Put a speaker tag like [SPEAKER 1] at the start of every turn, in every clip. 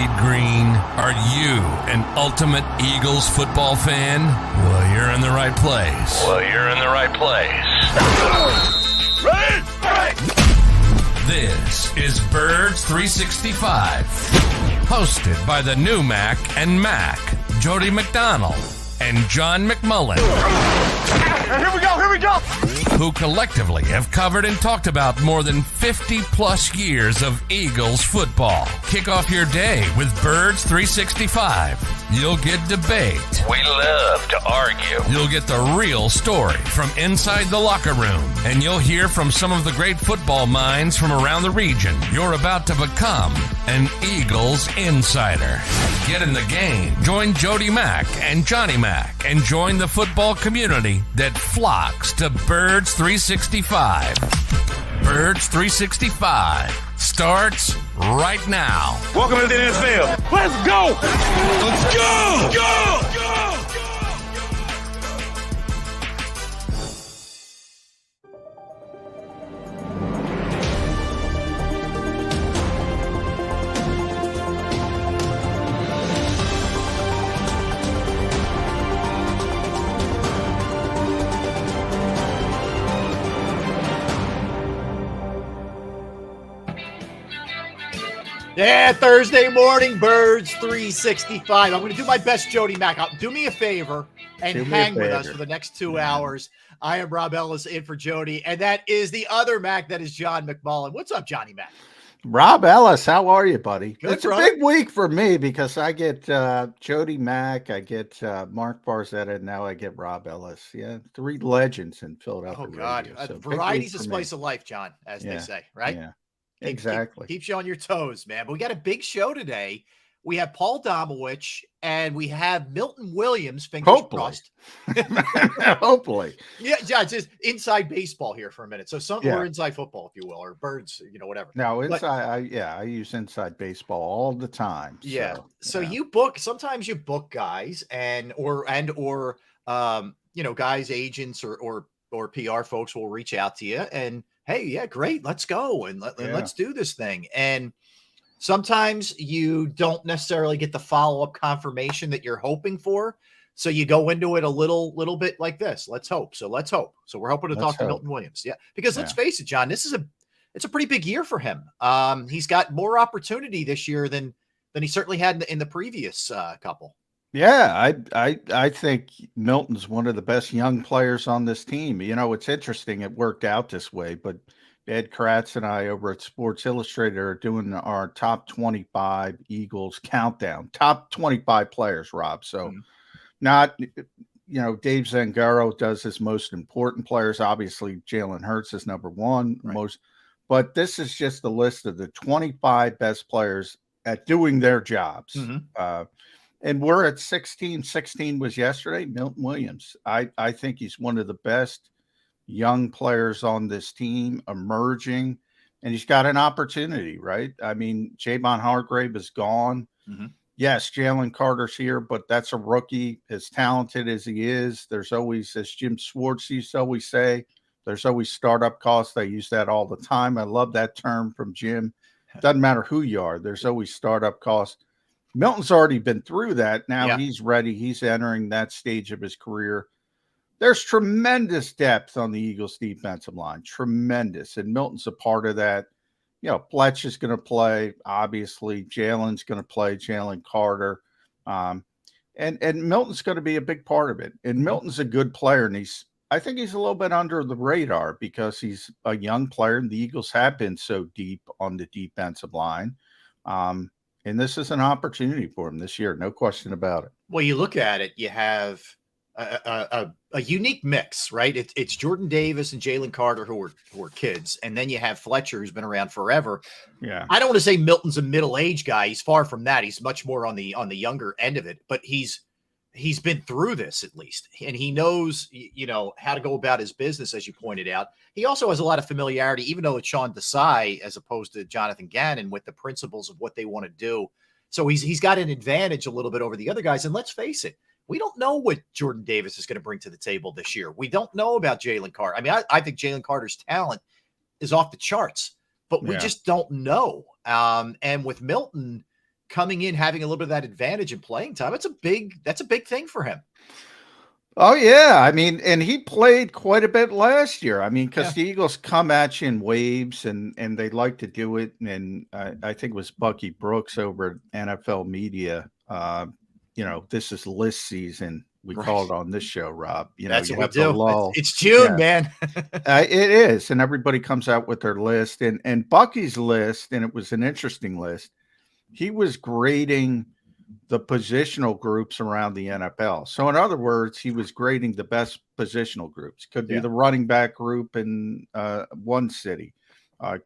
[SPEAKER 1] fade green. Are you an ultimate Eagles football fan? Well, you're in the right place. Ready? This is Birds 365, hosted by the new Mac and Mac, Jody McDonald and John McMullen.
[SPEAKER 2] Here we go.
[SPEAKER 1] Who collectively have covered and talked about more than 50 plus years of Eagles football. Kick off your day with Birds 365. You'll get debate.
[SPEAKER 3] We love to argue.
[SPEAKER 1] You'll get the real story from inside the locker room. And you'll hear from some of the great football minds from around the region. You're about to become an Eagles insider. Get in the game. Join Jody Mack and Johnny Mack and join the football community that flocks to Birds 365. Birds 365 starts right now.
[SPEAKER 2] Welcome to the NFL. Let's go. Yeah, Thursday morning, Birds 365. I'm going to do my best, Jody Mack. Do me a favor and hang with us for the next 2 hours. I am Rob Ellis in for Jody, and that is the other Mac. That is John McMullen. What's up, Johnny Mac?
[SPEAKER 4] Rob Ellis, how are you, buddy?
[SPEAKER 2] Good,
[SPEAKER 4] it's a big week for me because I get Jody Mack, I get Mark Barzetta, and now I get Rob Ellis. Yeah, 3 legends in Philadelphia.
[SPEAKER 2] Oh, God.
[SPEAKER 4] Radio, so
[SPEAKER 2] Variety's a spice of life, John, as they say, right?
[SPEAKER 4] Yeah. Exactly.
[SPEAKER 2] Keeps you on your toes, man. But we got a big show today. We have Paul Domowitch and we have Milton Williams. Fingers crossed.
[SPEAKER 4] Hopefully.
[SPEAKER 2] Yeah, John, just inside baseball here for a minute. So we're inside football, if you will, or Birds, whatever.
[SPEAKER 4] No, I use inside baseball all the time.
[SPEAKER 2] Yeah. So you sometimes you book guys or guys, agents or PR folks will reach out to you and, hey, yeah, great. Let's go. And let's do this thing. And sometimes you don't necessarily get the follow-up confirmation that you're hoping for. So you go into it a little bit like this. Let's hope. So we're hoping to talk to Milton Williams. Yeah. Because let's face it, John, it's a pretty big year for him. He's got more opportunity this year than he certainly had in the previous couple.
[SPEAKER 4] Yeah, I think Milton's one of the best young players on this team. It's interesting. It worked out this way, but Ed Kratz and I over at Sports Illustrated are doing our top 25 Eagles countdown, top 25 players, Rob. So not, Dave Zangaro does his most important players. Obviously, Jalen Hurts is number one but this is just a list of the 25 best players at doing their jobs. And we're at 16. 16 was yesterday. Milton Williams. I think he's one of the best young players on this team, emerging, and he's got an opportunity, right? I mean, Javon Hargrave is gone. Yes, Jalen Carter's here, but that's a rookie. As talented as he is, there's always, as Jim Schwartz used to always say, there's always startup costs. I use that all the time. I love that term from Jim. Doesn't matter who you are. There's always startup costs. Milton's already been through that. Now he's ready. He's entering that stage of his career. There's tremendous depth on the Eagles defensive line, tremendous. And Milton's a part of that. Fletch is going to play. Obviously, Jalen's going to play, Jalen Carter. And Milton's going to be a big part of it. And Milton's a good player. And I think he's a little bit under the radar because he's a young player. And the Eagles have been so deep on the defensive line. And this is an opportunity for him this year. No question about it.
[SPEAKER 2] Well, you look at it, you have a unique mix, right? It's Jordan Davis and Jalen Carter who are kids. And then you have Fletcher, who's been around forever.
[SPEAKER 4] Yeah.
[SPEAKER 2] I don't want to say Milton's a middle-aged guy. He's far from that. He's much more on the younger end of it, but he's been through this at least. And he knows, how to go about his business, as you pointed out. He also has a lot of familiarity, even though it's Sean Desai as opposed to Jonathan Gannon, with the principles of what they want to do. So he's got an advantage a little bit over the other guys. And let's face it, we don't know what Jordan Davis is going to bring to the table this year. We don't know about Jalen Carter. I mean, I think Jalen Carter's talent is off the charts, but we just don't know. And with Milton, coming in, having a little bit of that advantage in playing time. That's a big thing for him.
[SPEAKER 4] Oh yeah, I mean, and he played quite a bit last year. I mean, because
[SPEAKER 2] Yeah.
[SPEAKER 4] the Eagles come at you in waves, and they like to do it. And I think it was Bucky Brooks over at NFL Media. This is list season. We call it on this show, Rob.
[SPEAKER 2] That's
[SPEAKER 4] You
[SPEAKER 2] what we
[SPEAKER 4] have the
[SPEAKER 2] do.
[SPEAKER 4] lull.
[SPEAKER 2] It's June,
[SPEAKER 4] Yeah.
[SPEAKER 2] man.
[SPEAKER 4] It is, and everybody comes out with their list, and Bucky's list, and it was an interesting list. He was grading the positional groups around the NFL. So in other words, he was grading the best positional groups. Could be the running back group in one city.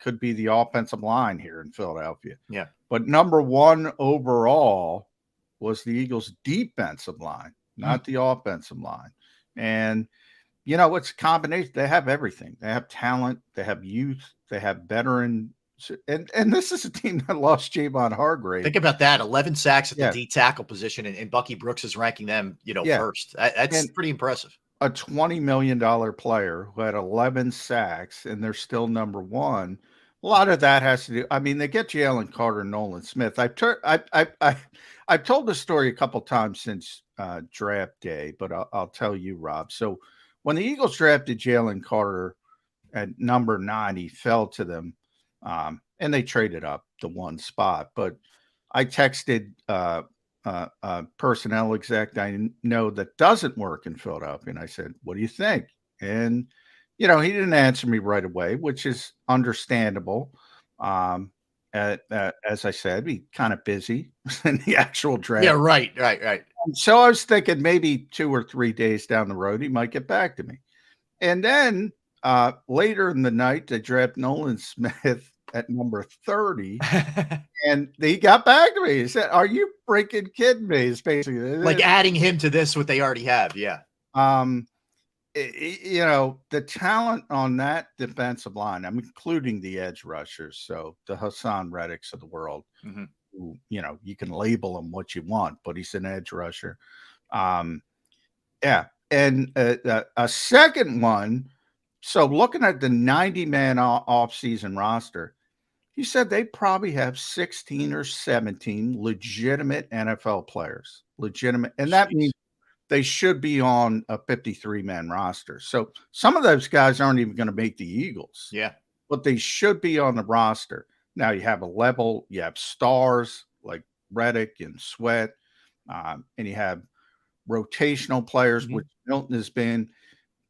[SPEAKER 4] Could be the offensive line here in Philadelphia.
[SPEAKER 2] Yeah.
[SPEAKER 4] But number one overall was the Eagles' defensive line, not the offensive line. And, it's a combination. They have everything. They have talent. They have youth. They have veteran. And this is a team that lost Javon Hargrave.
[SPEAKER 2] Think about that. 11 sacks at the D tackle position, and Bucky Brooks is ranking them, first. That's pretty impressive.
[SPEAKER 4] A $20 million player who had 11 sacks, and they're still number one. A lot of that has to do. I mean, they get Jalen Carter, Nolan Smith. I've told the story a couple times since draft day, but I'll tell you, Rob. So when the Eagles drafted Jalen Carter at number 9, he fell to them. And they traded up the one spot, but I texted personnel exec I know that doesn't work in Philadelphia, and I said, "What do you think?" And he didn't answer me right away, which is understandable. As I said, he kind of busy in the actual draft.
[SPEAKER 2] Yeah, right.
[SPEAKER 4] So I was thinking maybe 2 or 3 days down the road he might get back to me, and then later in the night they draft Nolan Smith at number 30, and he got back to me. He said, "Are you freaking kidding me?" It's basically
[SPEAKER 2] like adding him to this, what they already have. Yeah.
[SPEAKER 4] The talent on that defensive line, I'm including the edge rushers, so the Hassan Reddicks of the world, who, you can label him what you want, but he's an edge rusher. And a second one. So looking at the 90-man off-season roster, he said they probably have 16 or 17 legitimate NFL players. Legitimate. And that means they should be on a 53-man roster. So some of those guys aren't even going to make the Eagles.
[SPEAKER 2] Yeah.
[SPEAKER 4] But they should be on the roster. Now you have you have stars like Reddick and Sweat, and you have rotational players, which Milton has been.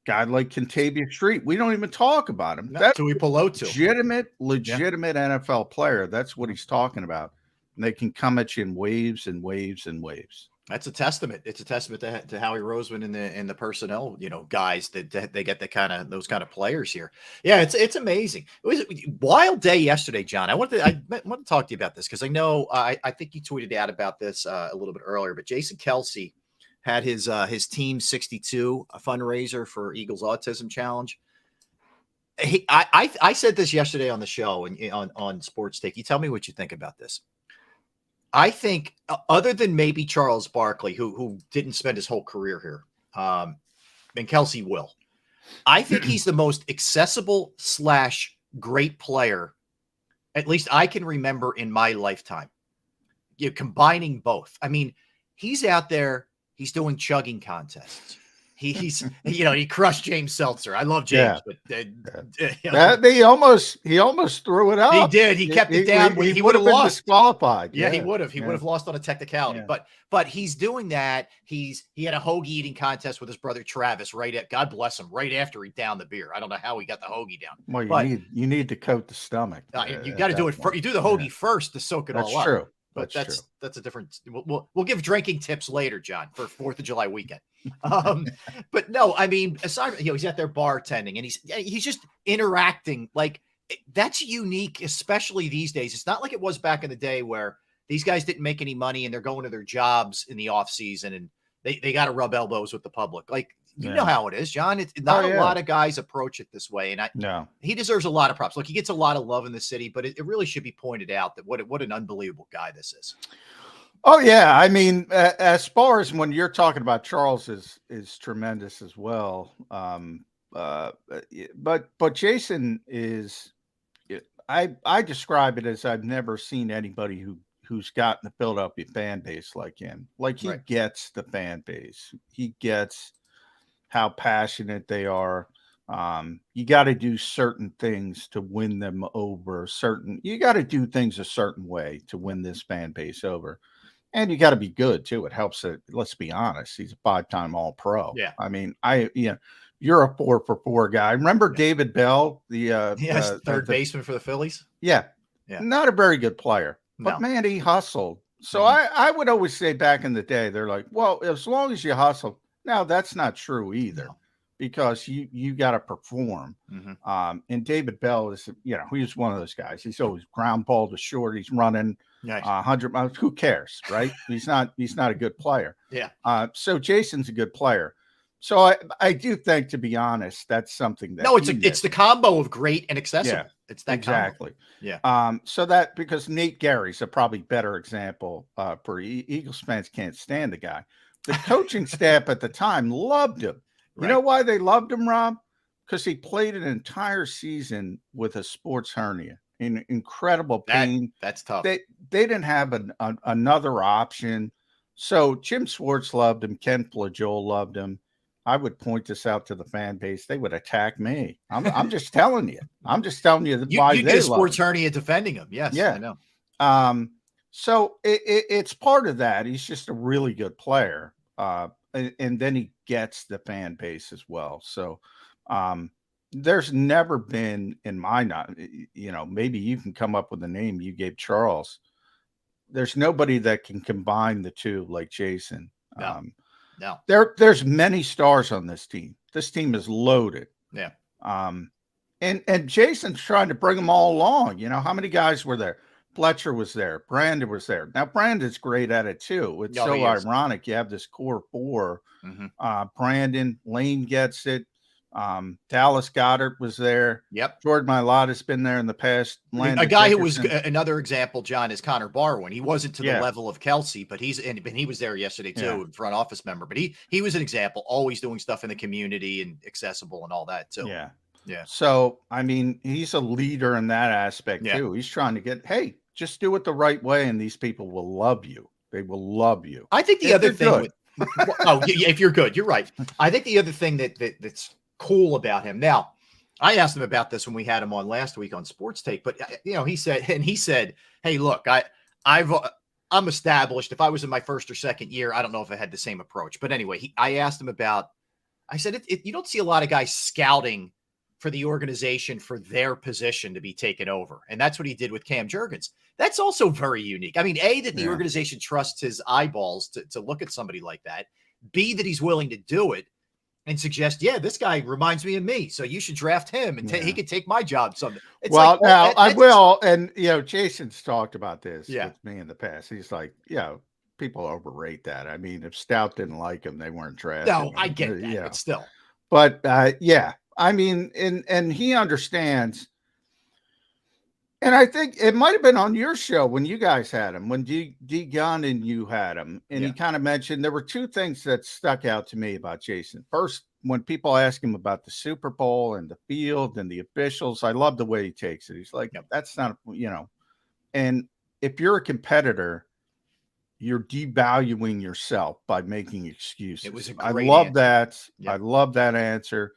[SPEAKER 4] Guy like Kentavious Street, we don't even talk about him. That's legitimate NFL player. That's what he's talking about. And they can come at you in waves and waves and waves.
[SPEAKER 2] That's a testament. It's a testament to Howie Roseman and the personnel, guys that they get those kind of players here. Yeah, it's amazing. It was a wild day yesterday, John. I want to talk to you about this because I know I think you tweeted out about this a little bit earlier, but Jason Kelsey had his Team 62 a fundraiser for Eagles Autism Challenge. I said this yesterday on the show and on Sports Take. You tell me what you think about this. I think other than maybe Charles Barkley, who didn't spend his whole career here, and Kelsey will, I think he's the most accessible / great player, at least I can remember in my lifetime. Combining both. I mean, he's out there. He's doing chugging contests. He's he crushed James Seltzer. I love James, but
[SPEAKER 4] he almost threw it out.
[SPEAKER 2] He did. He kept it down. He would have lost.
[SPEAKER 4] Disqualified.
[SPEAKER 2] Yeah, he would have. He would have lost on a technicality. Yeah. But he's doing that. He had a hoagie eating contest with his brother Travis. God bless him. Right after he downed the beer. I don't know how he got the hoagie down.
[SPEAKER 4] Well, you need to coat the stomach.
[SPEAKER 2] You got to do it. You do the hoagie first to soak it all up.
[SPEAKER 4] That's true.
[SPEAKER 2] But that's a different. We'll give drinking tips later, John, for 4th of July weekend. But no, I mean, aside, he's at there bartending and he's just interacting. Like, that's unique, especially these days. It's not like it was back in the day where these guys didn't make any money and they're going to their jobs in the off season and they got to rub elbows with the public. Like, you know how it is, John. It's not a lot of guys approach it this way. And he deserves a lot of props. Look, he gets a lot of love in the city, but it really should be pointed out that what an unbelievable guy this is.
[SPEAKER 4] Oh yeah. I mean, as far as when you're talking about Charles is tremendous as well. But Jason is, I describe it as I've never seen anybody who who's gotten the Philadelphia fan base like him. Like he
[SPEAKER 2] Right.
[SPEAKER 4] gets the fan base. He gets how passionate they are. You got to do certain things to win them over. You got to do things a certain way to win this fan base over. And you got to be good too. It helps that, let's be honest, he's a 5-time All-Pro.
[SPEAKER 2] Yeah.
[SPEAKER 4] I mean, you're a 4-for-4 guy. Remember David Bell, the
[SPEAKER 2] third baseman for the Phillies.
[SPEAKER 4] Yeah.
[SPEAKER 2] Yeah.
[SPEAKER 4] Not a very good player,
[SPEAKER 2] No.
[SPEAKER 4] but man, he hustled. So I would always say back in the day, they're like, well, as long as you hustle. Now that's not true either, because you got to perform. And David Bell is, he's one of those guys. He's always ground ball to short. He's running 100 miles. Who cares, right? He's not a good player.
[SPEAKER 2] Yeah.
[SPEAKER 4] So Jason's a good player. So I do think, to be honest, that's something that
[SPEAKER 2] it's the combo of great and accessible.
[SPEAKER 4] Yeah,
[SPEAKER 2] it's that
[SPEAKER 4] exactly.
[SPEAKER 2] Combo. Yeah.
[SPEAKER 4] So that, because Nate Gary's a probably better example for Eagles fans can't stand the guy. The coaching staff at the time loved him. You know why they loved him, Rob? Because he played an entire season with a sports hernia in incredible pain.
[SPEAKER 2] That's tough.
[SPEAKER 4] They didn't have another option. So Jim Schwartz loved him. Ken Flajole loved him. I would point this out to the fan base. They would attack me. I'm just telling you. I'm just telling you why
[SPEAKER 2] you
[SPEAKER 4] they
[SPEAKER 2] get a sports
[SPEAKER 4] love him.
[SPEAKER 2] hernia defending him. Yes,
[SPEAKER 4] yeah,
[SPEAKER 2] I know.
[SPEAKER 4] So it's part of that. He's just a really good player. And then he gets the fan base as well. So there's never been, in my maybe you can come up with a name you gave Charles. There's nobody that can combine the two like Jason.
[SPEAKER 2] No.
[SPEAKER 4] There's many stars on this team. This team is loaded.
[SPEAKER 2] Yeah.
[SPEAKER 4] And Jason's trying to bring them all along. How many guys were there? Fletcher was there. Brandon was there. Now, Brandon's great at it too. It's so ironic. You have this core 4. Brandon, Lane gets it. Dallas Goddard was there.
[SPEAKER 2] Yep.
[SPEAKER 4] Jordan Mailata's been there in the past.
[SPEAKER 2] A guy who was another example, John, is Connor Barwin. He wasn't to the level of Kelsey, but he was there yesterday too, front office member. But he was an example, always doing stuff in the community and accessible and all that too.
[SPEAKER 4] Yeah.
[SPEAKER 2] Yeah.
[SPEAKER 4] So, I mean, he's a leader in that aspect too. He's trying to get, just do it the right way, and these people will love you. They will love you.
[SPEAKER 2] I think the other thing if you're good, you're right. I think the other thing that's cool about him. Now, I asked him about this when we had him on last week on Sports Take, but he said, "Hey, look, I'm established. If I was in my first or second year, I don't know if I had the same approach." But anyway, I asked him I said, you don't see a lot of guys scouting for the organization for their position to be taken over. And that's what he did with Cam Jurgens. That's also very unique. I mean, A, that the organization trusts his eyeballs to look at somebody like that. B, that he's willing to do it and suggest, this guy reminds me of me, so you should draft him and he could take my job someday. It's
[SPEAKER 4] I will. And, Jason's talked about this with me in the past. He's like, people overrate that. I mean, if Stout didn't like him, they weren't drafting him.
[SPEAKER 2] I get that, but still.
[SPEAKER 4] But, I mean, and he understands. And I think it might have been on your show when you guys had him, when D Gunn and you had him. And he kind of mentioned there were two things that stuck out to me about Jason. First, when people ask him about the Super Bowl and the field and the officials, I love the way he takes it. He's like, that's not, and if you're a competitor, you're devaluing yourself by making excuses.
[SPEAKER 2] It was a
[SPEAKER 4] I
[SPEAKER 2] great
[SPEAKER 4] love
[SPEAKER 2] answer.
[SPEAKER 4] that. I love that answer.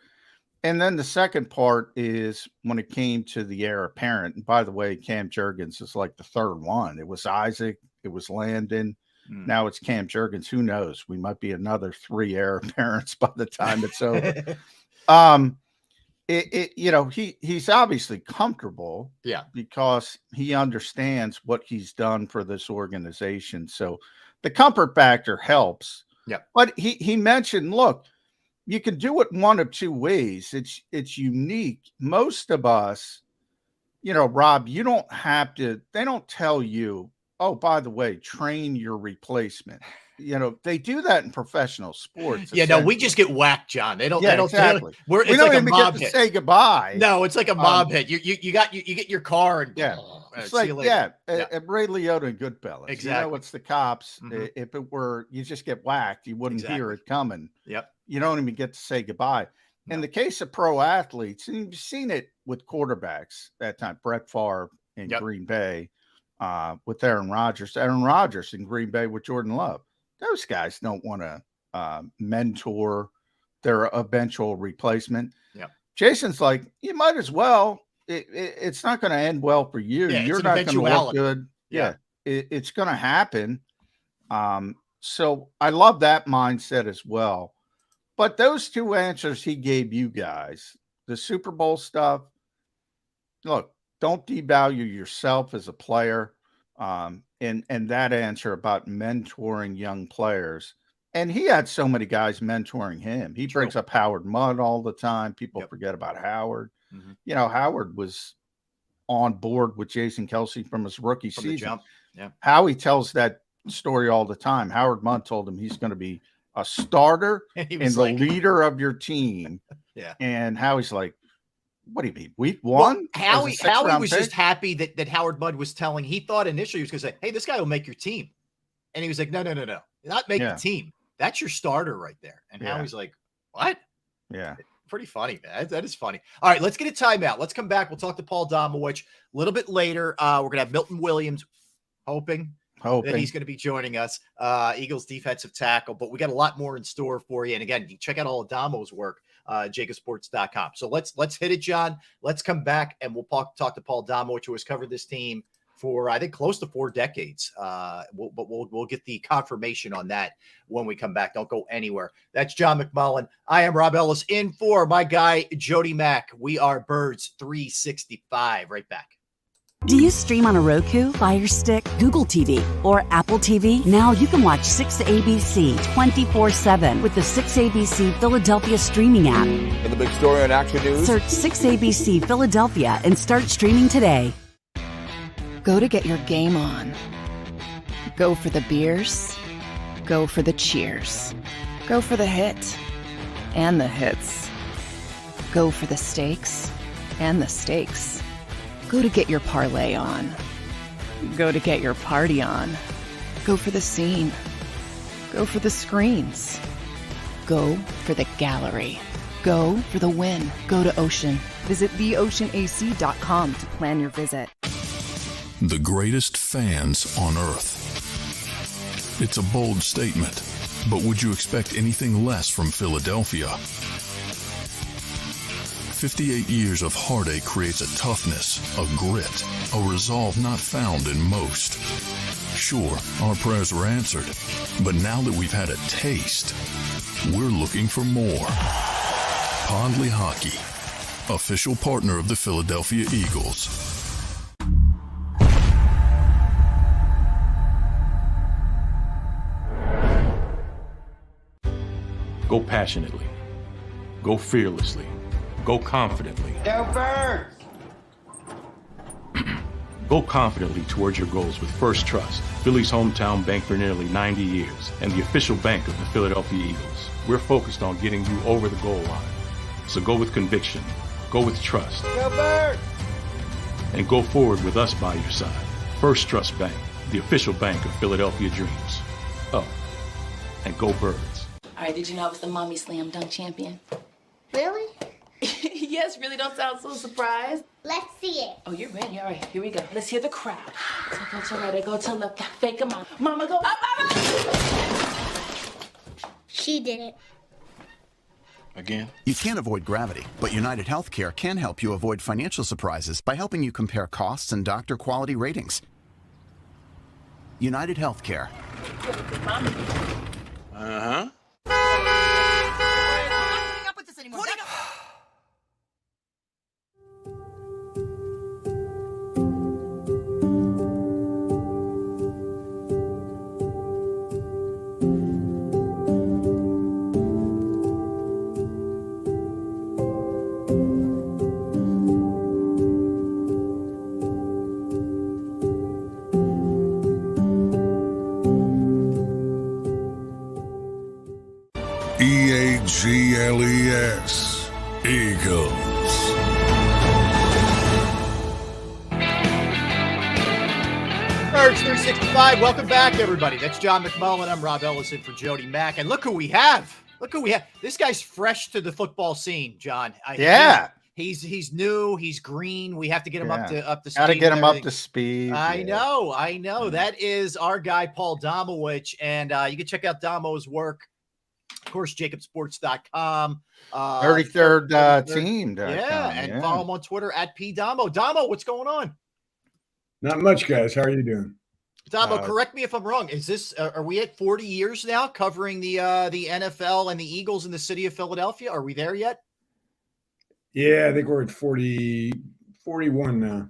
[SPEAKER 4] And then the second part is when it came to the heir apparent. And by the way, Cam Jurgens is like the third one. It was Isaac. It was Landon. Now it's Cam Jurgens. Who knows? We might be another 3 heir apparents by the time it's over. He's obviously comfortable.
[SPEAKER 2] Yeah.
[SPEAKER 4] Because he understands what he's done for this organization. So the comfort factor helps.
[SPEAKER 2] Yeah.
[SPEAKER 4] But he mentioned, look, you can do it one of two ways. It's unique. Most of us, Rob, you don't have to, they don't tell you, oh, by the way, train your replacement. They do that in professional sports.
[SPEAKER 2] We just get whacked, John. They don't.
[SPEAKER 4] Exactly.
[SPEAKER 2] It's
[SPEAKER 4] don't
[SPEAKER 2] like
[SPEAKER 4] even
[SPEAKER 2] a mob
[SPEAKER 4] get to
[SPEAKER 2] hit.
[SPEAKER 4] say goodbye.
[SPEAKER 2] No, it's like a mob hit. You get your car and
[SPEAKER 4] it's like Ray Liotta and Goodfellas.
[SPEAKER 2] Exactly.
[SPEAKER 4] It's the cops. If it were, you just get whacked. You wouldn't hear it coming.
[SPEAKER 2] Yep.
[SPEAKER 4] You don't even get to say goodbye. In the case of pro athletes, and you've seen it with quarterbacks that time, Brett Favre in Green Bay, with Aaron Rodgers in Green Bay with Jordan Love. Those guys don't want to mentor their eventual replacement.
[SPEAKER 2] Yeah.
[SPEAKER 4] Jason's like, you might as well. It's not going to end well for you.
[SPEAKER 2] Yeah,
[SPEAKER 4] You're not going to look good.
[SPEAKER 2] Yeah.
[SPEAKER 4] It's going to happen. So I love that mindset as well. But those two answers he gave you guys, the Super Bowl stuff, look, don't devalue yourself as a player. And that answer about mentoring young players. And he had so many guys mentoring him. He brings up Howard Mudd all the time. People forget about Howard. Mm-hmm. You know, Howard was on board with Jason Kelce from his rookie season.
[SPEAKER 2] The jump. Yeah.
[SPEAKER 4] Howie tells that story all the time. Howard Mudd told him he's going to be a starter and the leader of your team.
[SPEAKER 2] Yeah.
[SPEAKER 4] And Howie's like, what do you mean? Week one?
[SPEAKER 2] Well, Howie was just happy that Howard Mudd was telling. He thought initially he was going to say, hey, this guy will make your team. And he was like, no. Not make the team. That's your starter right there. And Howie's like, what?
[SPEAKER 4] Yeah.
[SPEAKER 2] Pretty funny, man. That is funny. All right, let's get a timeout. Let's come back. We'll talk to Paul Domowitch a little bit later. We're going to have Milton Williams, hoping that he's going to be joining us, Eagles defensive tackle. But we got a lot more in store for you. And again, you check out all of Damo's work, JAKIBsports.com. So let's hit it, John. Let's come back and we'll talk to Paul Domowitch, who has covered this team for, I think, close to 4 decades. But we'll get the confirmation on that when we come back. Don't go anywhere. That's John McMullen. I am Rob Ellis in for my guy, Jody Mack. We are Birds 365. Right back.
[SPEAKER 5] Do you stream on a Roku, Fire Stick, Google TV, or Apple TV? Now you can watch 6ABC 24/7 with the 6ABC Philadelphia streaming app.
[SPEAKER 6] And the big story on Action News?
[SPEAKER 5] Search 6ABC Philadelphia and start streaming today.
[SPEAKER 7] Go to get your game on. Go for the beers. Go for the cheers. Go for the hit and the hits. Go for the stakes and the stakes. Go to get your parlay on. Go to get your party on. Go for the scene. Go for the screens. Go for the gallery. Go for the win. Go to Ocean. Visit theoceanac.com to plan your visit.
[SPEAKER 8] The greatest fans on earth. It's a bold statement, but would you expect anything less from Philadelphia? 58 years of heartache creates a toughness, a grit, a resolve not found in most. Sure, our prayers were answered, but now that we've had a taste, we're looking for more. Pondley Hockey, official partner of the Philadelphia Eagles.
[SPEAKER 9] Go passionately. Go fearlessly. Go confidently.
[SPEAKER 10] Go Birds!
[SPEAKER 9] Go confidently towards your goals with First Trust, Philly's hometown bank for nearly 90 years, and the official bank of the Philadelphia Eagles. We're focused on getting you over the goal line. So go with conviction. Go with trust.
[SPEAKER 10] Go Birds!
[SPEAKER 9] And go forward with us by your side. First Trust Bank, the official bank of Philadelphia Dreams. Oh, and go Birds.
[SPEAKER 11] All right, did you know I was the Mommy Slam Dunk Champion?
[SPEAKER 12] Really?
[SPEAKER 11] Yes, really, don't sound so surprised.
[SPEAKER 12] Let's see it.
[SPEAKER 11] Oh, you're ready. All right, here we go. Let's hear the crowd. So go to right, go to left, fake a mom. Mama, go up, mama!
[SPEAKER 12] She did it.
[SPEAKER 9] Again?
[SPEAKER 13] You can't avoid gravity, but United Healthcare can help you avoid financial surprises by helping you compare costs and doctor quality ratings. United Healthcare.
[SPEAKER 9] Uh-huh.
[SPEAKER 8] EAGLES, Eagles.
[SPEAKER 2] Birds 365, welcome back, everybody. That's John McMullen. I'm Rob Ellison for Jody Mack. And look who we have. This guy's fresh to the football scene, John. He's new. He's green. We have to get him up to speed.
[SPEAKER 4] Got to get him up
[SPEAKER 2] everything.
[SPEAKER 4] to speed.
[SPEAKER 2] I know. That is our guy, Paul Domowich. And you can check out Damo's work. Of course, JAKIBSports.com.
[SPEAKER 4] 33rd team.
[SPEAKER 2] And follow him on Twitter at PDamo. Damo, what's going on?
[SPEAKER 10] Not much, guys. How are you doing?
[SPEAKER 2] Damo, correct me if I'm wrong. Is this are we at 40 years now covering the NFL and the Eagles in the city of Philadelphia? Are we there yet?
[SPEAKER 10] Yeah, I think we're at 41 now.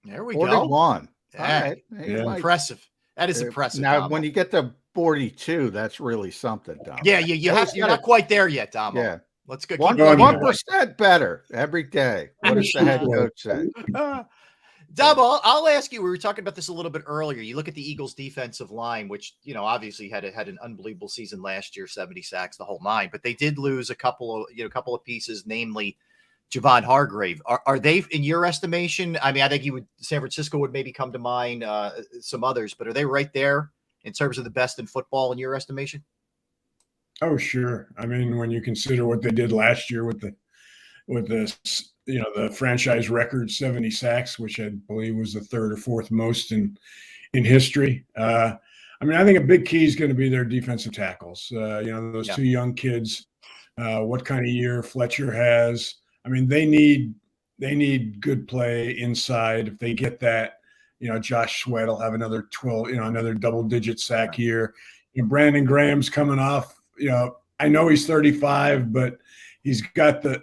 [SPEAKER 2] There we
[SPEAKER 4] 41.
[SPEAKER 2] go.
[SPEAKER 4] 41.
[SPEAKER 2] Yeah.
[SPEAKER 10] Yeah.
[SPEAKER 2] Impressive. That is impressive.
[SPEAKER 4] Now,
[SPEAKER 2] Damo.
[SPEAKER 4] when you get to 42, that's really something, Damo.
[SPEAKER 2] Yeah, you're not quite there yet, Damo.
[SPEAKER 4] Yeah.
[SPEAKER 2] Let's go.
[SPEAKER 4] 1% better every day. What does the head coach say?
[SPEAKER 2] Damo, I'll ask you. We were talking about this a little bit earlier. You look at the Eagles' defensive line, which obviously had an unbelievable season last year, 70 sacks, the whole nine. But they did lose a couple of pieces, namely Javon Hargrave. Are they, in your estimation? I mean, I think San Francisco would maybe come to mind, some others, but are they right there in terms of the best in football in your estimation?
[SPEAKER 10] Oh, sure. I mean, when you consider what they did last year with the the franchise record 70 sacks, which I believe was the third or fourth most in history. I mean, I think a big key is going to be their defensive tackles. Those two young kids, what kind of year Fletcher has. I mean, they need good play inside. If they get that, Josh Sweat will have another 12, another double-digit sack year. Brandon Graham's coming off. I know he's 35, but he's got the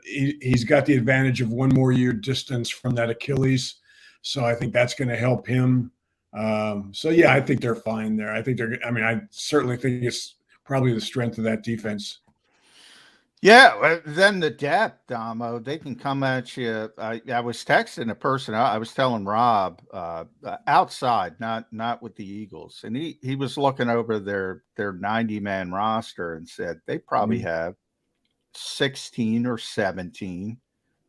[SPEAKER 10] advantage of one more year distance from that Achilles. So I think that's going to help him. I think they're fine there. I certainly think it's probably the strength of that defense.
[SPEAKER 4] Yeah, then the depth, Damo, they can come at you. I was texting a person. I was telling Rob outside, not with the Eagles, and he was looking over their 90-man roster and said they probably have 16 or 17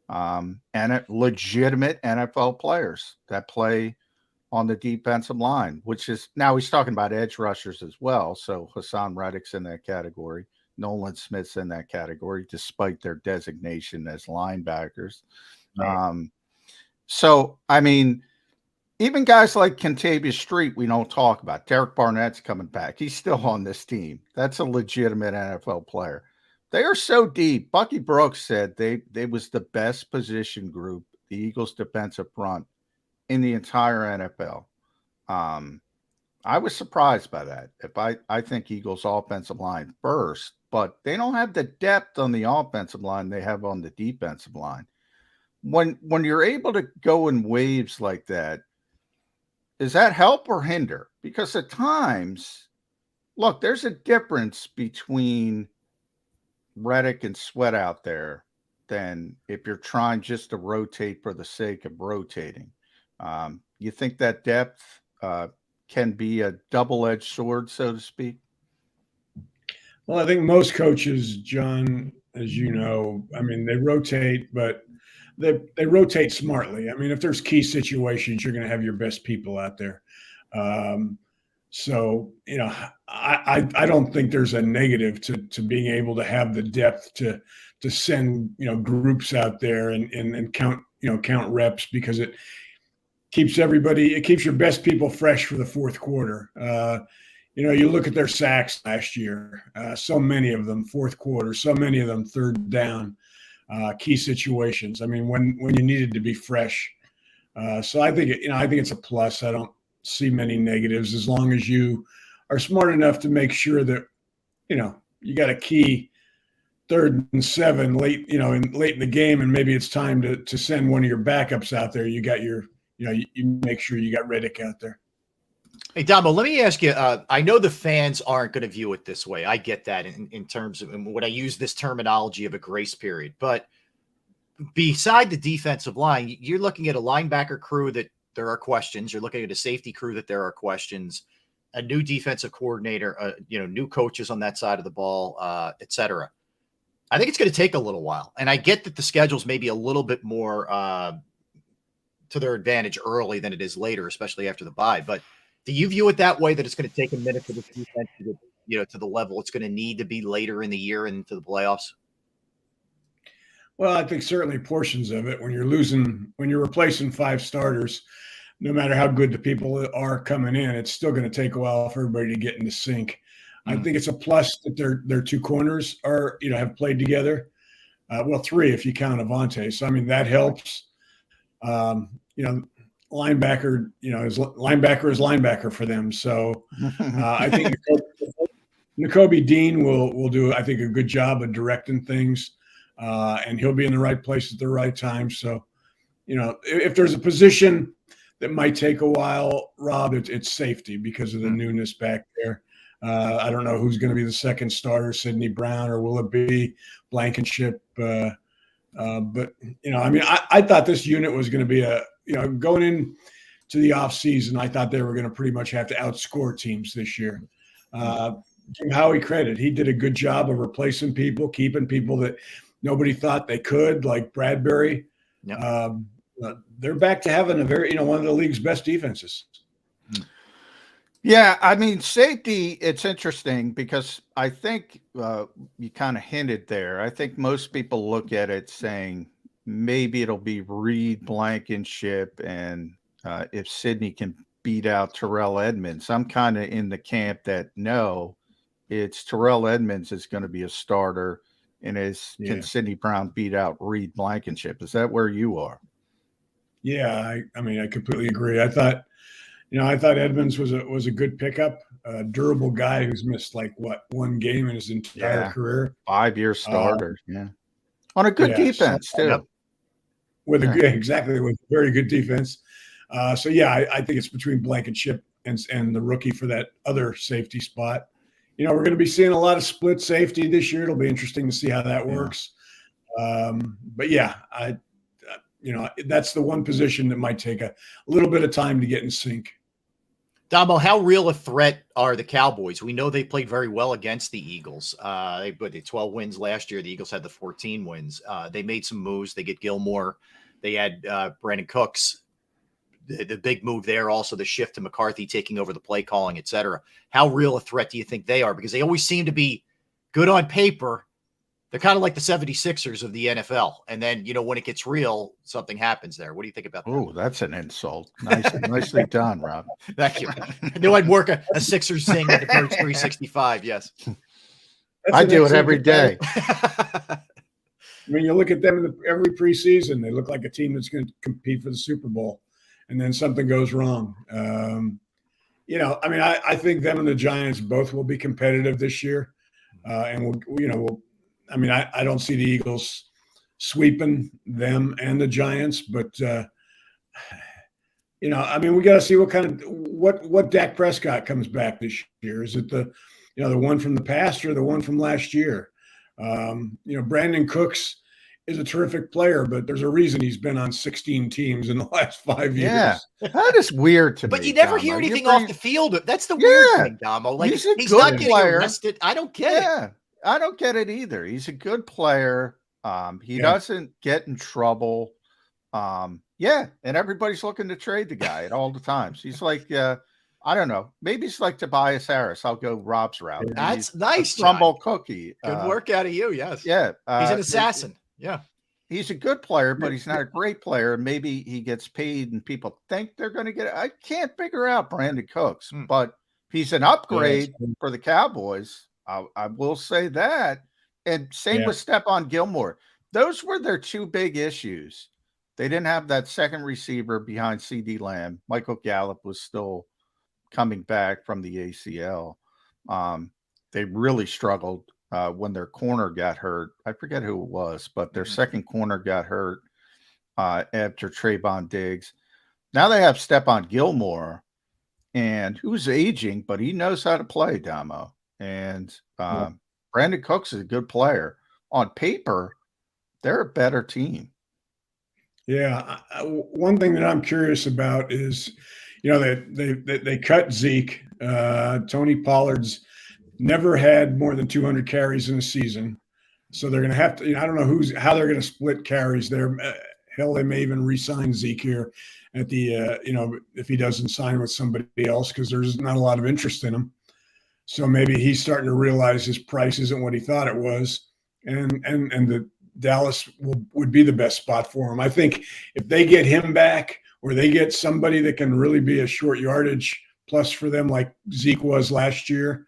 [SPEAKER 4] and legitimate NFL players that play on the defensive line, which is now he's talking about edge rushers as well. So Hassan Reddick's in that category. Nolan Smith's in that category, despite their designation as linebackers. Right. So, I mean, even guys like Kentavious Street, we don't talk about. Derek Barnett's coming back. He's still on this team. That's a legitimate NFL player. They are so deep. Bucky Brooks said they was the best position group, the Eagles' defensive front, in the entire NFL. I was surprised by that. I think Eagles' offensive line first, but they don't have the depth on the offensive line they have on the defensive line. When you're able to go in waves like that, does that help or hinder? Because at times, look, there's a difference between Reddick and Sweat out there than if you're trying just to rotate for the sake of rotating. You think that depth can be a double-edged sword, so to speak?
[SPEAKER 10] Well, I think most coaches, John, as you know, I mean, they rotate, but they rotate smartly. I mean, if there's key situations, you're going to have your best people out there. So, I don't think there's a negative to being able to have the depth to send, groups out there and count reps, because it keeps your best people fresh for the fourth quarter. You look at their sacks last year, so many of them fourth quarter, so many of them third down, key situations. I mean, when you needed to be fresh. So I think it's a plus. I don't see many negatives, as long as you are smart enough to make sure that, you got a key 3rd and 7 late in the game, and maybe it's time to send one of your backups out there. You got you make sure you got Reddick out there.
[SPEAKER 2] Hey, Damo, let me ask you, I know the fans aren't going to view it this way. I get that in terms of when I use this terminology of a grace period. But beside the defensive line, you're looking at a linebacker crew that there are questions. You're looking at a safety crew that there are questions, a new defensive coordinator, new coaches on that side of the ball, et cetera. I think it's going to take a little while. And I get that the schedule's maybe a little bit more to their advantage early than it is later, especially after the bye. But do you view it that way, that it's going to take a minute for this defense to get, to the level it's going to need to be later in the year and into the playoffs?
[SPEAKER 10] Well, I think certainly portions of it. When you're replacing 5 starters, no matter how good the people are coming in, it's still going to take a while for everybody to get into sync. I think it's a plus that their 2 corners are, have played together. Well, 3 if you count Avante. So I mean that helps. Linebacker, linebacker is linebacker for them. So I think Nakobe Dean will do, I think, a good job of directing things, and he'll be in the right place at the right time. So, if there's a position that might take a while, Rob, it's safety because of the newness back there. I don't know who's going to be the second starter, Sidney Brown, or will it be Blankenship? But I thought this unit was going to be going in to the off season, I thought they were going to pretty much have to outscore teams this year. Give Howie credit. He did a good job of replacing people, keeping people that nobody thought they could, like Bradbury. Yep. They're back to having a very, one of the league's best defenses.
[SPEAKER 4] Yeah, I mean, safety, it's interesting because I think you kind of hinted there. I think most people look at it saying maybe it'll be Reed, Blankenship, and if Sidney can beat out Terrell Edmonds. I'm kind of in the camp that no, it's Terrell Edmonds is going to be a starter, and can Sidney Brown beat out Reed, Blankenship? Is that where you are?
[SPEAKER 10] Yeah, I completely agree. I thought Edmonds was a good pickup, a durable guy who's missed one game in his entire career.
[SPEAKER 4] 5-year starter, on a good defense too.
[SPEAKER 10] With a very good defense. I think it's between Blankenship and the rookie for that other safety spot. We're going to be seeing a lot of split safety this year. It'll be interesting to see how that works. That's the one position that might take a little bit of time to get in sync.
[SPEAKER 2] Damo, how real a threat are the Cowboys? We know they played very well against the Eagles. They put 12 wins last year. The Eagles had the 14 wins. They made some moves. They get Gilmore. They had Brandon Cooks. The big move there, also the shift to McCarthy taking over the play calling, et cetera. How real a threat do you think they are? Because they always seem to be good on paper. They're kind of like the 76ers of the NFL. And then, when it gets real, something happens there. What do you think about that?
[SPEAKER 4] Oh, that's an insult. Nicely done, Rob.
[SPEAKER 2] Thank you. I knew I'd work a Sixers thing at the Birds 365. Yes.
[SPEAKER 4] I do it every day.
[SPEAKER 10] You look at them every preseason, they look like a team that's going to compete for the Super Bowl. And then something goes wrong. I think them and the Giants both will be competitive this year. I don't see the Eagles sweeping them and the Giants, but we got to see what Dak Prescott comes back this year. Is it the one from the past or the one from last year? Brandon Cooks is a terrific player, but there's a reason he's been on 16 teams in the last 5 years.
[SPEAKER 4] Yeah, that is weird to me.
[SPEAKER 2] But you never hear anything off the field. That's the weird thing, Damo. Like he's not getting arrested. I don't get it.
[SPEAKER 4] I don't get it either. He's a good player. He doesn't get in trouble. And everybody's looking to trade the guy at all the times. He's like, I don't know. Maybe it's like Tobias Harris. I'll go Rob's route.
[SPEAKER 2] That's nice.
[SPEAKER 4] Crumble cookie.
[SPEAKER 2] Good work out of you. Yes.
[SPEAKER 4] Yeah.
[SPEAKER 2] He's an assassin. Yeah.
[SPEAKER 4] He's a good player, but he's not a great player. Maybe he gets paid and people think they're going to get it. I can't figure out Brandon Cooks, but he's an upgrade for the Cowboys. I will say that. And same with Stephon Gilmore. Those were their 2 big issues. They didn't have that second receiver behind CD Lamb. Michael Gallup was still coming back from the ACL. They really struggled when their corner got hurt. I forget who it was, but their second corner got hurt after Trayvon Diggs. Now they have Stephon Gilmore, and who's aging, but he knows how to play, Damo. And Brandon Cooks is a good player. On paper, they're a better team.
[SPEAKER 10] Yeah. One thing that I'm curious about is, they cut Zeke. Tony Pollard's never had more than 200 carries in a season. So they're going to have to, I don't know how they're going to split carries there. Hell, they may even re-sign Zeke here at the, if he doesn't sign with somebody else, because there's not a lot of interest in him. So maybe he's starting to realize his price isn't what he thought it was. And Dallas would be the best spot for him. I think if they get him back, or they get somebody that can really be a short yardage plus for them, like Zeke was last year,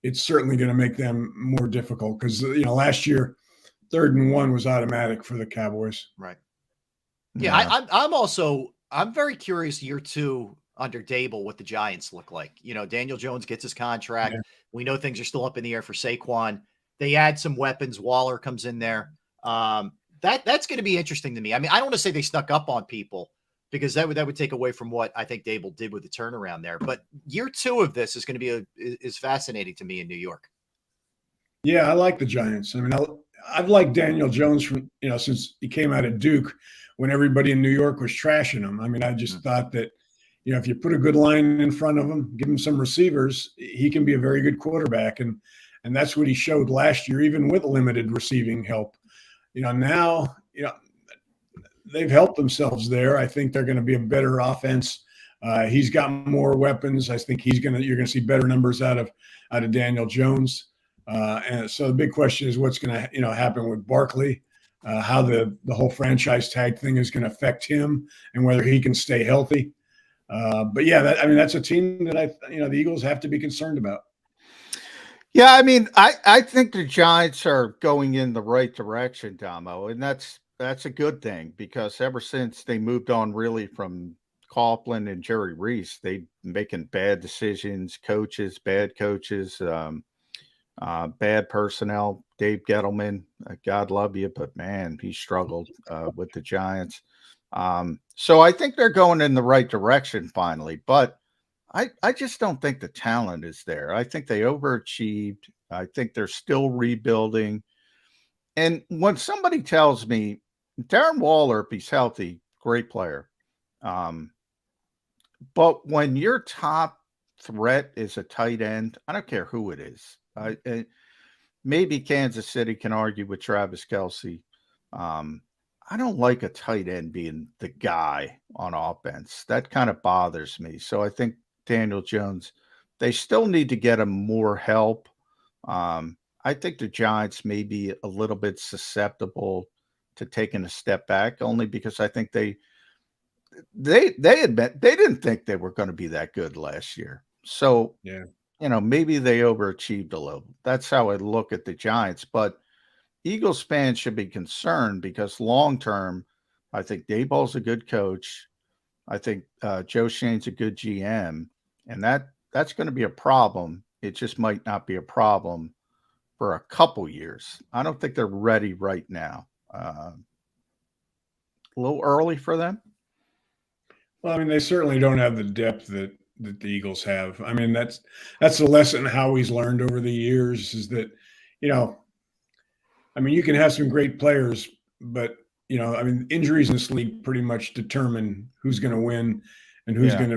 [SPEAKER 10] it's certainly going to make them more difficult because, last year, 3rd and 1 was automatic for the Cowboys.
[SPEAKER 2] Right. Yeah. I'm very curious year 2 under Dable what the Giants look like. Daniel Jones gets his contract. Yeah. We know things are still up in the air for Saquon. They add some weapons. Waller comes in there. That's going to be interesting to me. I mean, I don't want to say they snuck up on people, because that would take away from what I think Dable did with the turnaround there. But year 2 of this is going to be is fascinating to me in New York.
[SPEAKER 10] Yeah, I like the Giants. I mean, I've liked Daniel Jones from since he came out of Duke, when everybody in New York was trashing him. I mean, I just thought that if you put a good line in front of him, give him some receivers, he can be a very good quarterback, and that's what he showed last year, even with limited receiving help. Now they've helped themselves there. I think they're going to be a better offense. He's got more weapons. I think you're going to see better numbers out of Daniel Jones. And so the big question is what's going to happen with Barkley, how the whole franchise tag thing is going to affect him, and whether he can stay healthy. But yeah, that's a team that the Eagles have to be concerned about.
[SPEAKER 4] Yeah, I mean, I think the Giants are going in the right direction, Damo, and that's a good thing, because ever since they moved on really from Coughlin and Jerry Reese, they making bad decisions, bad coaches, bad personnel. Dave Gettleman, God love you, but man, he struggled with the Giants. So I think they're going in the right direction finally, but I just don't think the talent is there. I think they overachieved. I think they're still rebuilding. And when somebody tells me Darren Waller, if he's healthy, great player. But when your top threat is a tight end, I don't care who it is. Maybe Kansas City can argue with Travis Kelce. I don't like a tight end being the guy on offense. That kind of bothers me. So I think Daniel Jones, they still need to get him more help. I think the Giants may be a little bit susceptible to taking a step back, only because I think they admit they didn't think they were going to be that good last year. So,
[SPEAKER 10] yeah,
[SPEAKER 4] maybe they overachieved a little. That's how I look at the Giants. But Eagles fans should be concerned, because long-term, I think Daboll's a good coach. I think Joe Shane's a good GM, and that's going to be a problem. It just might not be a problem for a couple years. I don't think they're ready right now. A little early for them.
[SPEAKER 10] Well, I mean, they certainly don't have the depth that the Eagles have. I mean, that's the lesson Howie's learned over the years, is that, I mean, you can have some great players, but, I mean, injuries in this league pretty much determine who's going to win and who's going to,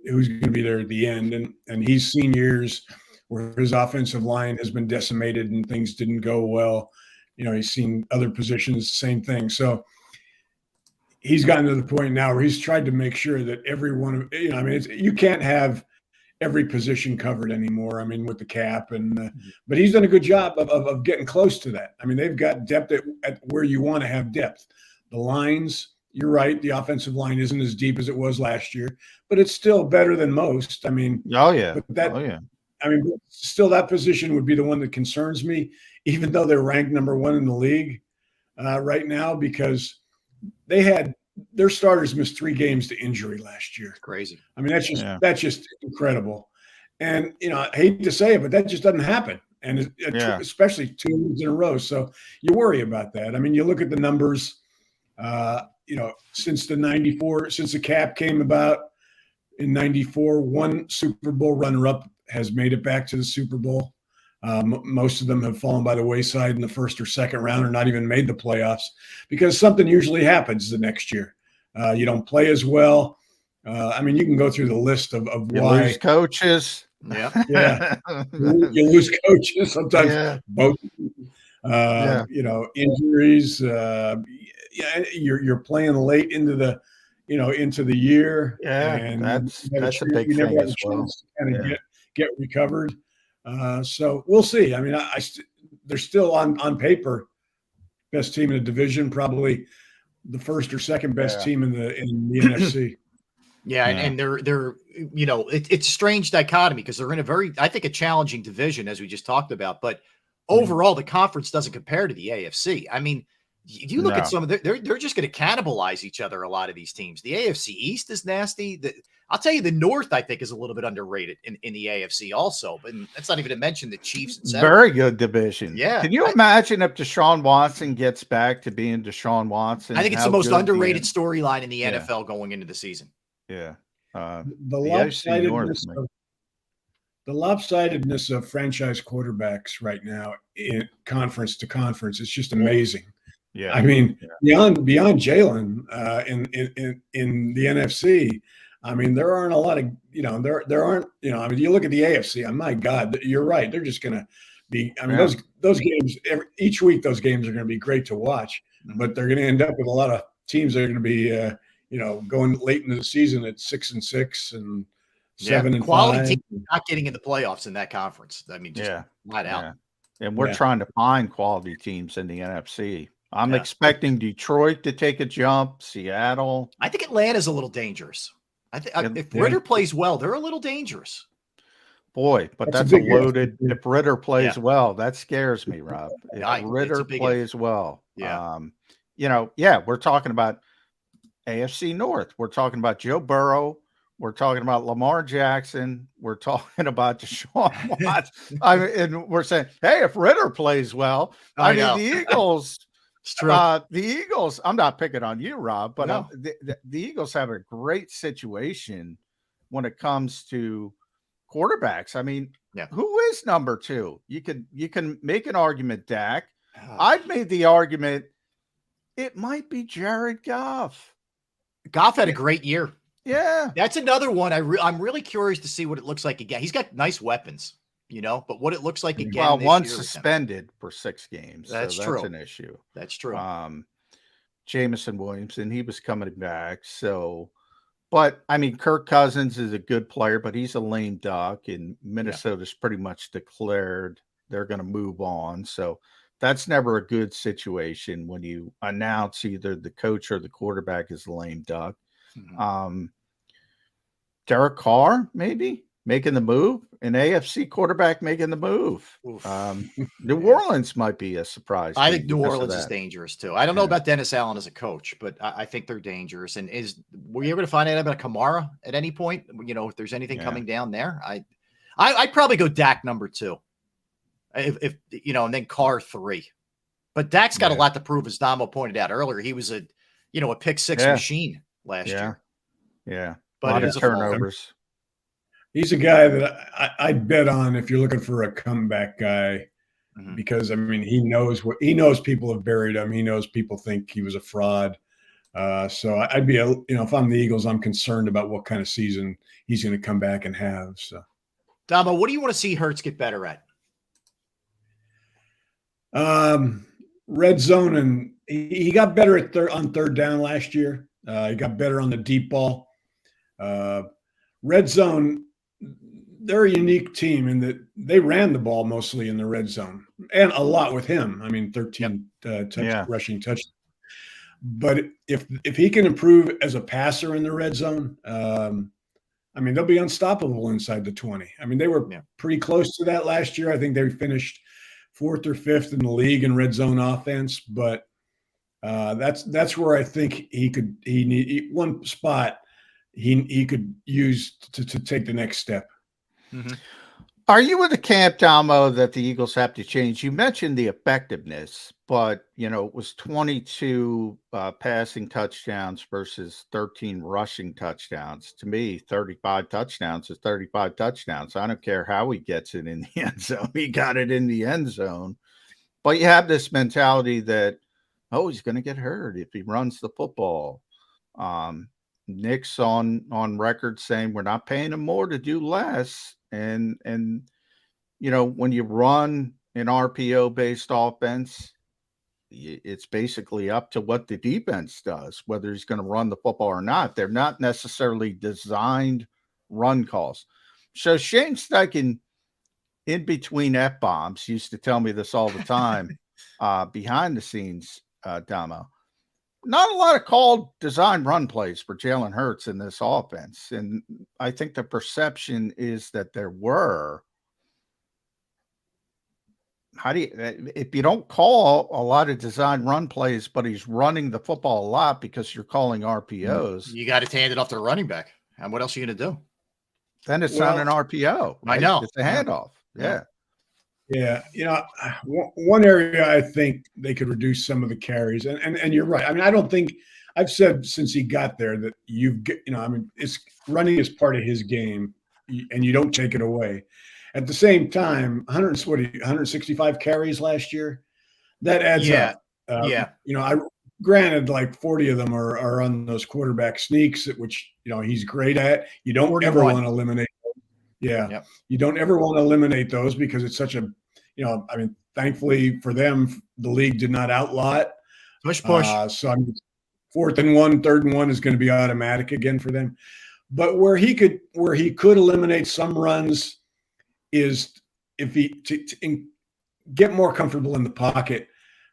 [SPEAKER 10] who's going to be there at the end. And he's seen years where his offensive line has been decimated and things didn't go well. He's seen other positions, same thing. So he's gotten to the point now where he's tried to make sure that everyone, I mean, you can't have every position covered anymore. I mean, with the cap but he's done a good job of getting close to that. I mean, they've got depth at where you want to have depth. The lines, you're right. The offensive line isn't as deep as it was last year, but it's still better than most. I mean, I mean, still that position would be the one that concerns me, even though they're ranked number 1 in the league right now, because they had their starters missed 3 games to injury last year.
[SPEAKER 2] It's crazy.
[SPEAKER 10] I mean, that's just incredible. And, I hate to say it, but that just doesn't happen. And especially 2 years in a row. So you worry about that. I mean, you look at the numbers, since the cap came about in 94, 1 Super Bowl runner-up has made it back to the Super Bowl. Most of them have fallen by the wayside in the first or second round, or not even made the playoffs, because something usually happens the next year. You don't play as well. I mean, you can go through the list of
[SPEAKER 4] you
[SPEAKER 10] why.
[SPEAKER 4] Lose coaches.
[SPEAKER 10] Yeah. You lose coaches sometimes.
[SPEAKER 4] Yeah.
[SPEAKER 10] Both. Injuries. You're playing late into the year.
[SPEAKER 4] Yeah,
[SPEAKER 10] and
[SPEAKER 4] that's a big thing as well.
[SPEAKER 10] Kind of get recovered. So we'll see. I mean, they're still on paper best team in the division, probably the first or second best team in the NFC.
[SPEAKER 2] Yeah, and they're it's a strange dichotomy because they're in a very, I think, a challenging division, as we just talked about. But overall, the conference doesn't compare to the AFC. I mean, you look at some of they're just going to cannibalize each other. A lot of these teams. The AFC East is nasty. I'll tell you, the North, I think, is a little bit underrated in the AFC also. But that's not even to mention the Chiefs. And
[SPEAKER 4] very good division.
[SPEAKER 2] Yeah.
[SPEAKER 4] Can you imagine if Deshaun Watson gets back to being Deshaun Watson?
[SPEAKER 2] I think it's the most underrated storyline in the NFL going into the season.
[SPEAKER 4] Yeah.
[SPEAKER 10] The lopsidedness of franchise quarterbacks right now in conference to conference is just amazing.
[SPEAKER 4] Yeah.
[SPEAKER 10] I mean, beyond Jalen in the NFC, I mean, there aren't a lot of, there aren't, I mean, you look at the AFC, my God, you're right. They're just going to be, I mean, those games, each week, those games are going to be great to watch, but they're going to end up with a lot of teams that are going to be, going late into the season at 6-6 and 7-5.
[SPEAKER 2] Quality teams not getting in the playoffs in that conference. I mean, just flat out.
[SPEAKER 4] Yeah. And we're trying to find quality teams in the NFC. I'm expecting Detroit to take a jump, Seattle.
[SPEAKER 2] I think Atlanta's a little dangerous. I think if Ritter plays well, they're a little dangerous.
[SPEAKER 4] Boy, but that's a loaded. If Ritter plays well, that scares me, Rob. If Ritter plays well, we're talking about AFC North. We're talking about Joe Burrow. We're talking about Lamar Jackson. We're talking about Deshaun Watson. And we're saying, hey, if Ritter plays well, the Eagles.
[SPEAKER 2] It's true.
[SPEAKER 4] The Eagles, I'm not picking on you, Rob, but the Eagles have a great situation when it comes to quarterbacks. I mean, who is number 2? You can make an argument, Dak. I've made the argument it might be Jared Goff.
[SPEAKER 2] Goff had a great year.
[SPEAKER 4] Yeah.
[SPEAKER 2] That's another one. I'm really curious to see what it looks like again. He's got nice weapons, but what it looks like again.
[SPEAKER 4] Well, one suspended for 6 games.
[SPEAKER 2] That's
[SPEAKER 4] true. That's an issue.
[SPEAKER 2] That's true.
[SPEAKER 4] Jameson Williamson, he was coming back. But I mean, Kirk Cousins is a good player, but he's a lame duck, and Minnesota's pretty much declared they're going to move on. So that's never a good situation when you announce either the coach or the quarterback is a lame duck. Derek Carr, maybe making the move, an AFC quarterback making the move. New Orleans might be a surprise.
[SPEAKER 2] I think New Orleans is dangerous too. I don't know about Dennis Allen as a coach, but I think they're dangerous. And were you able to find out about Kamara at any point? If there's anything coming down there, I'd probably go Dak number 2, if and then Carr 3. But Dak's got a lot to prove, as Damo pointed out earlier. He was a pick 6 machine last year.
[SPEAKER 4] Yeah,
[SPEAKER 2] but
[SPEAKER 4] a lot of turnovers.
[SPEAKER 10] He's a guy that I'd bet on if you're looking for a comeback guy, because I mean he knows people have buried him. He knows people think he was a fraud. So I'd be if I'm the Eagles, I'm concerned about what kind of season he's going to come back and have. So,
[SPEAKER 2] Damo, what do you want to see Hurts get better at?
[SPEAKER 10] Red zone, and he got better at on third down last year. He got better on the deep ball. Red zone, they're a unique team in that they ran the ball mostly in the red zone and a lot with him. I mean, 13 rushing touchdowns. But if he can improve as a passer in the red zone, I mean, they'll be unstoppable inside the 20. I mean, they were pretty close to that last year. I think they finished 4th or 5th in the league in red zone offense, but that's where I think he need one spot he could use to take the next step.
[SPEAKER 4] Are you in the camp, Damo, that the Eagles have to change? You mentioned the effectiveness, but it was 22 passing touchdowns versus 13 rushing touchdowns. To me, 35 touchdowns is 35 touchdowns. I don't care how he gets it in the end zone. He got it in the end zone. But you have this mentality that, he's going to get hurt if he runs the football. Nick's on record saying we're not paying him more to do less. And when you run an RPO based offense, it's basically up to what the defense does, whether he's going to run the football or not. They're not necessarily designed run calls. So Shane Steichen, in between F-bombs, used to tell me this all the time. behind the scenes, Damo. Not a lot of called design run plays for Jalen Hurts in this offense. And I think the perception is that there were. How do you, if you don't call a lot of design run plays, but he's running the football a lot because you're calling RPOs,
[SPEAKER 2] you got to hand it off to the running back. And what else are you going to do?
[SPEAKER 4] Then it's not an RPO. Right?
[SPEAKER 2] I know.
[SPEAKER 4] It's a handoff. Yeah.
[SPEAKER 10] Yeah. You know, one area I think they could reduce some of the carries, and you're right. I mean, I don't think I've said since he got there that it's running is part of his game and you don't take it away. At the same time, 165 carries last year, that adds up. You know, granted, like 40 of them are on those quarterback sneaks, which, you know, he's great at. You don't 41. Ever want to eliminate those. Yeah. Yep. You don't ever want to eliminate those because it's such a, you know, I mean, thankfully for them, the league did not outlaw it.
[SPEAKER 2] Push.
[SPEAKER 10] So I mean, 4th and 1, 3rd and 1 is going to be automatic again for them. But where he could eliminate some runs is if he to get more comfortable in the pocket,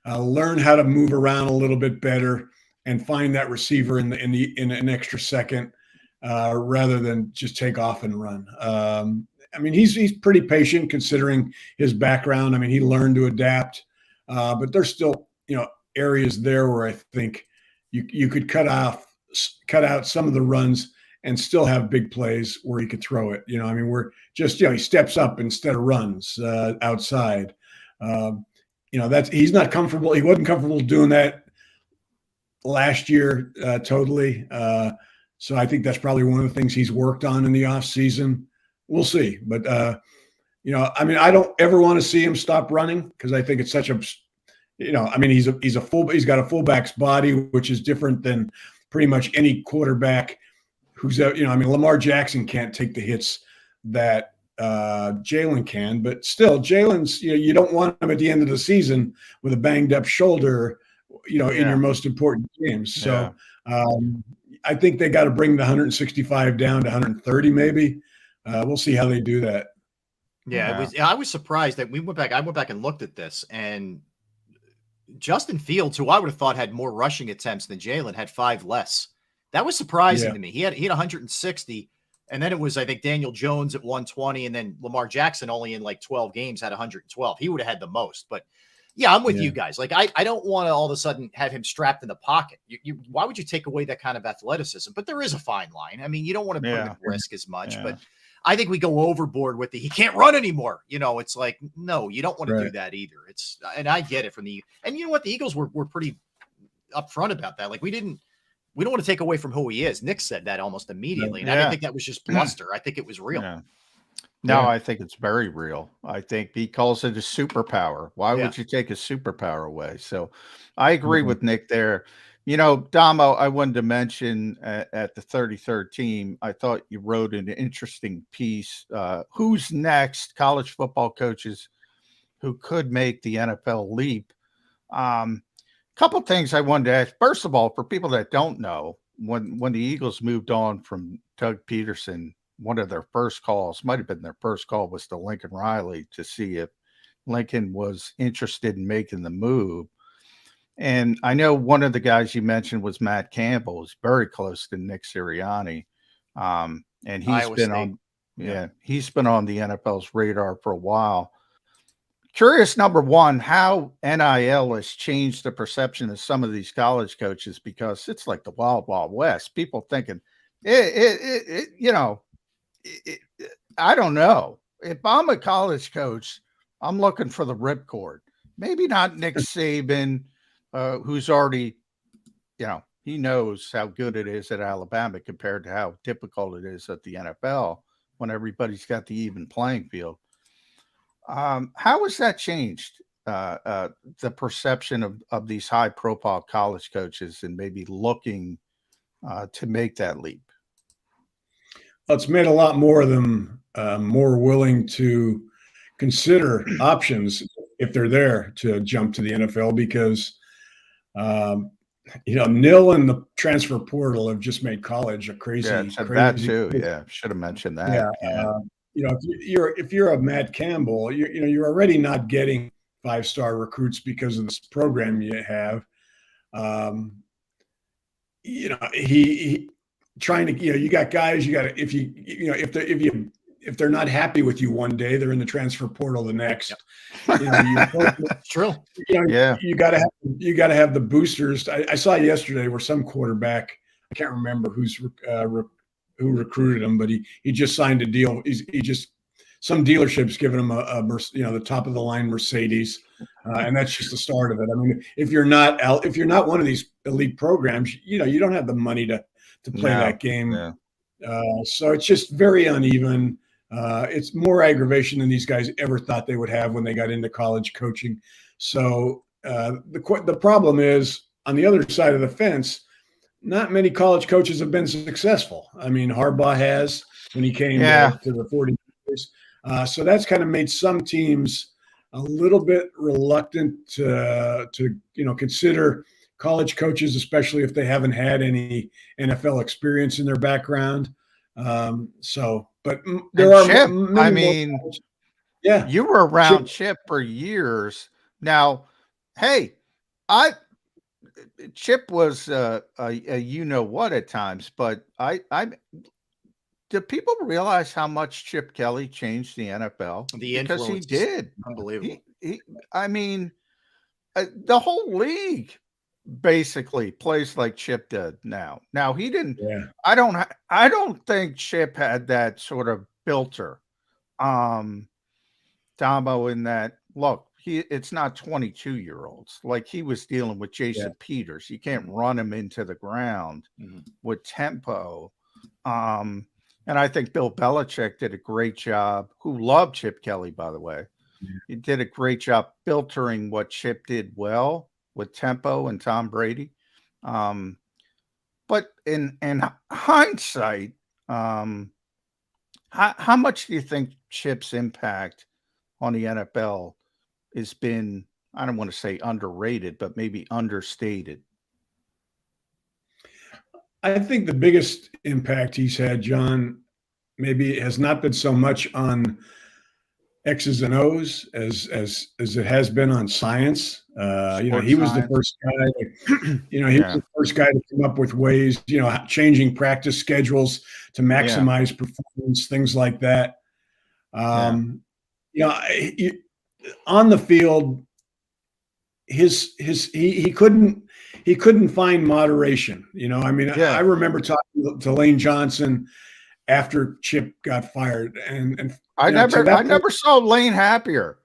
[SPEAKER 10] learn how to move around a little bit better, and find that receiver in an extra second, rather than just take off and run. I mean, he's pretty patient considering his background. I mean, he learned to adapt, but there's still, you know, areas there where I think you could cut out some of the runs and still have big plays where he could throw it. You know, I mean, we're just, you know, he steps up instead of runs outside. You know, he's not comfortable. He wasn't comfortable doing that last year totally. So I think that's probably one of the things he's worked on in the off season. We'll see. But, you know, I mean, I don't ever want to see him stop running because I think it's such a, you know, I mean, he's got a fullback's body, which is different than pretty much any quarterback who's, you know, I mean, Lamar Jackson can't take the hits that Jalen can, but still Jalen's, you know, you don't want him at the end of the season with a banged up shoulder, you know, in your most important games. So I think they got to bring the 165 down to 130 maybe. We'll see how they do that.
[SPEAKER 2] Yeah, I was surprised that I went back and looked at this, and Justin Fields, who I would have thought had more rushing attempts than Jalen, had 5 less. That was surprising to me. He had 160, and then it was, I think, Daniel Jones at 120, and then Lamar Jackson only in like 12 games had 112. He would have had the most. But yeah, I'm with you guys. Like, I don't want to all of a sudden have him strapped in the pocket. Why would you take away that kind of athleticism? But there is a fine line. I mean, you don't want to put him at risk as much, but I think we go overboard with he can't run anymore. You know, it's like, no, you don't want to do that either. And I get it and you know what? The Eagles were pretty upfront about that. Like, we don't want to take away from who he is. Nick said that almost immediately. And I didn't think that was just bluster. I think it was real.
[SPEAKER 4] Yeah. No, I think it's very real. I think he calls it a superpower. Why would you take a superpower away? So I agree with Nick there. You know, Damo, I wanted to mention at the 33rd team, I thought you wrote an interesting piece. Who's next? College football coaches who could make the NFL leap. Couple things I wanted to ask. First of all, for people that don't know, when the Eagles moved on from Doug Peterson, one of their first calls, might have been their first call, was to Lincoln Riley to see if Lincoln was interested in making the move. And I know one of the guys you mentioned was Matt Campbell, who's very close to Nick Sirianni. And he's been he's been on the NFL's radar for a while. Curious, number one, how NIL has changed the perception of some of these college coaches, because it's like the wild, wild west. People thinking, you know, I don't know. If I'm a college coach, I'm looking for the ripcord. Maybe not Nick Saban, who's already, you know, he knows how good it is at Alabama compared to how difficult it is at the NFL when everybody's got the even playing field. How has that changed the perception of these high-profile college coaches and maybe looking to make that leap?
[SPEAKER 10] Well, it's made a lot more of them more willing to consider options if they're there to jump to the NFL, because you know, NIL and the transfer portal have just made college a crazy.
[SPEAKER 4] That too. Yeah, should have mentioned that.
[SPEAKER 10] You know, if you're a Matt Campbell, you're already not getting 5-star recruits because of this program you have. He trying to, you got guys, if they're not happy with you one day, they're in the transfer portal the next.
[SPEAKER 2] It's true.
[SPEAKER 10] You got to have the boosters. I saw yesterday where some quarterback, I can't remember who recruited him, but he just signed a deal. Some dealership's giving him the top of the line Mercedes, and that's just the start of it. I mean, if you're not one of these elite programs, you don't have the money to play that game. So it's just very uneven. It's more aggravation than these guys ever thought they would have when they got into college coaching. So the problem is, on the other side of the fence, not many college coaches have been successful. I mean, Harbaugh has when he came to the 49ers. So that's kind of made some teams a little bit reluctant to consider college coaches, especially if they haven't had any NFL experience in their background. But there are
[SPEAKER 4] Chip, you were around Chip for years. Now, hey, Chip was a what at times, but do people realize how much Chip Kelly changed the NFL? Because he did.
[SPEAKER 2] Unbelievable.
[SPEAKER 4] The whole league basically plays like Chip did now. Now he didn't. Yeah. I don't think Chip had that sort of filter, Damo, in that look. It's not 22-year-olds. Like, he was dealing with Jason Peters. You can't run him into the ground with tempo. And I think Bill Belichick did a great job, who loved Chip Kelly, by the way. He did a great job filtering what Chip did well with tempo and Tom Brady. But in hindsight, how much do you think Chip's impact on the NFL has been, I don't want to say underrated, but maybe understated?
[SPEAKER 10] I think the biggest impact he's had, John, maybe has not been so much on X's and O's as it has been on science. He was the first guy. He was the first guy to come up with ways, changing practice schedules to maximize performance, things like that. On the field, he couldn't find moderation. I remember talking to Lane Johnson after Chip got fired, and
[SPEAKER 4] I never saw Lane happier.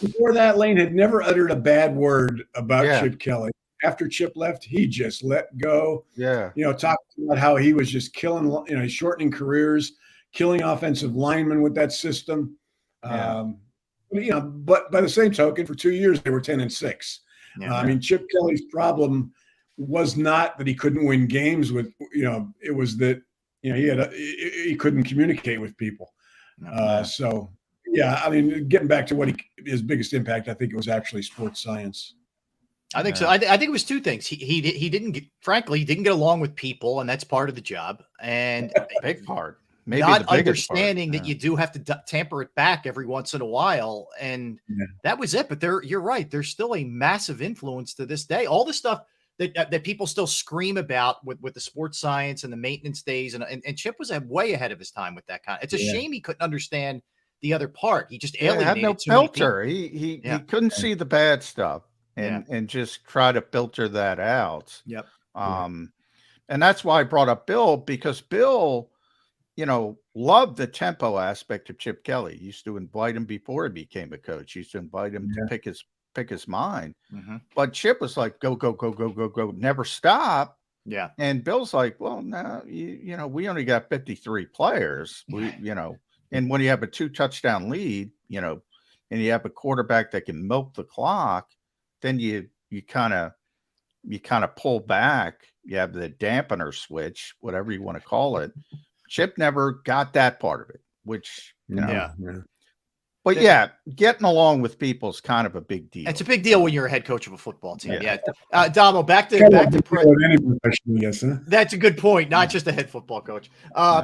[SPEAKER 10] Before that, Lane had never uttered a bad word about Chip Kelly. After Chip left, he just let go. Talking about how he was just killing, shortening careers, killing offensive linemen with that system. But by the same token, for 2 years they were 10-6. Chip Kelly's problem was not that he couldn't win games with, it was that he couldn't communicate with people. Getting back to his biggest impact, I think it was actually sports science.
[SPEAKER 2] I think so. I think it was two things. He didn't get along with people, and that's part of the job. And
[SPEAKER 4] big part. Maybe
[SPEAKER 2] not understanding that you do have to tamper it back every once in a while. And that was it. But you're right. There's still a massive influence to this day. All the stuff that people still scream about with the sports science and the maintenance days. And Chip was way ahead of his time with that kind. It's a shame he couldn't understand the other part. He just alienated
[SPEAKER 4] had no
[SPEAKER 2] too many
[SPEAKER 4] filter. He couldn't see the bad stuff and just try to filter that out.
[SPEAKER 2] Yep.
[SPEAKER 4] And that's why I brought up Bill, because Bill, loved the tempo aspect of Chip Kelly. He used to invite him before he became a coach. He used to invite him to pick his mind. But Chip was like, go, go, go, go, go, go, never stop.
[SPEAKER 2] Yeah.
[SPEAKER 4] And Bill's like, well, no, we only got 53 players. And when you have a 2-touchdown lead, and you have a quarterback that can milk the clock, then you kind of pull back. You have the dampener switch, whatever you want to call it. Chip never got that part of it, which, But getting along with people is kind of a big deal.
[SPEAKER 2] It's a big deal when you're a head coach of a football team. Damo, back to
[SPEAKER 10] any profession, yes, huh?
[SPEAKER 2] That's a good point. Not just a head football coach.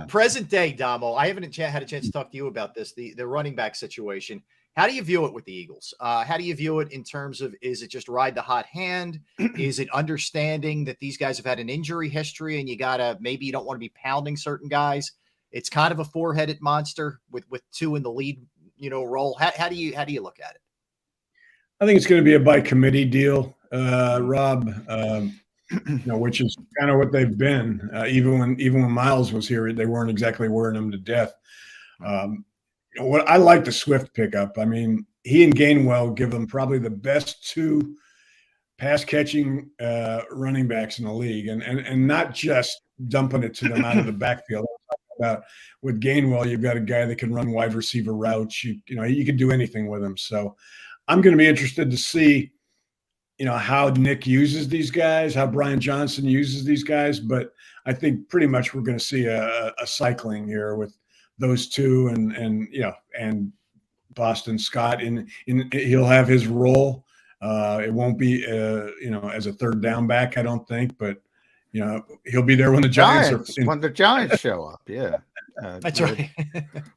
[SPEAKER 2] Present day, Damo. I haven't had a chance to talk to you about this. The running back situation. How do you view it with the Eagles? How do you view it in terms of, is it just ride the hot hand? Is it understanding that these guys have had an injury history and maybe you don't want to be pounding certain guys? It's kind of a four-headed monster with two in the lead, role. How do you look at it?
[SPEAKER 10] I think it's going to be a by committee deal, Rob, which is kind of what they've been. Even when Miles was here, they weren't exactly wearing him to death. What I like the Swift pickup. I mean, he and Gainwell give them probably the best two pass catching running backs in the league, and not just dumping it to them out of the backfield. About with Gainwell, you've got a guy that can run wide receiver routes. You can do anything with him. So I'm going to be interested to see, how Nick uses these guys, how Brian Johnson uses these guys. But I think pretty much we're going to see a cycling here with those two and Boston Scott in he'll have his role. It won't be as a third down back, I don't think, but he'll be there when the Giants
[SPEAKER 4] when the Giants show up. Yeah,
[SPEAKER 2] that's right.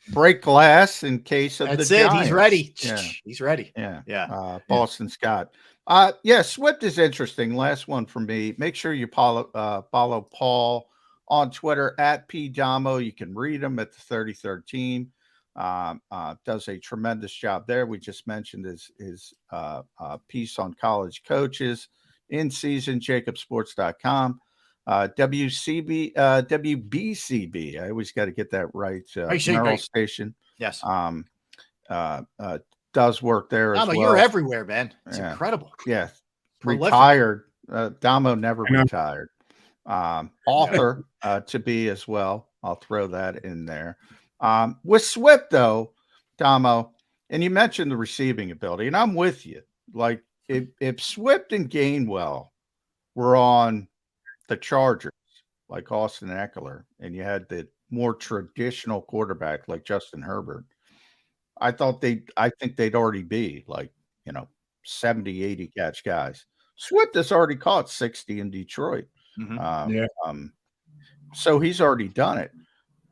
[SPEAKER 4] Break glass in case of
[SPEAKER 2] that's
[SPEAKER 4] the
[SPEAKER 2] it.
[SPEAKER 4] Giants.
[SPEAKER 2] He's ready.
[SPEAKER 4] Yeah.
[SPEAKER 2] He's ready.
[SPEAKER 4] Yeah. Boston Scott. Swift is interesting. Last one from me. Make sure you follow Paul on Twitter at PDamo. You can read him at the 33rd team. Does a tremendous job there. We just mentioned his piece on college coaches in season, jakibsports.com. WBCB. I always got to get that right. Merrill Station.
[SPEAKER 2] Yes.
[SPEAKER 4] Does work there as well.
[SPEAKER 2] You're everywhere, man. It's incredible.
[SPEAKER 4] Yeah.
[SPEAKER 2] Prolific.
[SPEAKER 4] Retired. Damo never retired. Author to be as well. I'll throw that in there. With Swift, though, Damo, and you mentioned the receiving ability, and I'm with you. Like, if Swift and Gainwell were on the Chargers, like Austin Eckler, and you had the more traditional quarterback like Justin Herbert, I think they'd already be like, 70, 80 catch guys. Swift has already caught 60 in Detroit. So he's already done it.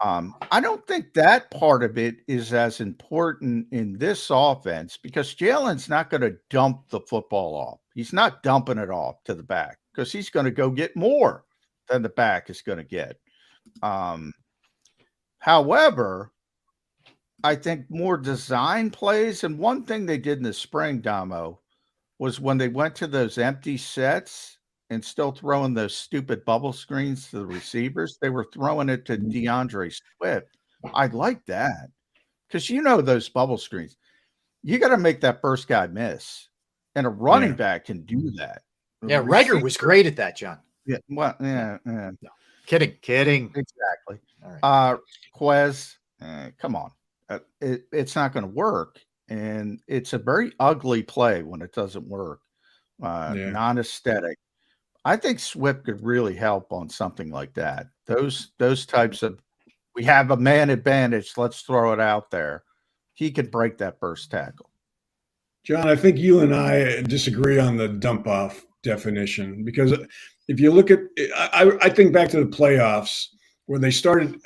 [SPEAKER 4] I don't think that part of it is as important in this offense because Jalen's not going to dump the football off. He's not dumping it off to the back because he's going to go get more than the back is going to get. However, I think more design plays, and one thing they did in the spring, Damo, was when they went to those empty sets and still throwing those stupid bubble screens to the receivers, they were throwing it to DeAndre Swift. I like that because those bubble screens, you got to make that first guy miss, and a running back can do that.
[SPEAKER 2] Yeah, Reagor was great at that, John.
[SPEAKER 4] Yeah, well, yeah.
[SPEAKER 2] No. Kidding.
[SPEAKER 4] Exactly.
[SPEAKER 2] All right.
[SPEAKER 4] Quez, come on. It's not going to work, and it's a very ugly play when it doesn't work. Non-aesthetic. I think Swift could really help on something like that. Those types of, we have a man advantage, let's throw it out there. He could break that first tackle.
[SPEAKER 10] John, I think you and I disagree on the dump off definition because if you look at, I think back to the playoffs where they started.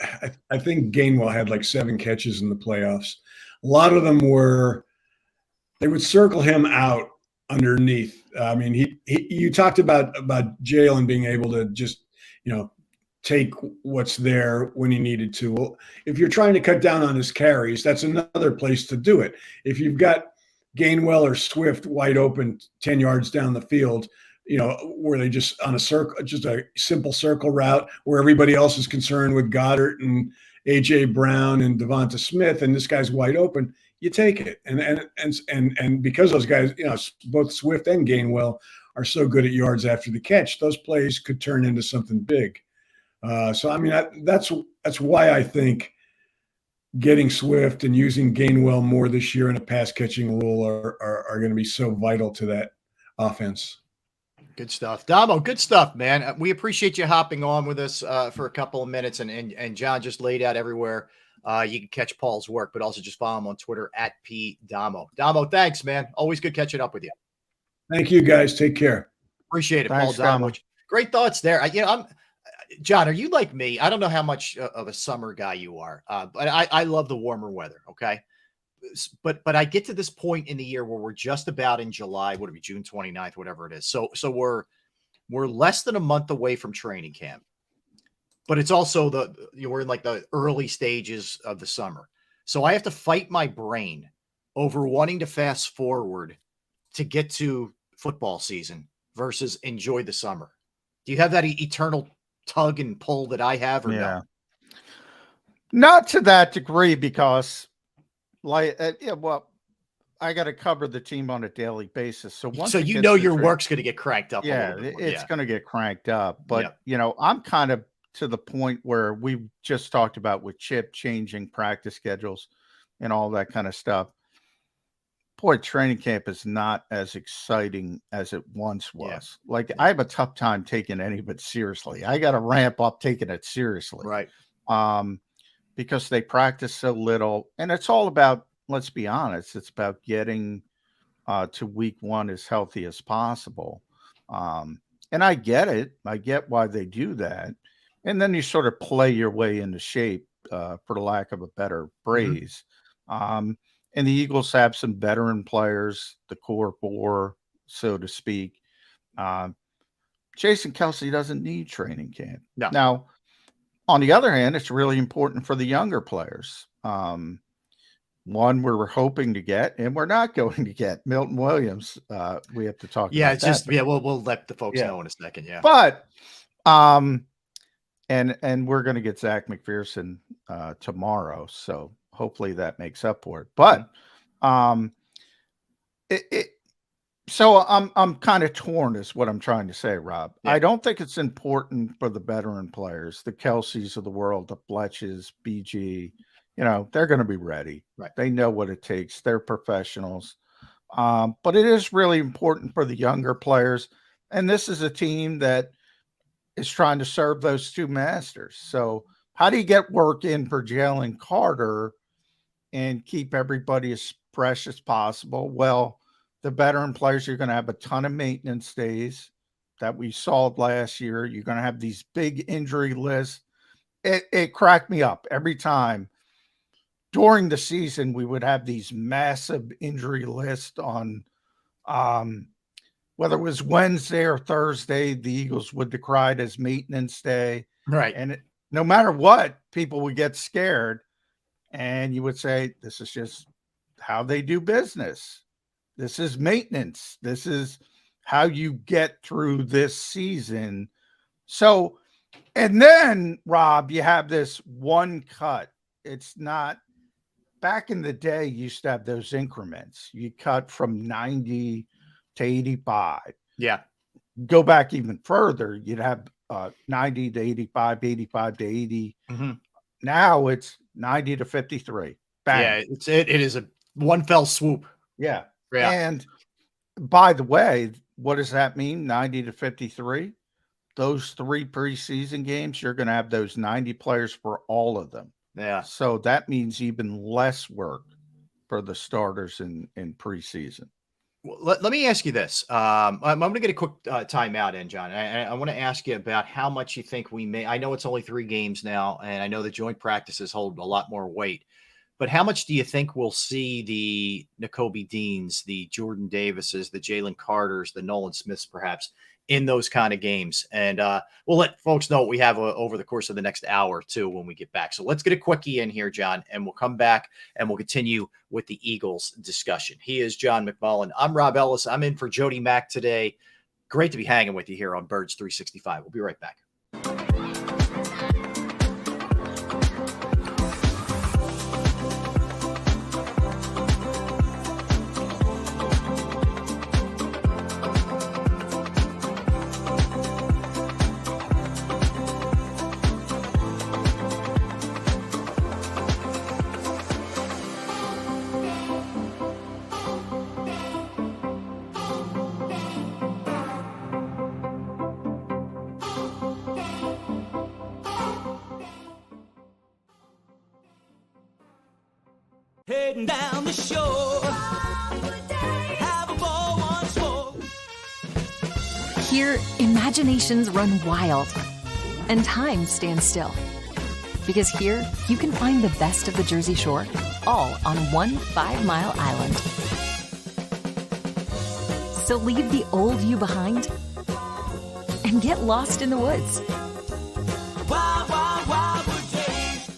[SPEAKER 10] I think Gainwell had like 7 catches in the playoffs. A lot of them they would circle him out underneath. I mean, you talked about Jalen being able to just, take what's there when he needed to. Well, if you're trying to cut down on his carries, that's another place to do it. If you've got Gainwell or Swift wide open 10 yards down the field, where they just on a circle, just a simple circle route where everybody else is concerned with Goddard and AJ Brown and Devonta Smith, and this guy's wide open, you take it. And because those guys, both Swift and Gainwell are so good at yards after the catch, those plays could turn into something big. So I mean, that's why I think getting Swift and using Gainwell more this year in a pass catching role are going to be so vital to that offense.
[SPEAKER 2] Good stuff. Damo, good stuff, man. We appreciate you hopping on with us for a couple of minutes. And John just laid out everywhere you can catch Paul's work, but also just follow him on Twitter at PDamo. Damo, thanks, man. Always good catching up with you.
[SPEAKER 10] Thank you, guys. Take care.
[SPEAKER 2] Appreciate it,
[SPEAKER 4] Thanks,
[SPEAKER 2] Paul Damo. Great thoughts there. John, are you like me? I don't know how much of a summer guy you are, but I love the warmer weather, okay? but I get to this point in the year where we're just about in July, what are we, June 29th, whatever it is. So we're less than a month away from training camp, but it's also we're in like the early stages of the summer. So I have to fight my brain over wanting to fast forward to get to football season versus enjoy the summer. Do you have that eternal tug and pull that I have, or no?
[SPEAKER 4] Not to that degree, because I got to cover the team on a daily basis. So
[SPEAKER 2] your work's going to get cranked up.
[SPEAKER 4] It's going to get cranked up. But, I'm kind of to the point where we just talked about with Chip changing practice schedules and all that kind of stuff. Boy, training camp is not as exciting as it once was. Yeah. Like, I have a tough time taking any of it seriously. I got to ramp up taking it seriously.
[SPEAKER 2] Right.
[SPEAKER 4] Because they practice so little. And it's all about, let's be honest, it's about getting to week one as healthy as possible. And I get it. I get why they do that. And then you sort of play your way into shape, for the lack of a better phrase. And the Eagles have some veteran players, the core four, so to speak. Jason Kelce doesn't need training camp.
[SPEAKER 2] No.
[SPEAKER 4] Now, on the other hand, it's really important for the younger players. One we're hoping to get, and we're not going to get, Milton Williams. We have to talk about that.
[SPEAKER 2] We'll let the folks know in a second. Yeah.
[SPEAKER 4] But and we're going to get Zach McPherson tomorrow. So hopefully that makes up for it. But so I'm kind of torn is what I'm trying to say, Rob. Yeah. I don't think it's important for the veteran players, the Kelce's of the world, the Fletches, BG. They're going to be ready.
[SPEAKER 2] Right.
[SPEAKER 4] They know what it takes. They're professionals. But it is really important for the younger players. And this is a team that is trying to serve those two masters. So how do you get work in for Jalen Carter and keep everybody as fresh as possible? Well, the veteran players, you're going to have a ton of maintenance days that we saw last year. You're going to have these big injury lists. It cracked me up every time. During the season, we would have these massive injury lists on whether it was Wednesday or Thursday, the Eagles would decry it as maintenance day.
[SPEAKER 2] Right.
[SPEAKER 4] And no matter what, people would get scared. And you would say, this is just how they do business. This is maintenance. This is how you get through this season. So, and then, Rob, you have this one cut. It's not, back in the day, you used to have those increments. You cut from 90 to 85.
[SPEAKER 2] Yeah.
[SPEAKER 4] Go back even further, you'd have 90 to 85, 85 to 80.
[SPEAKER 2] Mm-hmm.
[SPEAKER 4] Now it's 90 to 53. Bang.
[SPEAKER 2] Yeah, it is a one fell swoop.
[SPEAKER 4] Yeah.
[SPEAKER 2] Yeah.
[SPEAKER 4] And by the way, what does that mean? 90 to 53. Those 3 preseason games, you're going to have those 90 players for all of them.
[SPEAKER 2] Yeah.
[SPEAKER 4] So that means even less work for the starters in preseason.
[SPEAKER 2] Well, let me ask you this. I'm going to get a quick timeout in, John. I want to ask you about how much you think we may. I know it's only 3 games now, and I know the joint practices hold a lot more weight. But how much do you think we'll see the Nakobe Deans, the Jordan Davises, the Jalen Carters, the Nolan Smiths, perhaps, in those kind of games? And we'll let folks know what we have over the course of the next hour, too, when we get back. So let's get a quickie in here, John, and we'll come back and we'll continue with the Eagles discussion. He is John McMullen. I'm Rob Ellis. I'm in for Jody Mack today. Great to be hanging with you here on Birds 365. We'll be right back.
[SPEAKER 14] Heading down the shore, have a ball once more.
[SPEAKER 7] Here, imaginations run wild and time stands still. Because here, you can find the best of the Jersey Shore
[SPEAKER 15] all on one 5-mile island. So leave the old you behind and get lost in the woods.
[SPEAKER 14] Wild, wild, wildwood days.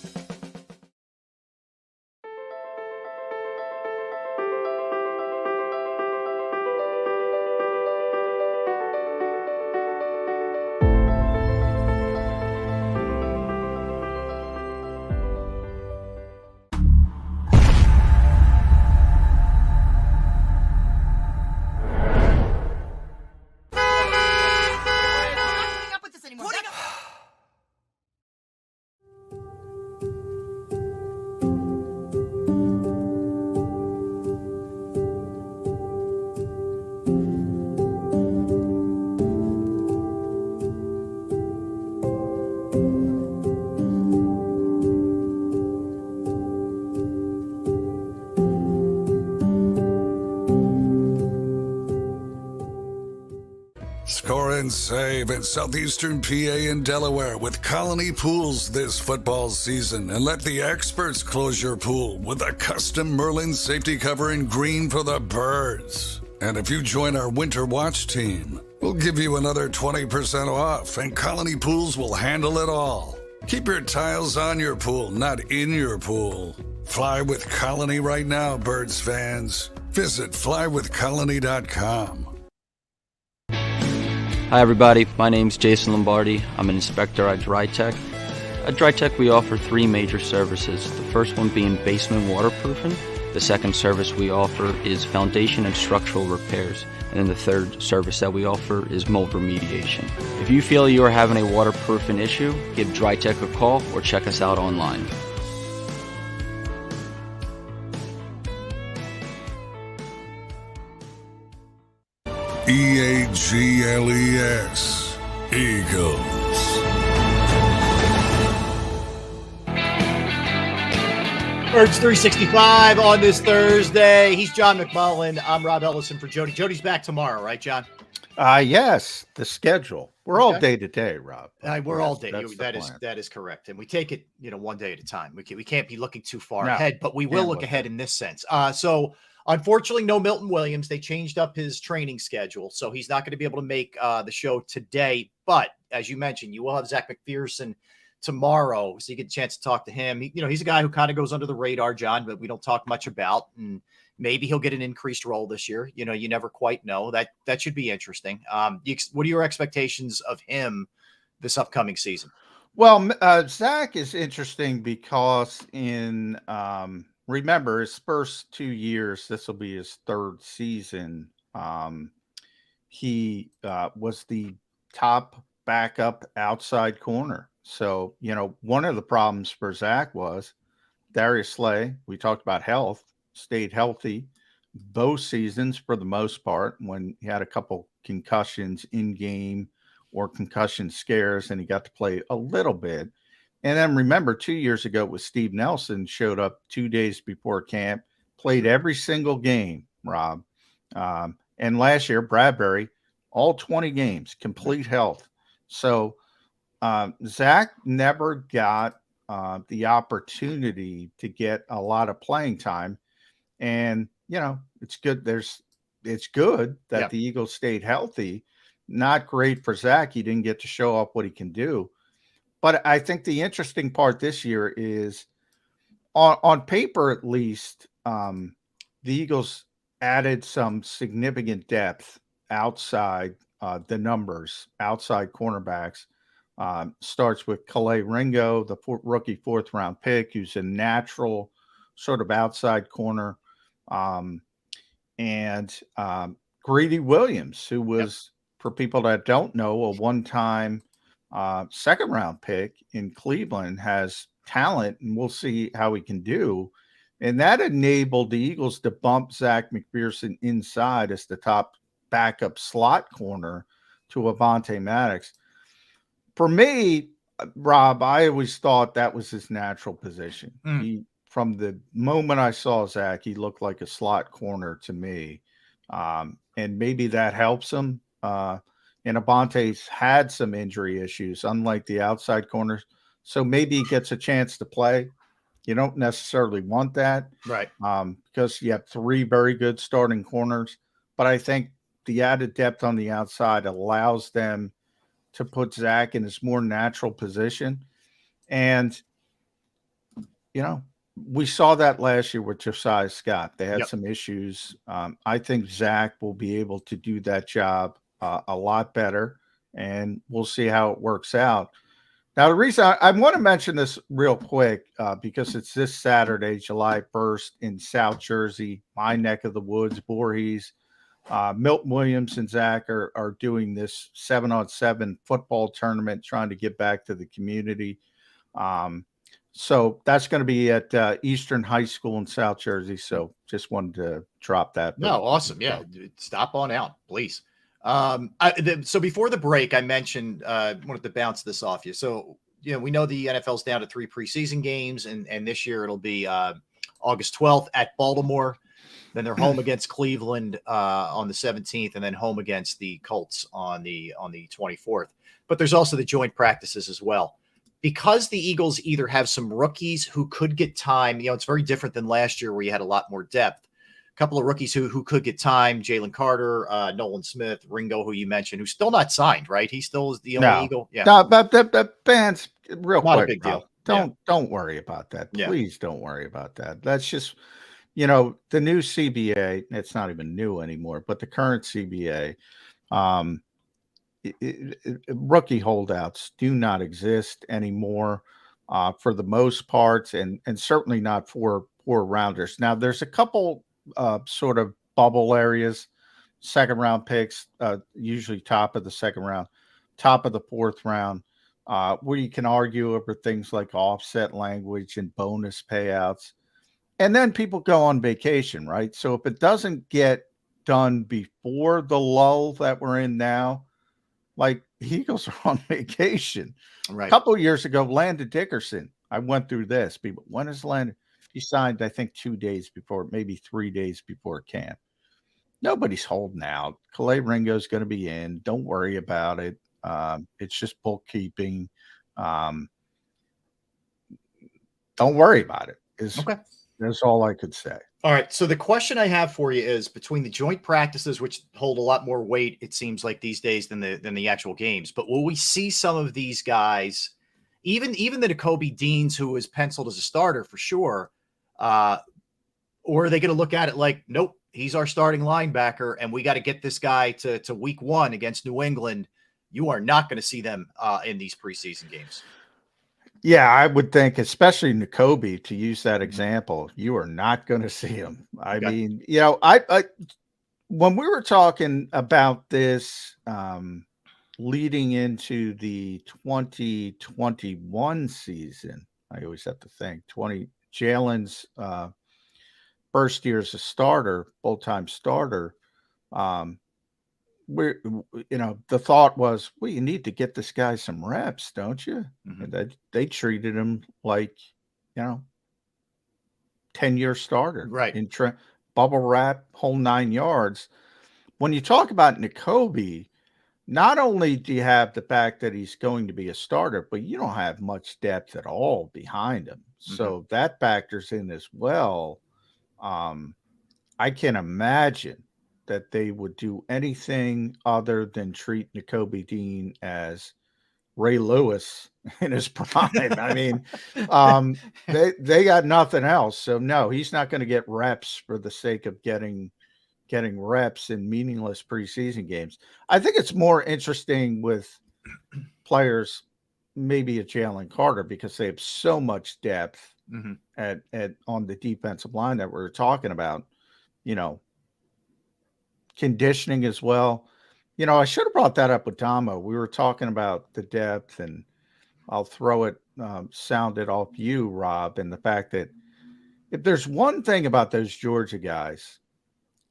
[SPEAKER 16] Score and save in southeastern PA and Delaware with Colony Pools this football season, and let the experts close your pool with a custom Merlin safety cover in green for the birds. And if you join our Winter Watch team, we'll give you another 20% off, and Colony Pools will handle it all. Keep your tiles on your pool, not in your pool. Fly with Colony right now, birds fans. Visit flywithcolony.com.
[SPEAKER 17] Hi everybody, my name's Jason Lombardi. I'm an inspector at DryTech. At DryTech we offer 3 major services. The first one being basement waterproofing. The second service we offer is foundation and structural repairs. And then the third service that we offer is mold remediation. If you feel you are having a waterproofing issue, give DryTech a call or check us out online.
[SPEAKER 16] EAGLES, Eagles.
[SPEAKER 2] Birds 365 on this Thursday. He's John McMullen. I'm Rob Ellison for Jody. Jody's back tomorrow, right, John?
[SPEAKER 4] Yes, the schedule. We're all day to day, Rob.
[SPEAKER 2] We're all day.
[SPEAKER 4] That's
[SPEAKER 2] That is correct, and we take it one day at a time. We can't be looking too far
[SPEAKER 4] No.
[SPEAKER 2] ahead, but we will look ahead in this sense. So unfortunately, no Milton Williams. They changed up his training schedule, so he's not going to be able to make the show today. But as you mentioned, you will have Zach McPherson tomorrow, so you get a chance to talk to him. He's a guy who kind of goes under the radar, John, but we don't talk much about. And maybe he'll get an increased role this year. You never quite know. That should be interesting. What are your expectations of him this upcoming season?
[SPEAKER 4] Well, Zach is interesting because remember his first 2 years, this will be his third season. He was the top backup outside corner. So, one of the problems for Zach was Darius Slay, we talked about health, stayed healthy both seasons for the most part. When he had a couple concussions in game or concussion scares, and he got to play a little bit. And then remember, 2 years ago was Steve Nelson showed up 2 days before camp, played every single game, Rob. And last year, Bradbury, all 20 games, complete health. So Zach never got the opportunity to get a lot of playing time. And, it's good. It's good that the Eagles stayed healthy. Not great for Zach. He didn't get to show up what he can do. But I think the interesting part this year is on paper, at least, the Eagles added some significant depth outside the numbers, outside cornerbacks. Starts with Calais Ringo, the rookie 4th-round pick, who's a natural sort of outside corner. And Greedy Williams, who was, for people that don't know, a one-time second-round pick in Cleveland, has talent, and we'll see how he can do. And that enabled the Eagles to bump Zach McPherson inside as the top backup slot corner to Avonte Maddox. For me, Rob, I always thought that was his natural position. From the moment I saw Zach, he looked like a slot corner to me. And maybe that helps him. And Avonte's had some injury issues, unlike the outside corners. So maybe he gets a chance to play. You don't necessarily want that,
[SPEAKER 2] right?
[SPEAKER 4] Because you have 3 very good starting corners. But I think the added depth on the outside allows them to put Zach in his more natural position. And, we saw that last year with Josiah Scott. They had some issues. I think Zach will be able to do that job a lot better, and we'll see how it works out. Now, the reason I want to mention this real quick, because it's this Saturday, July 1st in South Jersey, my neck of the woods, Voorhees. Milton Williams and Zach are doing this 7-on-7 football tournament, trying to give back to the community. So that's going to be at Eastern High School in South Jersey. So just wanted to drop that.
[SPEAKER 2] No, awesome. Yeah. Stop on out, please. So before the break, I mentioned, wanted to bounce this off you. So, we know the NFL's down to 3 preseason games, and this year it'll be August 12th at Baltimore. Then they're home against Cleveland on the 17th, and then home against the Colts on the 24th. But there's also the joint practices as well. Because the Eagles either have some rookies who could get time, it's very different than last year where you had a lot more depth. A couple of rookies who could get time, Jalen Carter, Nolan Smith, Ringo, who you mentioned, who's still not signed, right? He still is the only Eagle. Yeah.
[SPEAKER 4] No, but the fans, real
[SPEAKER 2] not
[SPEAKER 4] quick,
[SPEAKER 2] a big deal.
[SPEAKER 4] Don't worry about that.
[SPEAKER 2] Yeah.
[SPEAKER 4] Please don't worry about that. That's just, the new CBA, it's not even new anymore, but the current CBA, rookie holdouts do not exist anymore for the most part, and certainly not for 4-rounders. Now, there's a couple sort of bubble areas, 2nd round picks, usually top of the 2nd round, top of the 4th round, where you can argue over things like offset language and bonus payouts. And then people go on vacation, right? So if it doesn't get done before the lull that we're in now, like Eagles are on vacation.
[SPEAKER 2] Right.
[SPEAKER 4] A couple of years ago, Landon Dickerson, I went through this. People, when is Landon? He signed, I think, 2 days before, maybe 3 days before camp. Nobody's holding out. Calais Ringo's going to be in. Don't worry about it. It's just bookkeeping. Don't worry about it.
[SPEAKER 2] Okay.
[SPEAKER 4] That's all I could say.
[SPEAKER 2] All right. So the question I have for you is, between the joint practices, which hold a lot more weight, it seems like these days, than the actual games, but will we see some of these guys, even the Nakobe Deans, who is penciled as a starter for sure, or are they going to look at it like, nope, he's our starting linebacker, and we got to get this guy to week 1 against New England? You are not going to see them in these preseason games.
[SPEAKER 4] Yeah, I would think, especially Nakobe, to use that example, you are not going to see him. I mean, I when we were talking about this leading into the 2021 season, I always have to think Jalen's first year as a starter, full-time starter. The thought was, well, you need to get this guy some reps, don't you?
[SPEAKER 2] Mm-hmm.
[SPEAKER 4] And they treated him like, 10-year starter,
[SPEAKER 2] right?
[SPEAKER 4] In bubble wrap, whole 9 yards. When you talk about Nakobe, not only do you have the fact that he's going to be a starter, but you don't have much depth at all behind him. Mm-hmm. So that factors in as well. I can imagine that they would do anything other than treat Nakobe Dean as Ray Lewis in his prime. I mean, they got nothing else. So no, he's not going to get reps for the sake of getting reps in meaningless preseason games. I think it's more interesting with players, maybe a Jalen Carter, because they have so much depth at on the defensive line that we're talking about, conditioning as well. I should have brought that up with Damo. We were talking about the depth, and I'll throw it, sound it off you, Rob, and the fact that if there's one thing about those Georgia guys,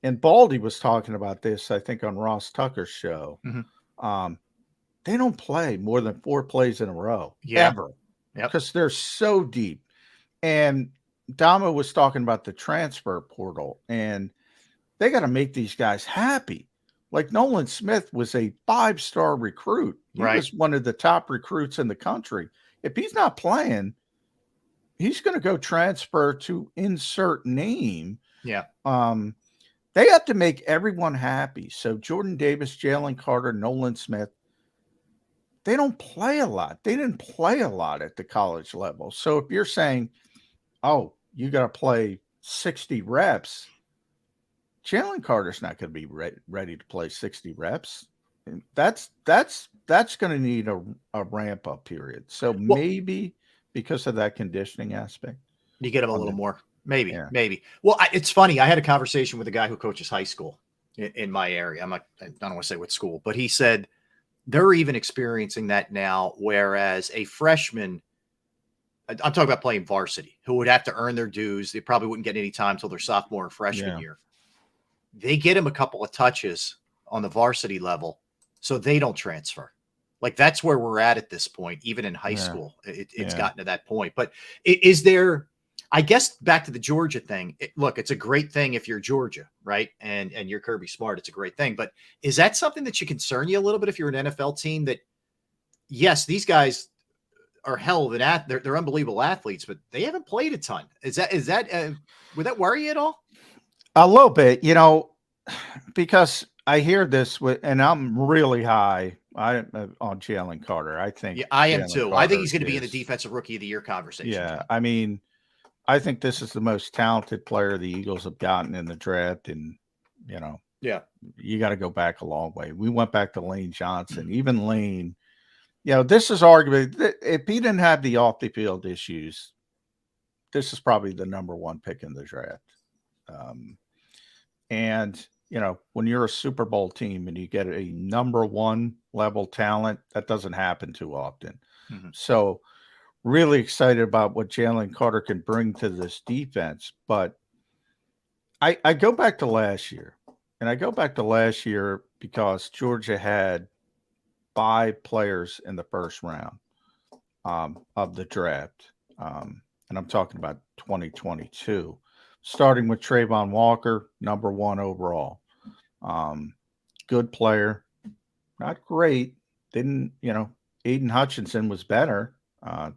[SPEAKER 4] and Baldy was talking about this, I think, on Ross Tucker's show, they don't play more than 4 plays in a row, ever, because they're so deep. And Damo was talking about the transfer portal, and they got to make these guys happy. Like Nolan Smith was a 5-star recruit. He was one of the top recruits in the country. If he's not playing, he's going to go transfer to insert name.
[SPEAKER 2] Yeah.
[SPEAKER 4] They have to make everyone happy. So Jordan Davis, Jalen Carter, Nolan Smith, they don't play a lot. They didn't play a lot at the college level. So if you're saying, oh, you got to play 60 reps, Jalen Carter's not going to be ready to play 60 reps. And that's going to need a ramp up period. So maybe because of that conditioning aspect,
[SPEAKER 2] you get him a little more. Maybe. Well, it's funny. I had a conversation with a guy who coaches high school in my area. I don't want to say what school, but he said they're even experiencing that now. Whereas a freshman, I'm talking about playing varsity, who would have to earn their dues. They probably wouldn't get any time till their sophomore or freshman year. They get him a couple of touches on the varsity level, so they don't transfer. Like that's where we're at this point, even in high school. It's gotten to that point. But is there? I guess back to the Georgia thing. Look, it's a great thing if you're Georgia, right? And you're Kirby Smart. It's a great thing. But is that something that should concern you a little bit if you're an NFL team? That yes, these guys are hell of an they're unbelievable athletes, but they haven't played a ton. Is that would that worry you at all?
[SPEAKER 4] A little bit, because I hear this and I'm really high on Jalen Carter. I think
[SPEAKER 2] I am too. I think he's going to be in the Defensive Rookie of the Year conversation.
[SPEAKER 4] Yeah, I mean, I think this is the most talented player the Eagles have gotten in the draft, and you got to go back a long way. We went back to Lane Johnson, even Lane. This is arguably if he didn't have the off the field issues, this is probably the number one pick in the draft. And when you're a Super Bowl team and you get a number one level talent, that doesn't happen too often.
[SPEAKER 2] Mm-hmm.
[SPEAKER 4] So really excited about what Jalen Carter can bring to this defense. But I go back to last year, and I go back to last year because Georgia had 5 players in the first round of the draft. And I'm talking about 2022, starting with Trayvon Walker, number 1 overall. Good player, not great. Didn't, Aiden Hutchinson was better.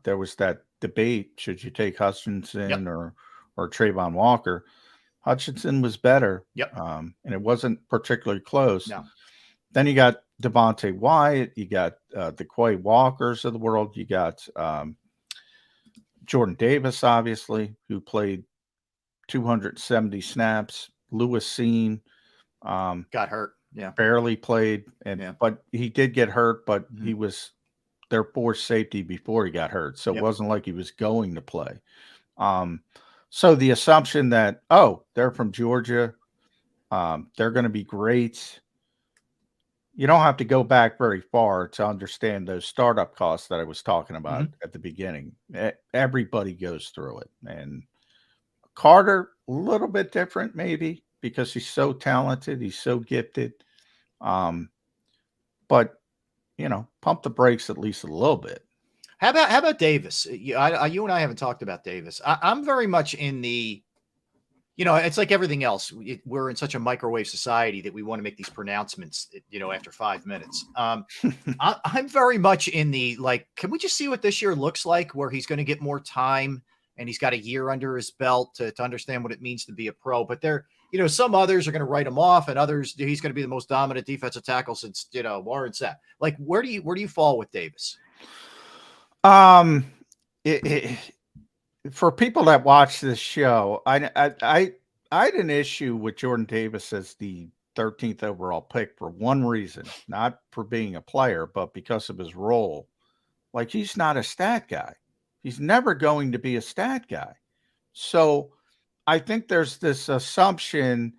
[SPEAKER 4] There was that debate, should you take Hutchinson or Trayvon Walker? Hutchinson was better. And it wasn't particularly close.
[SPEAKER 2] No.
[SPEAKER 4] Then you got Devontae Wyatt, you got the Quay Walkers of the world, you got Jordan Davis, obviously, who played 270 snaps. Lewis Seen
[SPEAKER 2] got hurt.
[SPEAKER 4] Barely played, but he did get hurt, but he was their forced safety before he got hurt. So it wasn't like he was going to play. So the assumption that, they're from Georgia, they're going to be great. You don't have to go back very far to understand those startup costs that I was talking about at the beginning. Everybody goes through it. And Carter, a little bit different maybe because he's so talented. He's so gifted. But, pump the brakes at least a little bit.
[SPEAKER 2] How about Davis? You and I haven't talked about Davis. I'm very much in the, it's like everything else. We're in such a microwave society that we want to make these pronouncements, after 5 minutes. I'm very much in the, can we just see what this year looks like where he's going to get more time and he's got a year under his belt to understand what it means to be a pro. But some others are going to write him off and others, he's going to be the most dominant defensive tackle since, Warren Sapp. Where do you fall with Davis?
[SPEAKER 4] For people that watch this show, I had an issue with Jordan Davis as the 13th overall pick for one reason, not for being a player, but because of his role. He's not a stat guy. He's never going to be a stat guy. So I think there's this assumption,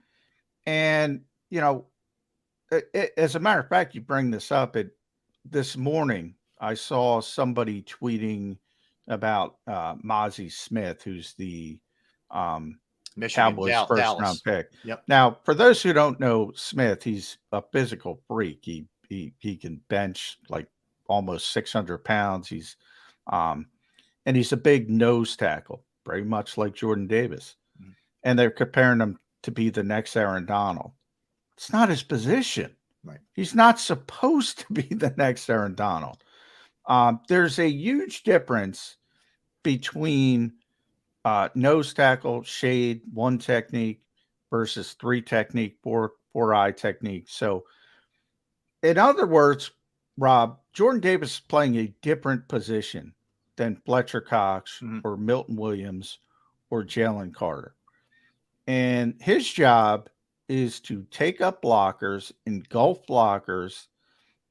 [SPEAKER 4] and, as a matter of fact, you bring this up this morning, I saw somebody tweeting about Mozzie Smith, who's the
[SPEAKER 2] Michigan,
[SPEAKER 4] Cowboys' first-round pick.
[SPEAKER 2] Yep.
[SPEAKER 4] Now, for those who don't know Smith, he's a physical freak. He can bench almost 600 pounds. He's and he's a big nose tackle, very much like Jordan Davis. Mm-hmm. And they're comparing him to be the next Aaron Donald. It's not his position.
[SPEAKER 2] Right.
[SPEAKER 4] He's not supposed to be the next Aaron Donald. There's a huge difference between nose tackle, shade, 1 technique versus 3 technique, 4 eye technique. So, in other words, Rob, Jordan Davis is playing a different position than Fletcher Cox or Milton Williams or Jalen Carter. And his job is to take up blockers, engulf blockers,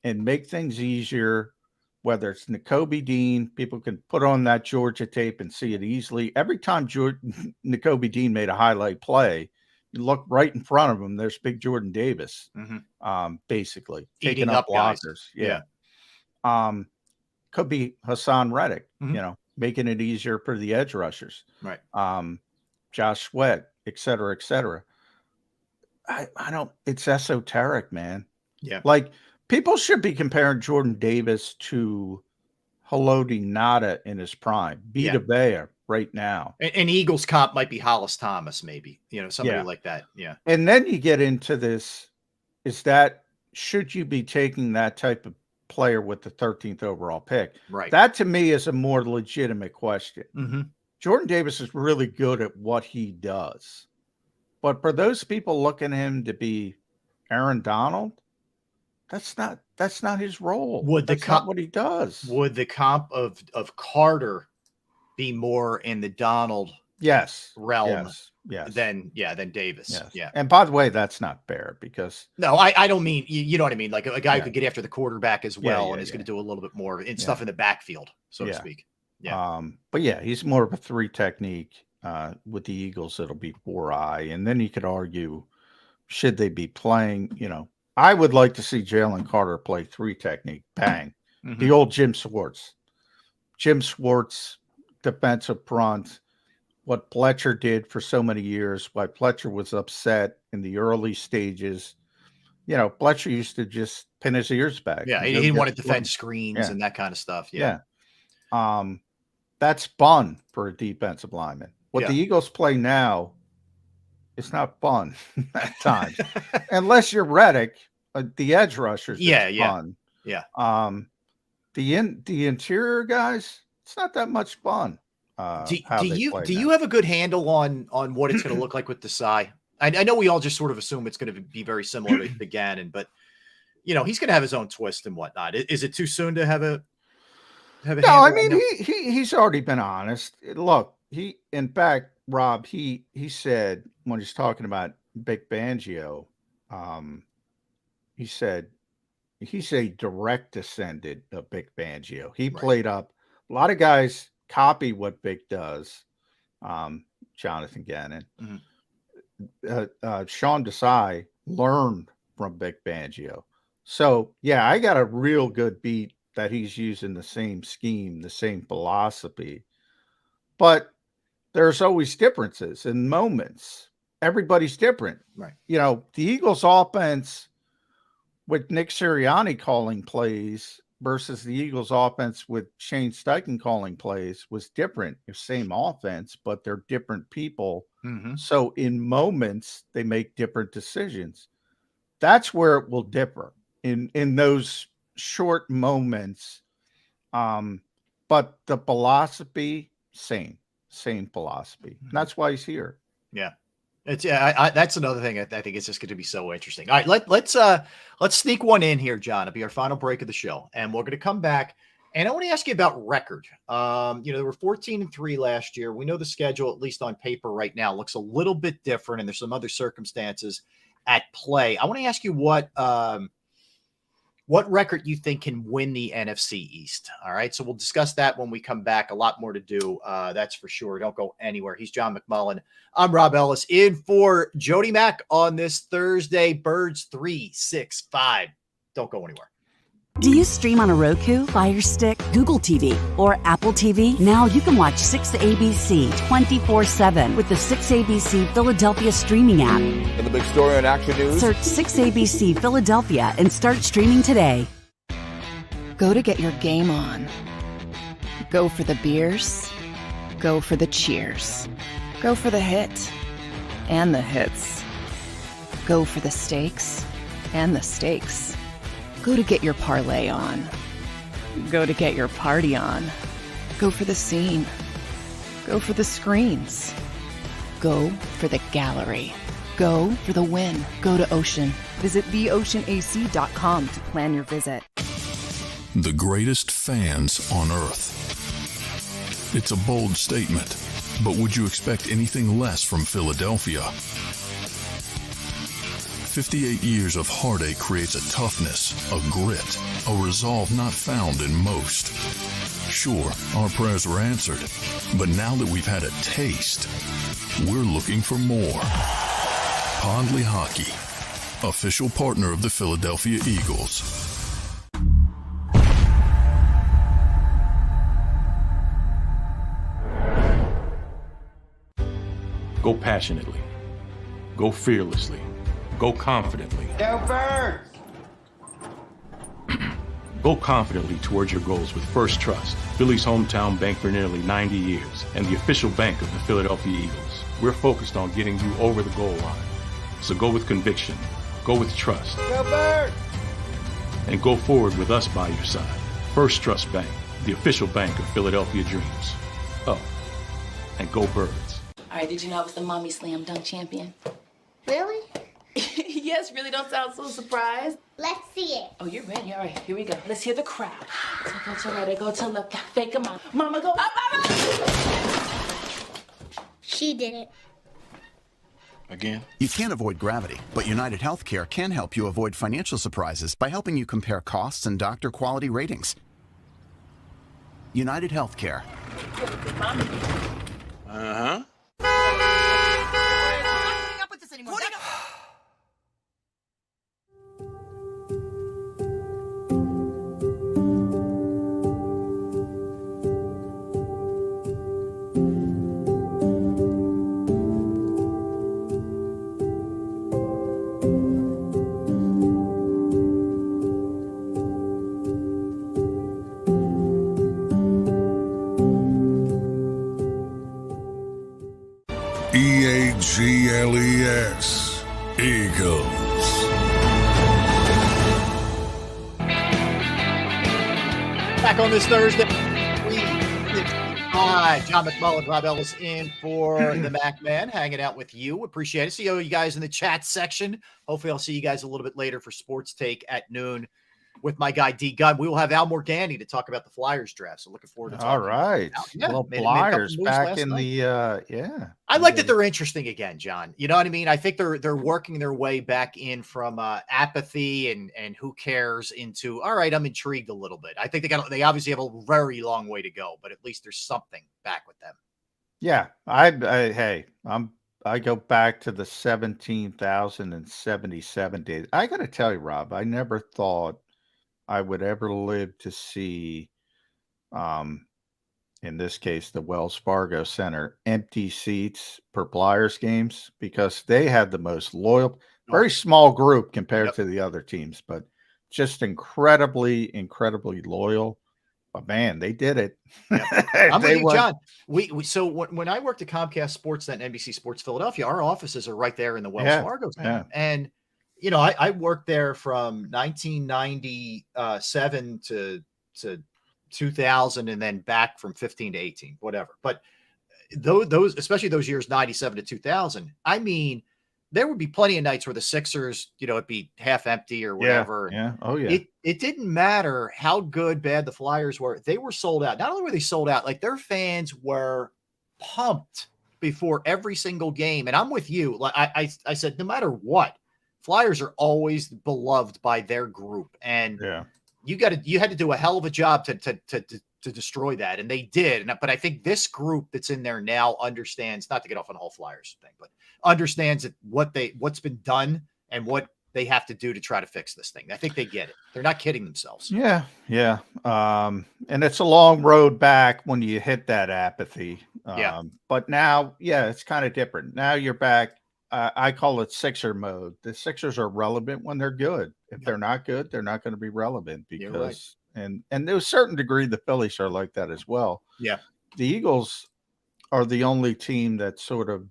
[SPEAKER 4] and make things easier, whether it's Nakobe Dean. People can put on that Georgia tape and see it easily. Every time Nakobe Dean made a highlight play, you look right in front of him, there's big Jordan Davis, basically.
[SPEAKER 2] Eating
[SPEAKER 4] taking up
[SPEAKER 2] guys.
[SPEAKER 4] blockers. Yeah. Could be Hassan Reddick, making it easier for the edge rushers.
[SPEAKER 2] Right.
[SPEAKER 4] Josh Sweat, et cetera, et cetera. I don't, it's esoteric, man.
[SPEAKER 2] Yeah.
[SPEAKER 4] Like, people should be comparing Jordan Davis to Haloti Ngata in his prime, Vita Vea right now.
[SPEAKER 2] And Eagles comp might be Hollis Thomas, maybe, somebody like that. Yeah.
[SPEAKER 4] And then you get into this, should you be taking that type of player with the 13th overall pick?
[SPEAKER 2] Right.
[SPEAKER 4] That to me is a more legitimate question. Jordan Davis is really good at what he does. But for those people looking at him to be Aaron Donald, that's not his role. That's not what he does.
[SPEAKER 2] Would the comp of Carter be more in the Donald realm than Davis?
[SPEAKER 4] Yes.
[SPEAKER 2] Yeah.
[SPEAKER 4] And by the way, that's not fair because
[SPEAKER 2] no, I don't mean, you know what I mean? Like a guy who could get after the quarterback as well and is going to do a little bit more stuff in the backfield, so to speak. Yeah.
[SPEAKER 4] But yeah, he's more of a 3 technique. With the Eagles, it'll be 4 eye. And then you could argue, should they be playing, I would like to see Jalen Carter play 3 technique. Bang. The old Jim Schwartz. Jim Schwartz, defensive front, what Fletcher did for so many years, why Fletcher was upset in the early stages. Fletcher used to just pin his ears back.
[SPEAKER 2] Yeah, he didn't want to defend screens and that kind of stuff. Yeah.
[SPEAKER 4] That's fun for a defensive lineman. What the Eagles play now, it's not fun at times. Unless you're Reddick, the edge rushers, fun.
[SPEAKER 2] Yeah.
[SPEAKER 4] The interior guys, it's not that much fun.
[SPEAKER 2] Do you have a good handle on what it's going to look like with Desai? I know we all just sort of assume it's going to be very similar to Gannon, but he's going to have his own twist and whatnot. Is it too soon to have a
[SPEAKER 4] no, I mean, he's already been honest. Look, in fact, Rob, he said when he's talking about Vic Fangio, he said he's a direct descendant of Vic Fangio. He played up. A lot of guys copy what Vic does. Jonathan Gannon, Sean Desai learned from Vic Fangio. So yeah, I got a real good beat that he's using the same scheme, the same philosophy, but there's always differences in moments. Everybody's different.
[SPEAKER 2] Right.
[SPEAKER 4] The Eagles offense with Nick Sirianni calling plays versus the Eagles offense with Shane Steichen calling plays was different. The same offense, but they're different people. So in moments, they make different decisions. That's where it will differ in those short moments, but the philosophy same philosophy. That's why he's here.
[SPEAKER 2] It's that's another thing I think it's just going to be so interesting. All right, let's sneak one in here, John. It'll be our final break of the show, and we're going to come back. And I want to ask you about record. They were 14-3 last year. We know the schedule, at least on paper right now, looks a little bit different, and there's some other circumstances at play. I want to ask you what record you think can win the NFC East. All right. So we'll discuss that when we come back. A lot more to do. That's for sure. Don't go anywhere. He's John McMullen. I'm Rob Ellis in for Jody Mack on this Thursday. Birds 365. Don't go anywhere.
[SPEAKER 5] Do you stream on a Roku, Fire Stick, Google TV, or Apple TV? Now you can watch 6ABC 24/7 with the 6ABC Philadelphia streaming app.
[SPEAKER 6] And the big story on Action News.
[SPEAKER 5] Search 6ABC Philadelphia and start streaming today.
[SPEAKER 7] Go to get your game on. Go for the beers. Go for the cheers. Go for the hit and the hits. Go for the stakes and the stakes. Go to get your parlay on. Go to get your party on. Go for the scene. Go for the screens. Go for the gallery. Go for the win. Go to Ocean. Visit theoceanac.com to plan your visit.
[SPEAKER 8] The greatest fans on earth. It's a bold statement, but would you expect anything less from Philadelphia? 58 years of heartache creates a toughness, a grit, a resolve not found in most. Sure, our prayers were answered, but now that we've had a taste, we're looking for more. Pondley Hockey, official partner of the Philadelphia Eagles.
[SPEAKER 9] Go passionately. Go fearlessly. Go confidently.
[SPEAKER 14] Go Birds!
[SPEAKER 9] Go confidently towards your goals with First Trust, Philly's hometown bank for nearly 90 years, and the official bank of the Philadelphia Eagles. We're focused on getting you over the goal line. So go with conviction, go with trust,
[SPEAKER 14] Go Birds!
[SPEAKER 9] and go forward with us by your side. First Trust Bank, the official bank of Philadelphia Dreams. Oh, and go Birds.
[SPEAKER 11] All right, did you know I was the mommy slam dunk champion?
[SPEAKER 12] Really?
[SPEAKER 11] Yes, really don't sound so surprised.
[SPEAKER 12] Let's see it.
[SPEAKER 11] Oh, you're ready. All right, here we go. Let's hear the crowd. So go to right, go to left, fake a mom. Mama, go up, mama!
[SPEAKER 12] She did it.
[SPEAKER 6] Again?
[SPEAKER 13] You can't avoid gravity, but United Healthcare can help you avoid financial surprises by helping you compare costs and doctor quality ratings. United Healthcare.
[SPEAKER 6] Uh-huh.
[SPEAKER 16] EAGLES, Eagles.
[SPEAKER 2] Back on this Thursday, John McMullen, Rob Ellis in for the Mac Man, hanging out with you. Appreciate it. See all you guys in the chat section. Hopefully, I'll see you guys a little bit later for Sports Take at noon with my guy D Gunn. We will have Al Morgani to talk about the Flyers draft. So looking forward to talking.
[SPEAKER 4] All right.
[SPEAKER 2] Yeah,
[SPEAKER 4] Well,
[SPEAKER 2] made a
[SPEAKER 4] Flyers
[SPEAKER 2] couple moves
[SPEAKER 4] back
[SPEAKER 2] last
[SPEAKER 4] in
[SPEAKER 2] night.
[SPEAKER 4] I
[SPEAKER 2] I like that they're interesting again, John. You know what I mean? I think they're working their way back in from apathy and who cares into, all right, I'm intrigued a little bit. I think they obviously have a very long way to go, but at least there's something back with them.
[SPEAKER 4] Yeah. I go back to the 17,077 days. I got to tell you, Rob, I never thought I would ever live to see, in this case, the Wells Fargo Center, empty seats per Flyers games, because they had the most loyal, very small group compared to the other teams, but just incredibly, incredibly loyal. But man, they did it.
[SPEAKER 2] I'm with you, John. So when I worked at Comcast Sportsnet and NBC Sports Philadelphia, our offices are right there in the Wells Fargo Center. And you know, I worked there from 1997 to 2000, and then back from 15 to 18, whatever. But those, especially those years, 97 to 2000, I mean, there would be plenty of nights where the Sixers, you know, it'd be half empty or whatever.
[SPEAKER 4] Yeah. Oh, yeah.
[SPEAKER 2] It didn't matter how good, bad the Flyers were. They were sold out. Not only were they sold out, like their fans were pumped before every single game. And I'm with you. Like I said, no matter what, Flyers are always beloved by their group, and you had to do a hell of a job to destroy that, and they did. But I think this group that's in there now understands, not to get off on the whole Flyers thing, but understands that what's been done and what they have to do to try to fix this thing. I think they get it. They're not kidding themselves.
[SPEAKER 4] Yeah. And it's a long road back when you hit that apathy. But now, it's kind of different. Now you're back. I call it Sixer mode. The Sixers are relevant when they're good. If they're not good, they're not going to be relevant because, and to a certain degree, the Phillies are like that as well.
[SPEAKER 2] Yeah.
[SPEAKER 4] The Eagles are the only team that sort of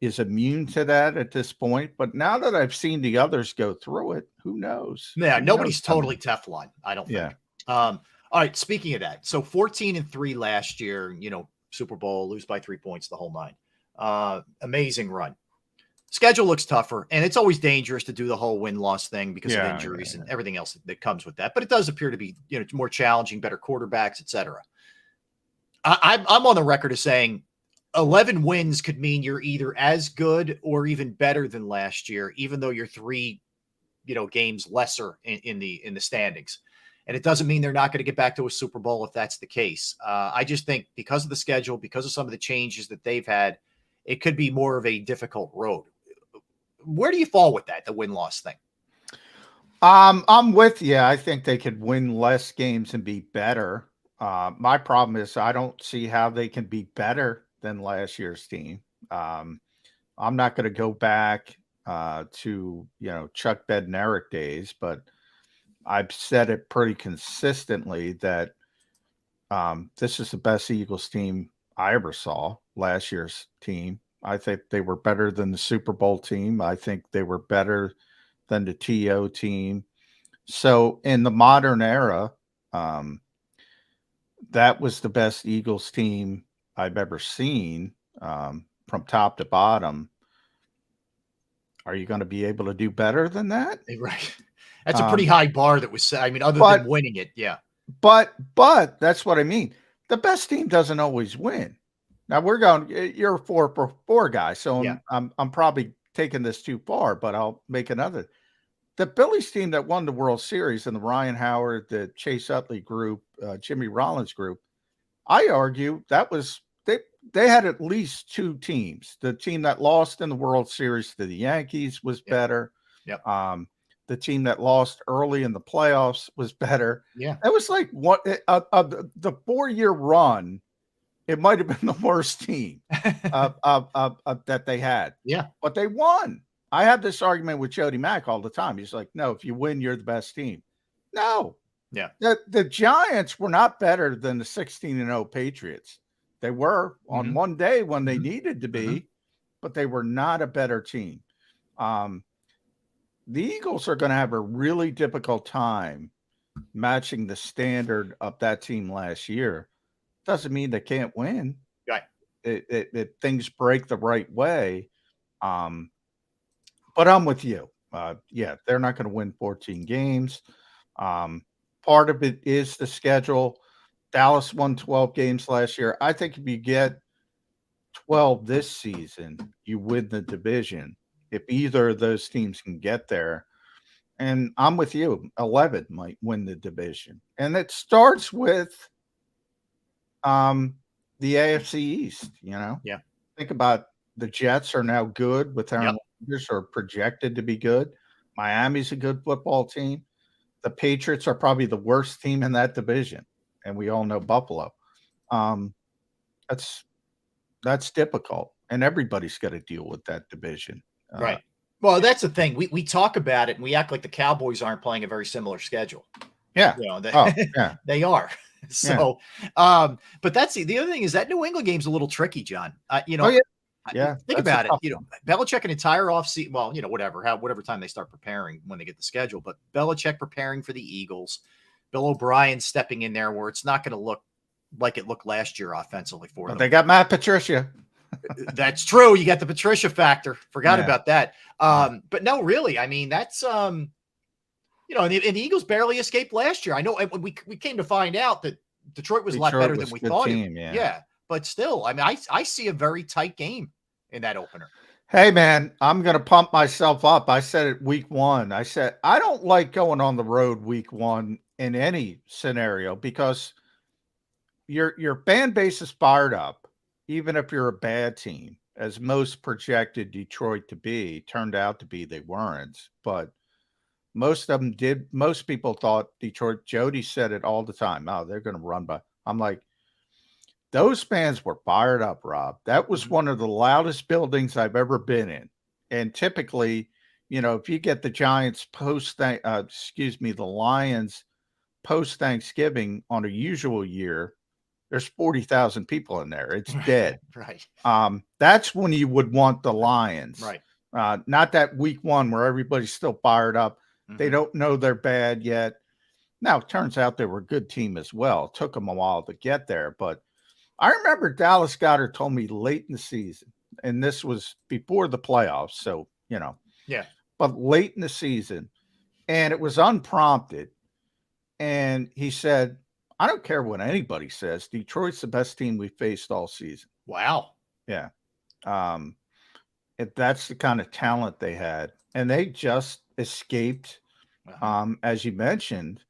[SPEAKER 4] is immune to that at this point. But now that I've seen the others go through it, who knows?
[SPEAKER 2] Yeah. Nobody's totally Teflon, I don't think. All right. Speaking of that, so 14-3 last year, you know, Super Bowl, lose by 3 points, the whole nine. Amazing run. Schedule looks tougher, and it's always dangerous to do the whole win-loss thing because of injuries and everything else that comes with that. But it does appear to be, more challenging, better quarterbacks, etc. I'm on the record as saying 11 wins could mean you're either as good or even better than last year, even though you're 3, games lesser in the standings. And it doesn't mean they're not going to get back to a Super Bowl if that's the case. I just think because of the schedule, because of some of the changes that they've had, it could be more of a difficult road. Where do you fall with that, the win-loss thing?
[SPEAKER 4] I'm with you. I think they could win less games and be better. My problem is I don't see how they can be better than last year's team. I'm not going to go back to, Chuck Bednarik days, but I've said it pretty consistently that this is the best Eagles team I ever saw, last year's team. I think they were better than the Super Bowl team. I think they were better than the TO team. So in the modern era, that was the best Eagles team I've ever seen from top to bottom. Are you going to be able to do better than that?
[SPEAKER 2] Right. That's a pretty high bar that was set. I mean, other than winning it. Yeah.
[SPEAKER 4] But that's what I mean. The best team doesn't always win. Now you're a 4-4 guy. So I'm probably taking this too far, but I'll make another. The Phillies team that won the World Series and the Ryan Howard, the Chase Utley group, Jimmy Rollins group, I argue that was, they had at least 2 teams. The team that lost in the World Series to the Yankees was better.
[SPEAKER 2] Yep.
[SPEAKER 4] The team that lost early in the playoffs was better.
[SPEAKER 2] Yeah.
[SPEAKER 4] It was like the 4-year run. It might have been the worst team that they had.
[SPEAKER 2] Yeah.
[SPEAKER 4] But they won. I have this argument with Jody Mack all the time. He's like, no, if you win, you're the best team. No.
[SPEAKER 2] Yeah.
[SPEAKER 4] The Giants were not better than the 16-0 Patriots. They were on one day when they needed to be, but they were not a better team. The Eagles are going to have a really difficult time matching the standard of that team last year. Doesn't mean they can't win.
[SPEAKER 2] Right.
[SPEAKER 4] If things break the right way. But I'm with you. They're not going to win 14 games. Part of it is the schedule. Dallas won 12 games last year. I think if you get 12 this season, you win the division. If either of those teams can get there. And I'm with you. 11 might win the division. And it starts with the AFC East,
[SPEAKER 2] Yeah.
[SPEAKER 4] Think about the Jets are now good with Aaron Rodgers, are projected to be good. Miami's a good football team. The Patriots are probably the worst team in that division, and we all know Buffalo. That's difficult, and everybody's got to deal with that division.
[SPEAKER 2] Right. Well, that's the thing. We talk about it, and we act like the Cowboys aren't playing a very similar schedule.
[SPEAKER 4] Yeah.
[SPEAKER 2] They are. So, but that's the other thing is that New England game's a little tricky, John. Think about it. Belichick an entire offseason. Well, whatever time they start preparing when they get the schedule, but Belichick preparing for the Eagles, Bill O'Brien stepping in there where it's not going to look like it looked last year offensively for them.
[SPEAKER 4] They got Matt Patricia.
[SPEAKER 2] That's true. You got the Patricia factor. Forgot about that. But no, really. I mean, that's and the Eagles barely escaped last year. I know we came to find out that Detroit was a lot better than we thought. But still, I mean, I see a very tight game in that opener.
[SPEAKER 4] Hey, man, I'm going to pump myself up. I said it week 1. I said, I don't like going on the road week 1 in any scenario because your fan base is fired up, even if you're a bad team, as most projected Detroit to be. Turned out to be they weren't, but most of them did. Most people thought Detroit. Jody said it all the time. Oh, they're going to run by. I'm like, those fans were fired up, Rob. That was one of the loudest buildings I've ever been in. And typically, if you get the Giants the Lions post Thanksgiving on a usual year, there's 40,000 people in there. It's dead.
[SPEAKER 2] Right.
[SPEAKER 4] That's when you would want the Lions.
[SPEAKER 2] Right.
[SPEAKER 4] Not that week 1 where everybody's still fired up. They don't know they're bad yet. Now, it turns out they were a good team as well. It took them a while to get there, but I remember Dallas Goedert told me late in the season, and this was before the playoffs, so,
[SPEAKER 2] Yeah.
[SPEAKER 4] but late in the season, and it was unprompted. And he said, I don't care what anybody says. Detroit's the best team we faced all season.
[SPEAKER 2] Wow.
[SPEAKER 4] Yeah. That's the kind of talent they had. And they just escaped. As you mentioned,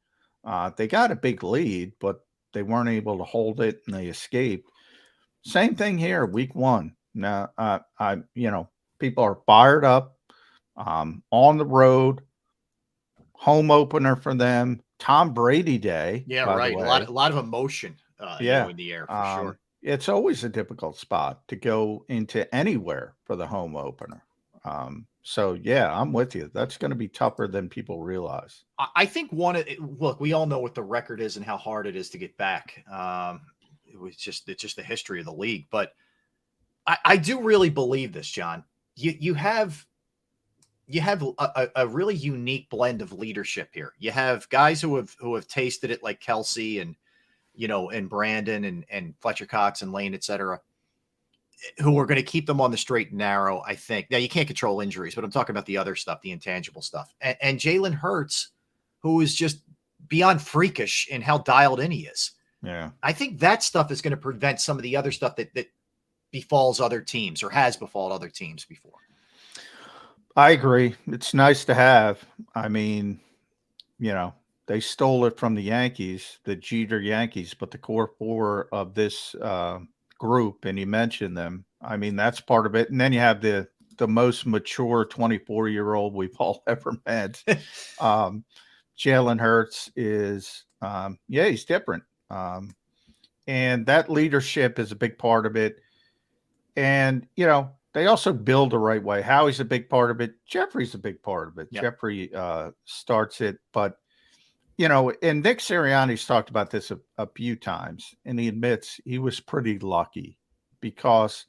[SPEAKER 4] they got a big lead, but they weren't able to hold it and they escaped. Same thing here, week 1. Now, people are fired up on the road, home opener for them. Tom Brady Day.
[SPEAKER 2] Yeah,
[SPEAKER 4] by
[SPEAKER 2] right.
[SPEAKER 4] the
[SPEAKER 2] A
[SPEAKER 4] way.
[SPEAKER 2] lot of emotion in the air for sure.
[SPEAKER 4] It's always a difficult spot to go into anywhere for the home opener. So, yeah, I'm with you. That's going to be tougher than people realize.
[SPEAKER 2] I think look, we all know what the record is and how hard it is to get back. It's just the history of the league. But I do really believe this, John. You have a really unique blend of leadership here. You have guys who have tasted it, like Kelsey and and Brandon and Fletcher Cox and Lane, et cetera, who are going to keep them on the straight and narrow. I think now you can't control injuries, but I'm talking about the other stuff, the intangible stuff, and Jalen Hurts, who is just beyond freakish in how dialed in he is.
[SPEAKER 4] Yeah,
[SPEAKER 2] I think that stuff is going to prevent some of the other stuff that befalls other teams or has befallen other teams before.
[SPEAKER 4] I agree. It's nice to have. I mean, they stole it from the Yankees, the Jeter Yankees, but the core 4 of this group, and you mentioned them. I mean, that's part of it. And then you have the most mature 24-year-old we've all ever met. Jalen Hurts is, he's different. And that leadership is a big part of it. And, they also build the right way. Howie's a big part of it. Jeffrey's a big part of it.
[SPEAKER 2] Yep.
[SPEAKER 4] Jeffrey starts it. But, and Nick Sirianni's talked about this a few times, and he admits he was pretty lucky because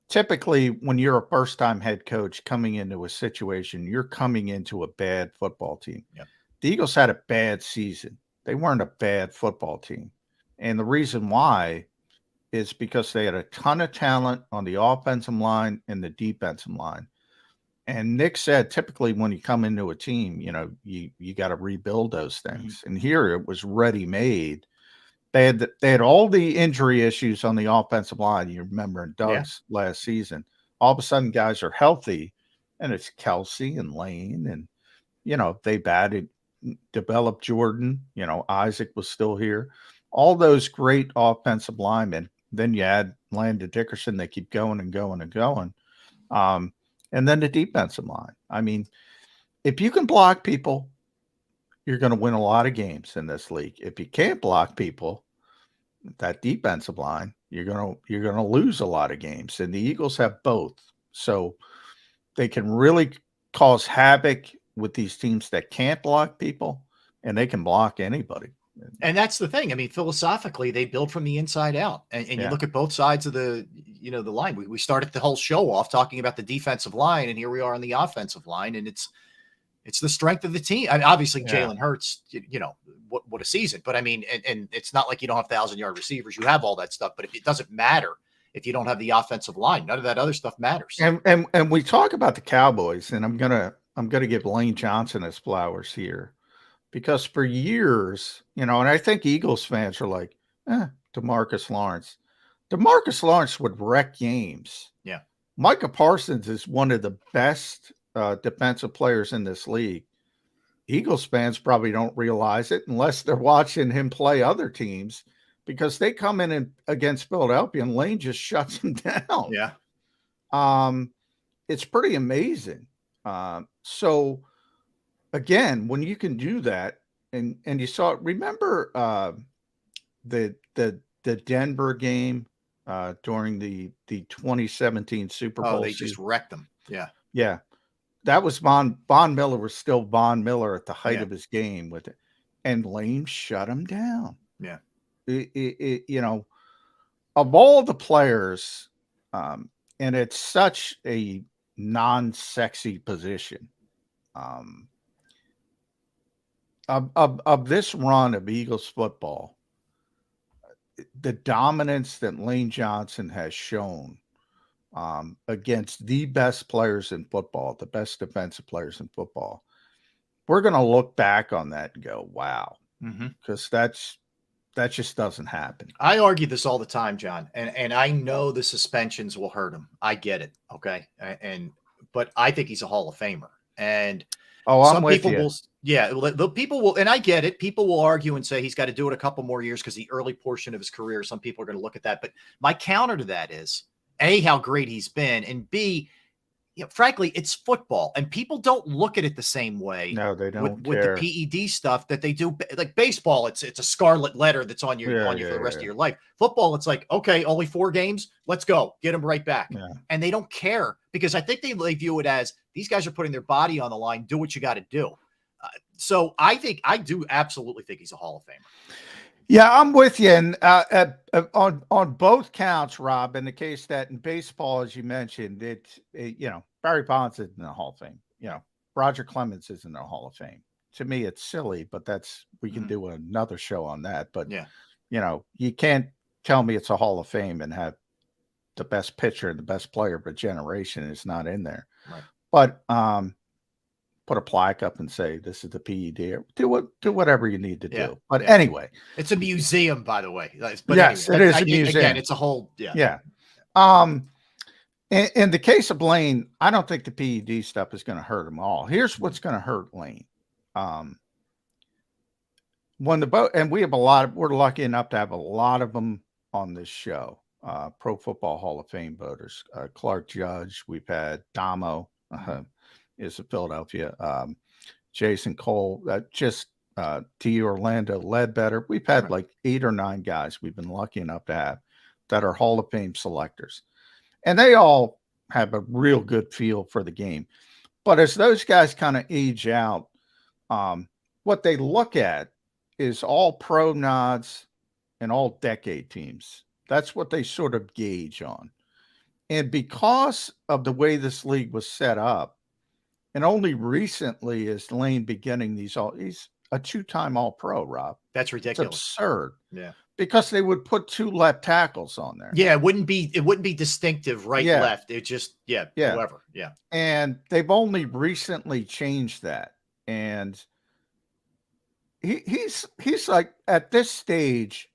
[SPEAKER 4] typically when you're a first-time head coach coming into a situation, you're coming into a bad football team.
[SPEAKER 2] Yep.
[SPEAKER 4] The Eagles had a bad season. They weren't a bad football team. And the reason why is because they had a ton of talent on the offensive line and the defensive line. And Nick said, typically when you come into a team, you got to rebuild those things. And here it was ready-made. They had all the injury issues on the offensive line. You remember in Doug's last season, all of a sudden guys are healthy, and it's Kelsey and Lane, and they've added, developed Jordan. Isaac was still here. All those great offensive linemen. Then you add Landon Dickerson. They keep going and going and going. And then the defensive line. I mean, if you can block people, you're going to win a lot of games in this league. If you can't block people, that defensive line, you're going to lose a lot of games. And the Eagles have both. So they can really cause havoc with these teams that can't block people, and they can block anybody.
[SPEAKER 2] And that's the thing. I mean, philosophically, they build from the inside out. And you look at both sides of the line. We started the whole show off talking about the defensive line, and here we are on the offensive line. And it's the strength of the team. I mean, obviously, Jalen Hurts, what a season. But I mean, and it's not like you don't have 1,000-yard receivers. You have all that stuff. But it doesn't matter if you don't have the offensive line. None of that other stuff matters.
[SPEAKER 4] And we talk about the Cowboys, and I'm gonna give Lane Johnson his flowers here. Because for years, and I think Eagles fans are like, DeMarcus Lawrence. DeMarcus Lawrence would wreck games.
[SPEAKER 2] Yeah.
[SPEAKER 4] Micah Parsons is one of the best defensive players in this league. Eagles fans probably don't realize it unless they're watching him play other teams, because they come in against Philadelphia and Lane just shuts them down.
[SPEAKER 2] Yeah.
[SPEAKER 4] It's pretty amazing. So again, when you can do that, and you saw, remember the Denver game during the 2017 Super Bowl.
[SPEAKER 2] Oh, they just wrecked them. Yeah.
[SPEAKER 4] Yeah. That was Von Miller was still Von Miller at the height of his game with it. And Lane shut him down.
[SPEAKER 2] Yeah.
[SPEAKER 4] Of all the players, and it's such a non-sexy position. Of this run of Eagles football, the dominance that Lane Johnson has shown against the best players in football, the best defensive players in football, we're going to look back on that and go, wow, because that just doesn't happen.
[SPEAKER 2] I argue this all the time, John, and I know the suspensions will hurt him. I get it, okay, but I think he's a Hall of Famer, and
[SPEAKER 4] I'm with you.
[SPEAKER 2] The people will, and I get it. People will argue and say he's got to do it a couple more years because the early portion of his career. Some people are going to look at that, but my counter to that is A, how great he's been, and B, frankly, it's football, and people don't look at it the same way.
[SPEAKER 4] No, they don't
[SPEAKER 2] with the PED stuff that they do. Like baseball, it's a scarlet letter that's on you for the rest of your life. Football, it's like, okay, only 4 games, let's go, get them right back, and they don't care because I think they view it as these guys are putting their body on the line. Do what you got to do. So I do absolutely think he's a Hall of Famer.
[SPEAKER 4] Yeah, I'm with you. And on both counts, Rob, in the case that in baseball, as you mentioned, Barry Bonds isn't in the Hall of Fame. Roger Clemens isn't in the Hall of Fame. To me, it's silly, but we can do another show on that. But, you can't tell me it's a Hall of Fame and have the best pitcher and the best player of a generation is not in there.
[SPEAKER 2] Right.
[SPEAKER 4] But put a plaque up and say, this is the PED. Do whatever you need to do. But anyway.
[SPEAKER 2] It's a museum, by the way. But
[SPEAKER 4] yes,
[SPEAKER 2] anyway,
[SPEAKER 4] it is a museum.
[SPEAKER 2] Again, it's a whole,
[SPEAKER 4] Yeah. In the case of Lane, I don't think the PED stuff is going to hurt him all. Here's what's going to hurt Lane. And we have we're lucky enough to have a lot of them on this show. Pro Football Hall of Fame voters. Clark Judge, we've had Damo, is of Philadelphia. Jason Cole, T. Orlando Ledbetter. We've had like 8 or 9 guys we've been lucky enough to have that are Hall of Fame selectors. And they all have a real good feel for the game. But as those guys kind of age out, what they look at is all pro nods and all decade teams. That's what they sort of gauge on. And because of the way this league was set up, and only recently is Lane beginning he's a 2-time All-Pro, Rob.
[SPEAKER 2] That's ridiculous.
[SPEAKER 4] It's absurd.
[SPEAKER 2] Yeah.
[SPEAKER 4] Because they would put 2 left tackles on there.
[SPEAKER 2] Yeah, it wouldn't be distinctive left. It just whoever. Yeah.
[SPEAKER 4] And they've only recently changed that. And he's like at this stage,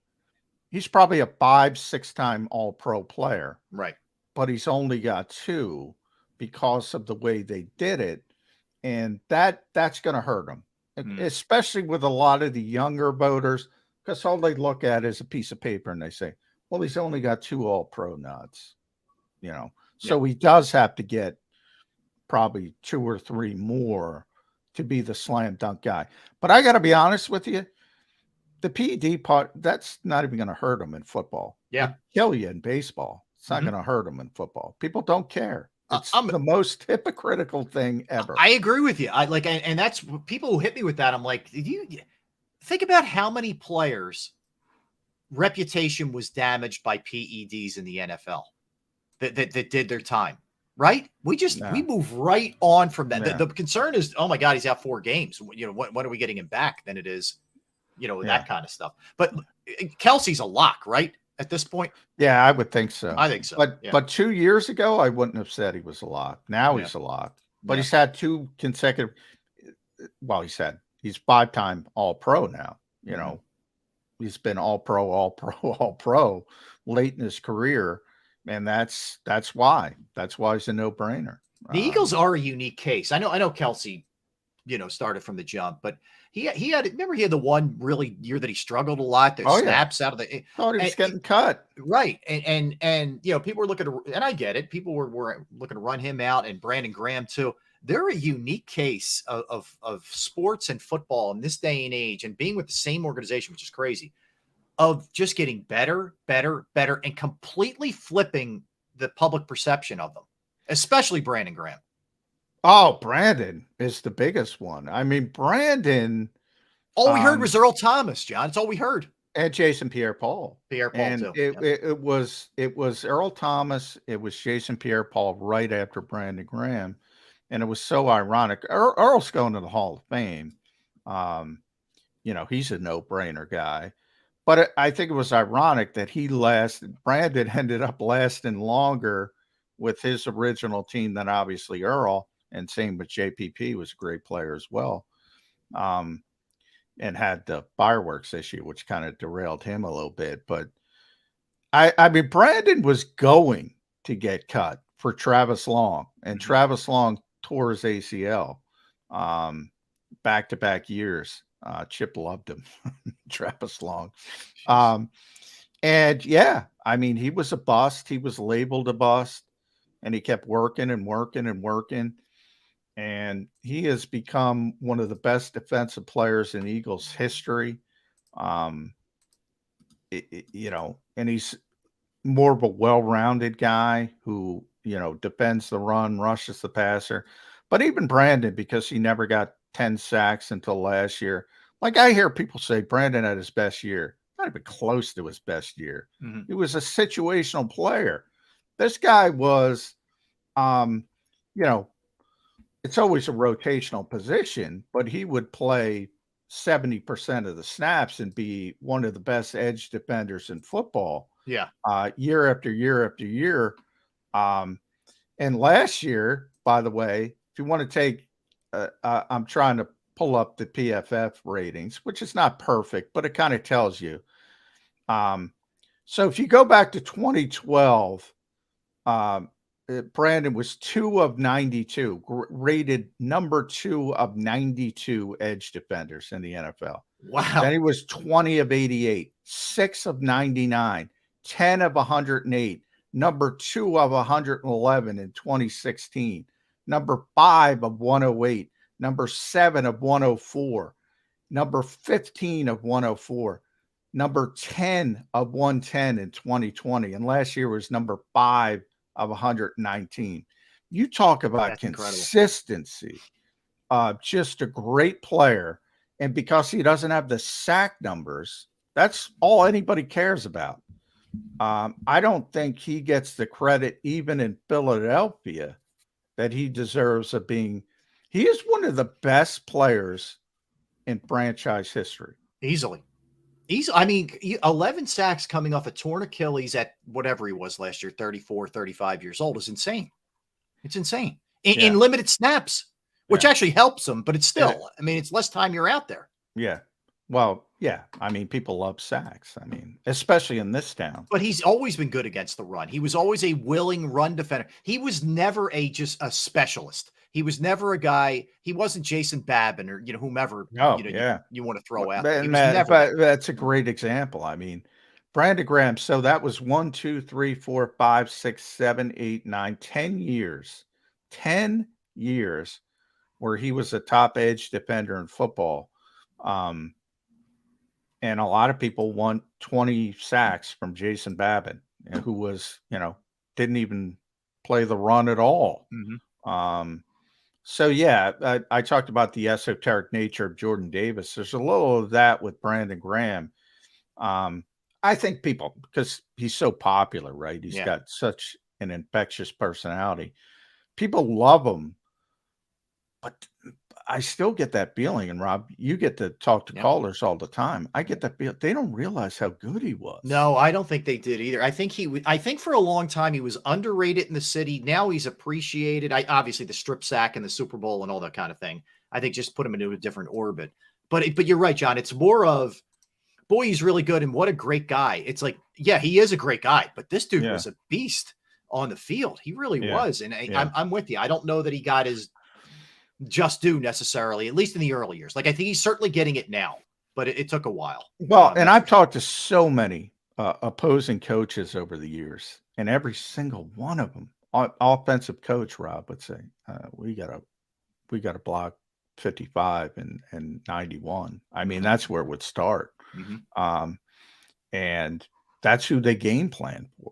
[SPEAKER 4] he's probably a 5-6-time All-Pro player.
[SPEAKER 2] Right.
[SPEAKER 4] But he's only got 2 because of the way they did it. And that's going to hurt him, especially with a lot of the younger voters, because all they look at is a piece of paper and they say, well, he's only got 2 All-Pro nods, So he does have to get probably 2 or 3 more to be the slam dunk guy. But I got to be honest with you, the PED part, that's not even going to hurt him in football.
[SPEAKER 2] Yeah.
[SPEAKER 4] It'll kill you in baseball. It's not going to hurt him in football. People don't care. It's the most hypocritical thing ever.
[SPEAKER 2] I agree with you. And that's people who hit me with that. I'm like, did you think about how many players' reputation was damaged by PEDs in the NFL that did their time, right? We move right on from that.
[SPEAKER 4] Yeah.
[SPEAKER 2] The concern is, oh my God, he's out 4 games. When are we getting him back? Than it is, that kind of stuff. But Kelsey's a lock, right? At this point?
[SPEAKER 4] Yeah, I would think so.
[SPEAKER 2] I think so.
[SPEAKER 4] But 2 years ago, I wouldn't have said he was a lock. Now he's a lock. But he's had 2 consecutive. Well, he's 5-time All-Pro now. He's been All-Pro, All-Pro, All-Pro late in his career, and that's why. That's why he's a no-brainer.
[SPEAKER 2] The Eagles are a unique case. I know Kelsey, started from the jump, but he had the one really year that he struggled a lot. That snaps out of the.
[SPEAKER 4] Thought he was getting cut.
[SPEAKER 2] Right, and people were looking to, and I get it. People were looking to run him out, and Brandon Graham too. They're a unique case of sports and football in this day and age, and being with the same organization, which is crazy, of just getting better, and completely flipping the public perception of them, especially Brandon Graham.
[SPEAKER 4] Oh, Brandon is the biggest one. I mean, Brandon.
[SPEAKER 2] All we heard was Earl Thomas, John. It's all we heard.
[SPEAKER 4] And Jason Pierre-Paul.
[SPEAKER 2] Too.
[SPEAKER 4] It was Earl Thomas. It was Jason Pierre-Paul right after Brandon Graham. And it was so ironic. Earl's going to the Hall of Fame. He's a no-brainer guy. But I think it was ironic that Brandon ended up lasting longer with his original team than obviously Earl, and same with JPP, was a great player as well. And had the fireworks issue, which kind of derailed him a little bit. But I mean, Brandon was going to get cut for Travis Long, and Travis Long tore his ACL back-to-back years. Chip loved him, Travis Long. And yeah, I mean, he was a bust. He was labeled a bust, and he kept working and working and working. And he has become one of the best defensive players in Eagles history. And he's more of a well-rounded guy who, defends the run, rushes the passer. But even Brandon, because he never got 10 sacks until last year. Like, I hear people say Brandon had his best year. Not even close to his best year.
[SPEAKER 2] Mm-hmm.
[SPEAKER 4] He was a situational player. This guy was, it's always a rotational position, but he would play 70% of the snaps and be one of the best edge defenders in football.
[SPEAKER 2] Yeah.
[SPEAKER 4] Year after year after year. And last year, by the way, if you want to take, I'm trying to pull up the PFF ratings, which is not perfect, but it kind of tells you. So if you go back to 2012, Brandon was 2 of 92, rated number 2 of 92 edge defenders in the NFL.
[SPEAKER 2] Wow.
[SPEAKER 4] Then he was 20 of 88, 6 of 99, 10 of 108, number 2 of 111 in 2016, number 5 of 108, number 7 of 104, number 15 of 104, number 10 of 110 in 2020. And last year was number 5 of 119. You talk about
[SPEAKER 2] That's
[SPEAKER 4] consistency. Just a great player. And because he doesn't have the sack numbers, that's all anybody cares about. I don't think he gets the credit, even in Philadelphia, that he deserves of being. He is one of the best players in franchise history.
[SPEAKER 2] Easily. I mean, 11 sacks coming off a torn Achilles at whatever he was last year, 34, 35 years old, is insane. It's insane. In limited snaps, which actually helps him, but it's still, I mean, it's less time you're out there.
[SPEAKER 4] Yeah. Well, yeah. I mean, people love sacks. I mean, especially in this town.
[SPEAKER 2] But he's always been good against the run. He was always a willing run defender. He was never just a specialist. He was never a guy. He wasn't Jason Babin or whomever. You want to throw out.
[SPEAKER 4] But that's a great example. I mean, Brandon Graham. So that was 1, 2, 3, 4, 5, 6, 7, 8, 9, 10 years. 10 years where he was a top edge defender in football. And a lot of people want 20 sacks from Jason Babin, who was, didn't even play the run at all.
[SPEAKER 2] Mm-hmm.
[SPEAKER 4] So, yeah, I talked about the esoteric nature of Jordan Davis. There's a little of that with Brandon Graham. I think people, because he's so popular, right? He's got such an infectious personality. People love him. But I still get that feeling, and Rob, you get to talk to callers all the time. I get that feeling. They don't realize how good he was.
[SPEAKER 2] No, I don't think they did either. I think for a long time he was underrated in the city. Now he's appreciated. Obviously the strip sack and the Super Bowl and all that kind of thing, I think just put him into a different orbit. But you're right, John. It's more of, boy, he's really good, and what a great guy. It's like, yeah, he is a great guy, but this dude was a beast on the field. He really was, and I'm with you. I don't know that he got his just due necessarily, at least in the early years. Like, I think he's certainly getting it now, but it took a while.
[SPEAKER 4] Well, and I've talked to so many opposing coaches over the years, and every single one of them, offensive coach Rob would say, we got to block 55 and 91. I mean, that's where it would start.
[SPEAKER 2] Mm-hmm.
[SPEAKER 4] And that's who they game plan for.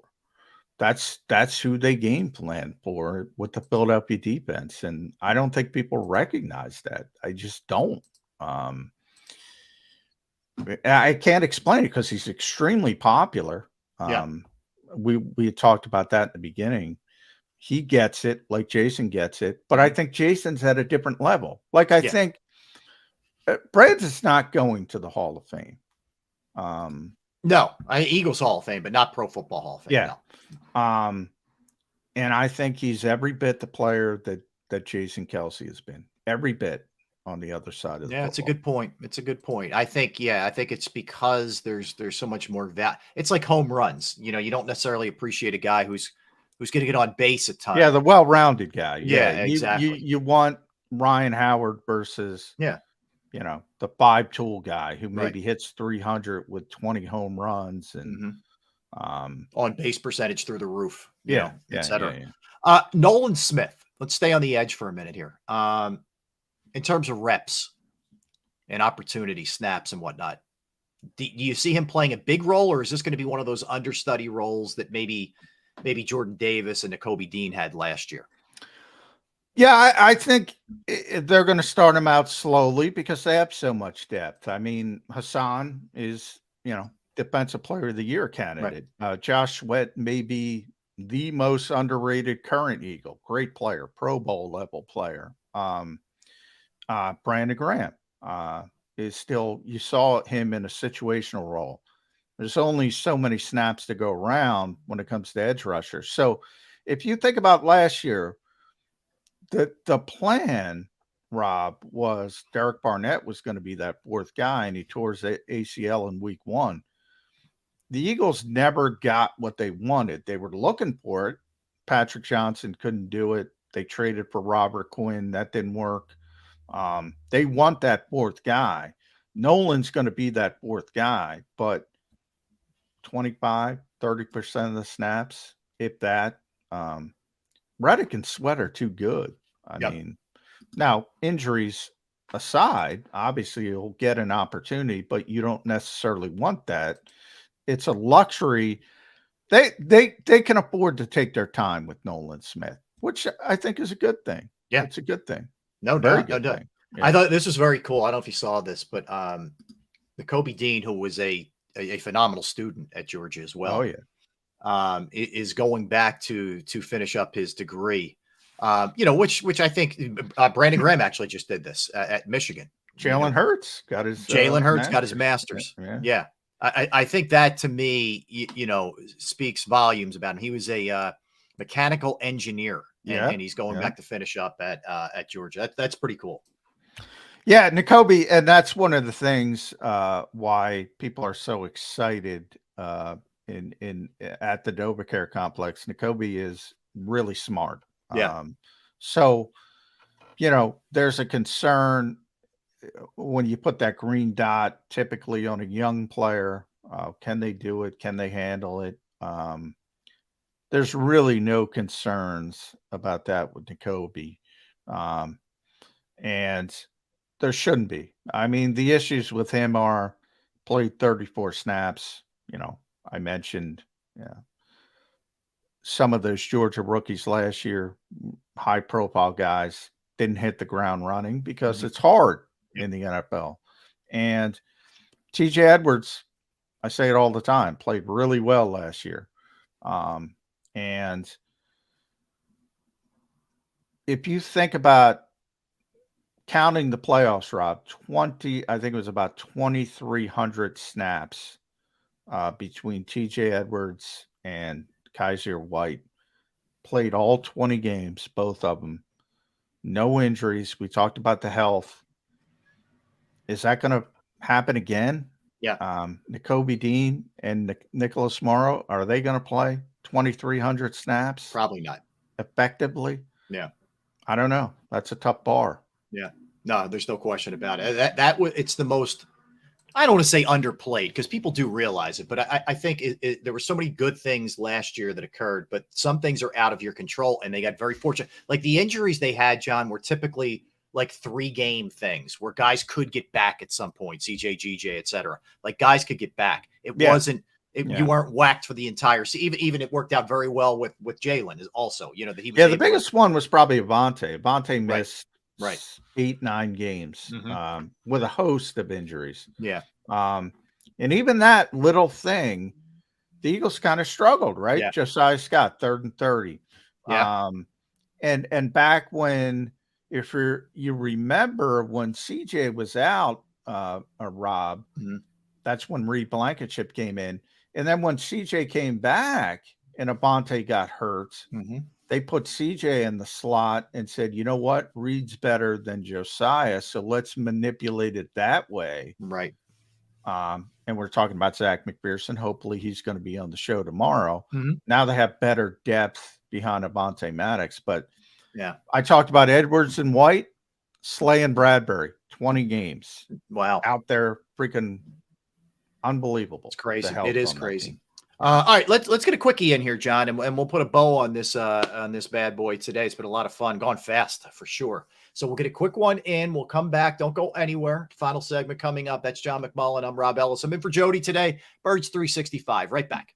[SPEAKER 4] That's who they game plan for with the Philadelphia defense. And I don't think people recognize that. I just don't. I can't explain it because he's extremely popular. We had talked about that in the beginning. He gets it like Jason gets it, but I think Jason's at a different level. Like, I think Brandon's not going to the Hall of Fame.
[SPEAKER 2] No, Eagles Hall of Fame, but not Pro Football Hall of Fame.
[SPEAKER 4] Yeah.
[SPEAKER 2] No.
[SPEAKER 4] And I think he's every bit the player that Jason Kelsey has been. Every bit on the other side of the
[SPEAKER 2] Yeah, it's a
[SPEAKER 4] football.
[SPEAKER 2] good point. It's a good point. I think it's because there's so much more It's like home runs. You don't necessarily appreciate a guy who's going to get on base a ton.
[SPEAKER 4] Yeah, the well-rounded guy.
[SPEAKER 2] Yeah, exactly.
[SPEAKER 4] You want Ryan Howard versus the 5-tool guy who maybe hits 300 with 20 home runs and
[SPEAKER 2] on base percentage through the roof. Et cetera. Nolan Smith. Let's stay on the edge for a minute here. In terms of reps and opportunity snaps and whatnot, do you see him playing a big role, or is this going to be one of those understudy roles that maybe Jordan Davis and Nakobe Dean had last year?
[SPEAKER 4] Yeah, I think they're going to start him out slowly because they have so much depth. I mean, Hassan is, Defensive Player of the Year candidate. Right. Josh Sweat may be the most underrated current Eagle. Great player, Pro Bowl level player. Brandon Graham is still, you saw him in a situational role. There's only so many snaps to go around when it comes to edge rushers. So if you think about last year, the plan, Rob, was Derek Barnett was going to be that fourth guy, and he tore his ACL in week 1. The Eagles never got what they wanted. They were looking for it. Patrick Johnson couldn't do it. They traded for Robert Quinn. That didn't work. They want that fourth guy. Nolan's going to be that fourth guy, but 25, 30% of the snaps, if that. Reddick and Sweat are too good. I mean, now injuries aside, obviously you'll get an opportunity, but you don't necessarily want that. It's a luxury. They can afford to take their time with Nolan Smith, which I think is a good thing.
[SPEAKER 2] Yeah,
[SPEAKER 4] it's a good thing.
[SPEAKER 2] No doubt. Yeah. I thought this was very cool. I don't know if you saw this, but Nakobe Dean, who was a phenomenal student at Georgia as well.
[SPEAKER 4] Oh yeah.
[SPEAKER 2] Is going back to finish up his degree. Which I think Brandon Graham actually just did this at Michigan.
[SPEAKER 4] Jalen Hurts got his
[SPEAKER 2] master's. Yeah. I think that to me, speaks volumes about him. He was a mechanical engineer, and he's going back to finish up at Georgia. That's pretty cool.
[SPEAKER 4] Yeah, Nakobe, and that's one of the things why people are so excited at the NovaCare complex. Nakobe is really smart.
[SPEAKER 2] Yeah.
[SPEAKER 4] So, there's a concern when you put that green dot typically on a young player. Can they do it? Can they handle it? There's really no concerns about that with Nakobe. And there shouldn't be. I mean, the issues with him are played 34 snaps. I mentioned, some of those Georgia rookies last year, high profile guys, didn't hit the ground running because it's hard in the NFL. And TJ Edwards, I say it all the time, played really well last year. And if you think about counting the playoffs, Rob, I think it was about 2,300 snaps between TJ Edwards and Kaiser White. Played all 20 games, both of them. No injuries. We talked about the health. Is that going to happen again?
[SPEAKER 2] Yeah.
[SPEAKER 4] Nakobe Dean and Nicholas Morrow, are they going to play 2,300 snaps?
[SPEAKER 2] Probably not.
[SPEAKER 4] Effectively?
[SPEAKER 2] Yeah.
[SPEAKER 4] I don't know. That's a tough bar.
[SPEAKER 2] Yeah. No, there's no question about it. It's the most, I don't want to say underplayed because people do realize it, but I think there were so many good things last year that occurred, but some things are out of your control, and they got very fortunate. Like the injuries they had, John, were typically like 3-game things where guys could get back at some point, CJ, GJ, et cetera. Like guys could get back. It wasn't, you weren't whacked for the entire season. Even it worked out very well with Jalen also, that he was.
[SPEAKER 4] Yeah, the biggest one was probably Avonte. Avonte missed 8-9 games with a host of injuries.
[SPEAKER 2] Yeah.
[SPEAKER 4] And even that little thing, the Eagles kind of struggled, right?
[SPEAKER 2] Yeah.
[SPEAKER 4] Josiah Scott, 3rd and 30.
[SPEAKER 2] Yeah.
[SPEAKER 4] And back when, if you remember when CJ was out, Rob, That's when Reed Blankenship came in. And then when CJ came back and Abante got hurt, they put CJ in the slot and said, you know what? Reed's better than Josiah, so let's manipulate it that way.
[SPEAKER 2] Right.
[SPEAKER 4] And we're talking about Zach McPherson. Hopefully he's going to be on the show tomorrow. Now they have better depth behind Abante Maddox. But
[SPEAKER 2] yeah,
[SPEAKER 4] I talked about Edwards and White, Slay and Bradbury, 20 games.
[SPEAKER 2] Wow.
[SPEAKER 4] Out there, freaking unbelievable.
[SPEAKER 2] It's crazy.
[SPEAKER 4] The
[SPEAKER 2] It is
[SPEAKER 4] health on that
[SPEAKER 2] crazy.
[SPEAKER 4] team.
[SPEAKER 2] All right, let's get a quickie in here, John, and we'll put a bow on this bad boy today. It's been a lot of fun, gone fast for sure. So we'll get a quick one in. We'll come back. Don't go anywhere. Final segment coming up. That's John McMullen. I'm Rob Ellis. I'm in for Jody today. Birds 365. Right back.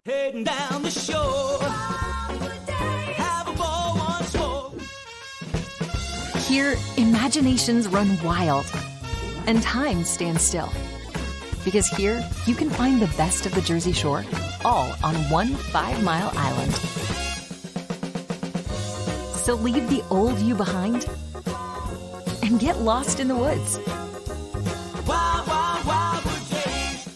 [SPEAKER 14] Heading down the shore. Have a ball once more.
[SPEAKER 15] Here, imaginations run wild and time stands still. Because here, you can find the best of the Jersey Shore, all on one 5-mile island. So leave the old you behind and get lost in the woods.
[SPEAKER 14] Wild, wild, wildwood days.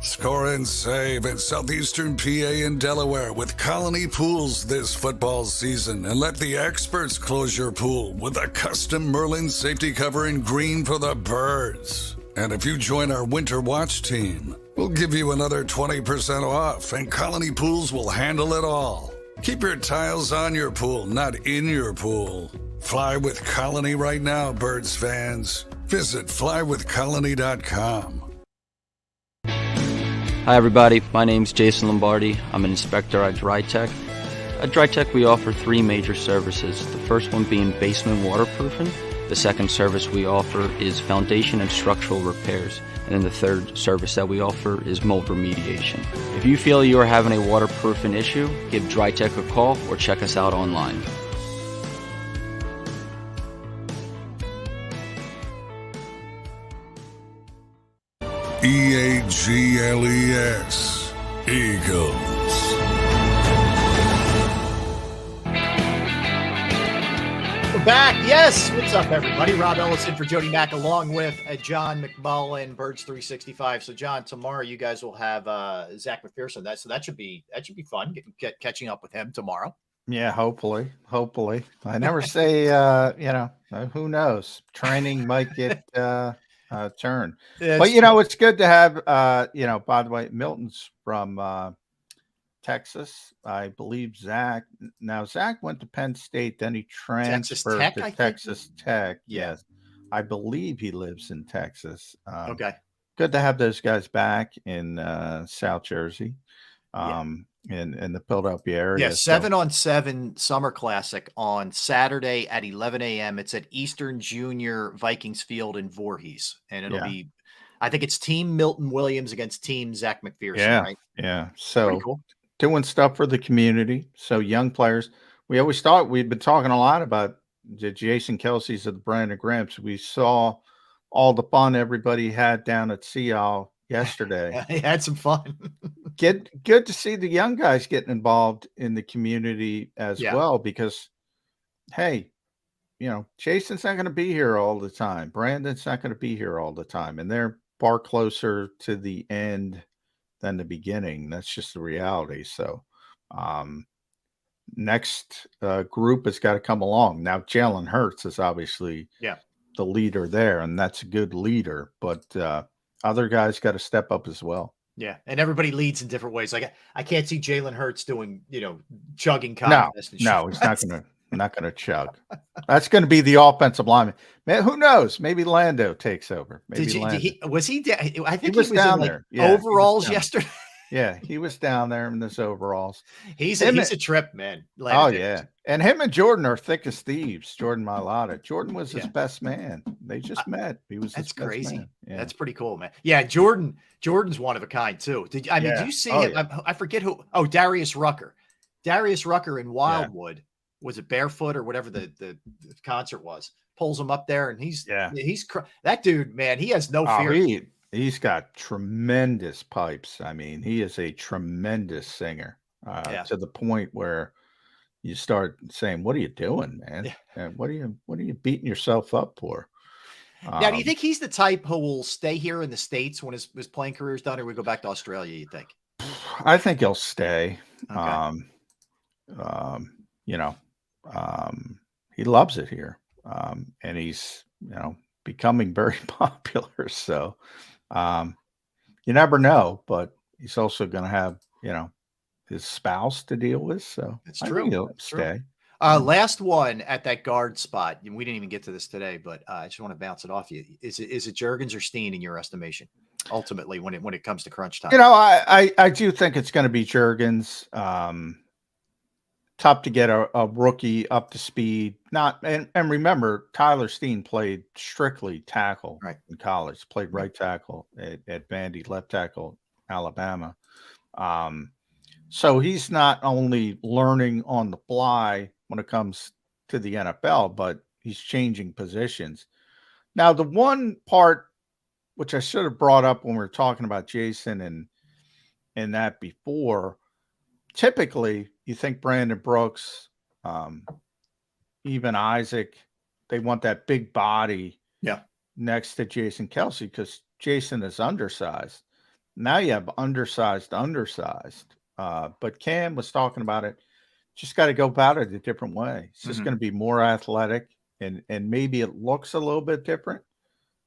[SPEAKER 16] Score and save at Southeastern PA and Delaware with Colony Pools this football season, and let the experts close your pool with a custom Merlin safety cover in green for the birds. And if you join our Winter Watch team, we'll give you another 20% off, and Colony Pools will handle it all. Keep your tiles on your pool, not in your pool. Fly with Colony right now, birds fans. Visit flywithcolony.com.
[SPEAKER 17] Hi everybody, my name's Jason Lombardi. I'm an inspector at DryTech. At DryTech we offer 3 major services, the first one being basement waterproofing, the second service we offer is foundation and structural repairs, and then the third service that we offer is mold remediation. If you feel you are having a waterproofing issue, give DryTech a call or check us out online.
[SPEAKER 16] EAGLES, Eagles.
[SPEAKER 2] We're back. Yes. What's up, everybody? Rob Ellison for Jody Mack, along with John McMullen, Birds 365. So, John, tomorrow you guys will have Zach McPherson. That should be fun. Catching up with him tomorrow.
[SPEAKER 4] Yeah, hopefully. I never say, who knows? Training might get turn.
[SPEAKER 2] Yeah,
[SPEAKER 4] but, it's good to have, by the way, Milton's from Texas. I believe Zach. Now, Zach went to Penn State, then he transferred to Texas Tech. Yes. I believe he lives in Texas.
[SPEAKER 2] Okay.
[SPEAKER 4] Good to have those guys back in South Jersey. In the Philadelphia area.
[SPEAKER 2] Yeah, 7-on-7 Summer Classic on Saturday at 11 a.m. It's at Eastern Junior Vikings Field in Voorhees. And it'll be, I think it's Team Milton Williams against Team Zach McPherson, right?
[SPEAKER 4] Yeah. So
[SPEAKER 2] pretty cool.
[SPEAKER 4] Doing stuff for the community. So young players. We always thought we'd been talking a lot about the Jason Kelsey's of the Brandon Gramps. We saw all the fun everybody had down at Seattle, yesterday.
[SPEAKER 2] He had some fun.
[SPEAKER 4] Good to see the young guys getting involved in the community as well, because, hey, Jason's not going to be here all the time. Brandon's not going to be here all the time. And they're far closer to the end than the beginning. That's just the reality. So, next group has got to come along. Now, Jalen Hurts is obviously the leader there, and that's a good leader. But other guys got to step up as well.
[SPEAKER 2] Yeah, and everybody leads in different ways. Like I can't see Jalen Hurts doing, chugging contests.
[SPEAKER 4] No, he's not gonna chug. That's going to be the offensive lineman. Man, who knows? Maybe Lando takes over. Maybe
[SPEAKER 2] was he? I think
[SPEAKER 4] he was down there.
[SPEAKER 2] Overalls yesterday.
[SPEAKER 4] Yeah, he was down there in those overalls.
[SPEAKER 2] He's a trip, man.
[SPEAKER 4] Yeah. And him and Jordan are thick as thieves. Jordan Mailata. Jordan was his best man. They just met. He was his
[SPEAKER 2] crazy.
[SPEAKER 4] Best man. Yeah.
[SPEAKER 2] That's pretty cool, man. Yeah, Jordan's one of a kind too. Did you see him?
[SPEAKER 4] Yeah.
[SPEAKER 2] I forget who. Oh, Darius Rucker. Darius Rucker in Wildwood. Was it Barefoot or whatever the concert was? Pulls him up there, and he's that dude, man. He has no fear.
[SPEAKER 4] He's got tremendous pipes. I mean, he is a tremendous singer to the point where you start saying, "What are you doing, man? And what are you beating yourself up for?"
[SPEAKER 2] Now, do you think he's the type who will stay here in the States when his playing career is done, or we go back to Australia? You think?
[SPEAKER 4] I think he'll stay.
[SPEAKER 2] Okay.
[SPEAKER 4] He loves it here, and he's becoming very popular. So. You never know, but he's also going to have, his spouse to deal with. So
[SPEAKER 2] it's true.
[SPEAKER 4] He'll stay.
[SPEAKER 2] Last one at that guard spot. And we didn't even get to this today, but I just want to bounce it off you. Is it Juergens or Steen in your estimation? Ultimately, when it comes to crunch time,
[SPEAKER 4] I do think it's going to be Juergens. Tough to get a rookie up to speed. And remember, Tyler Steen played strictly tackle in college. Played right tackle at Vandy, left tackle, Alabama. So he's not only learning on the fly when it comes to the NFL, but he's changing positions. Now, the one part which I should have brought up when we were talking about Jason and that before, typically you think Brandon Brooks, even Isaac, they want that big body next to Jason Kelsey because Jason is undersized. Now you have undersized. But Cam was talking about it. Just got to go about it a different way. It's just going to be more athletic and maybe it looks a little bit different,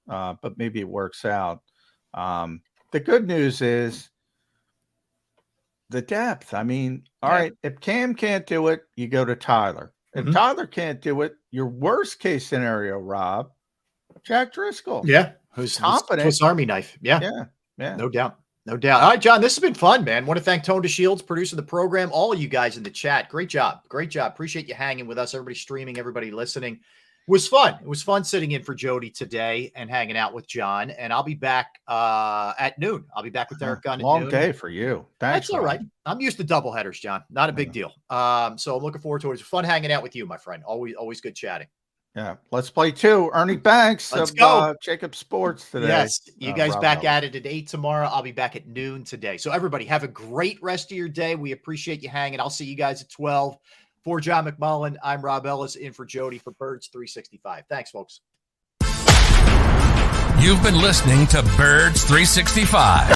[SPEAKER 4] but maybe it works out. The good news is the depth. I mean, all right, if Cam can't do it, you go to Tyler. If Tyler can't do it, your worst case scenario, Rob, Jack Driscoll.
[SPEAKER 2] Yeah. Who's confident. Swiss Army knife. Yeah. No doubt. All right, John, this has been fun, man. Want to thank Tone DeShields, producer of the program, all of you guys in the chat. Great job. Appreciate you hanging with us. Everybody streaming, everybody listening. It was fun. It was fun sitting in for Jody today and hanging out with John. And I'll be back at noon. I'll be back with Eric Gunn at noon.
[SPEAKER 4] Long day for you. Thanks.
[SPEAKER 2] That's all right. I'm used to doubleheaders, John. Not a big deal. So I'm looking forward to it. It's fun hanging out with you, my friend. Always good chatting.
[SPEAKER 4] Yeah. Let's play two. Ernie Banks
[SPEAKER 2] Let's
[SPEAKER 4] of
[SPEAKER 2] go.
[SPEAKER 4] JAKIB Sports today.
[SPEAKER 2] Yes. You guys
[SPEAKER 4] Rob
[SPEAKER 2] back
[SPEAKER 4] Ellis.
[SPEAKER 2] at it at 8 tomorrow. I'll be back at noon today. So everybody have a great rest of your day. We appreciate you hanging. I'll see you guys at 12. For John McMullen, I'm Rob Ellis in for Jody for Birds 365. Thanks, folks.
[SPEAKER 1] You've been listening to Birds 365,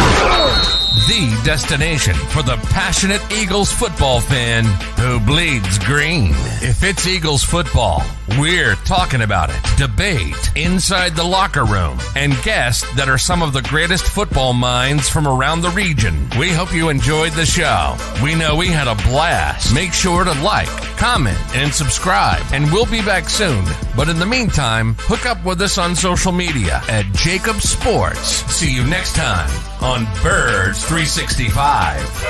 [SPEAKER 1] the destination for the passionate Eagles football fan who bleeds green. If it's Eagles football, we're talking about it. Debate inside the locker room and guests that are some of the greatest football minds from around the region. We hope you enjoyed the show. We know we had a blast. Make sure to like, comment, and subscribe, and we'll be back soon. But in the meantime, hook up with us on social media at JAKIB Sports. See you next time on Birds 365.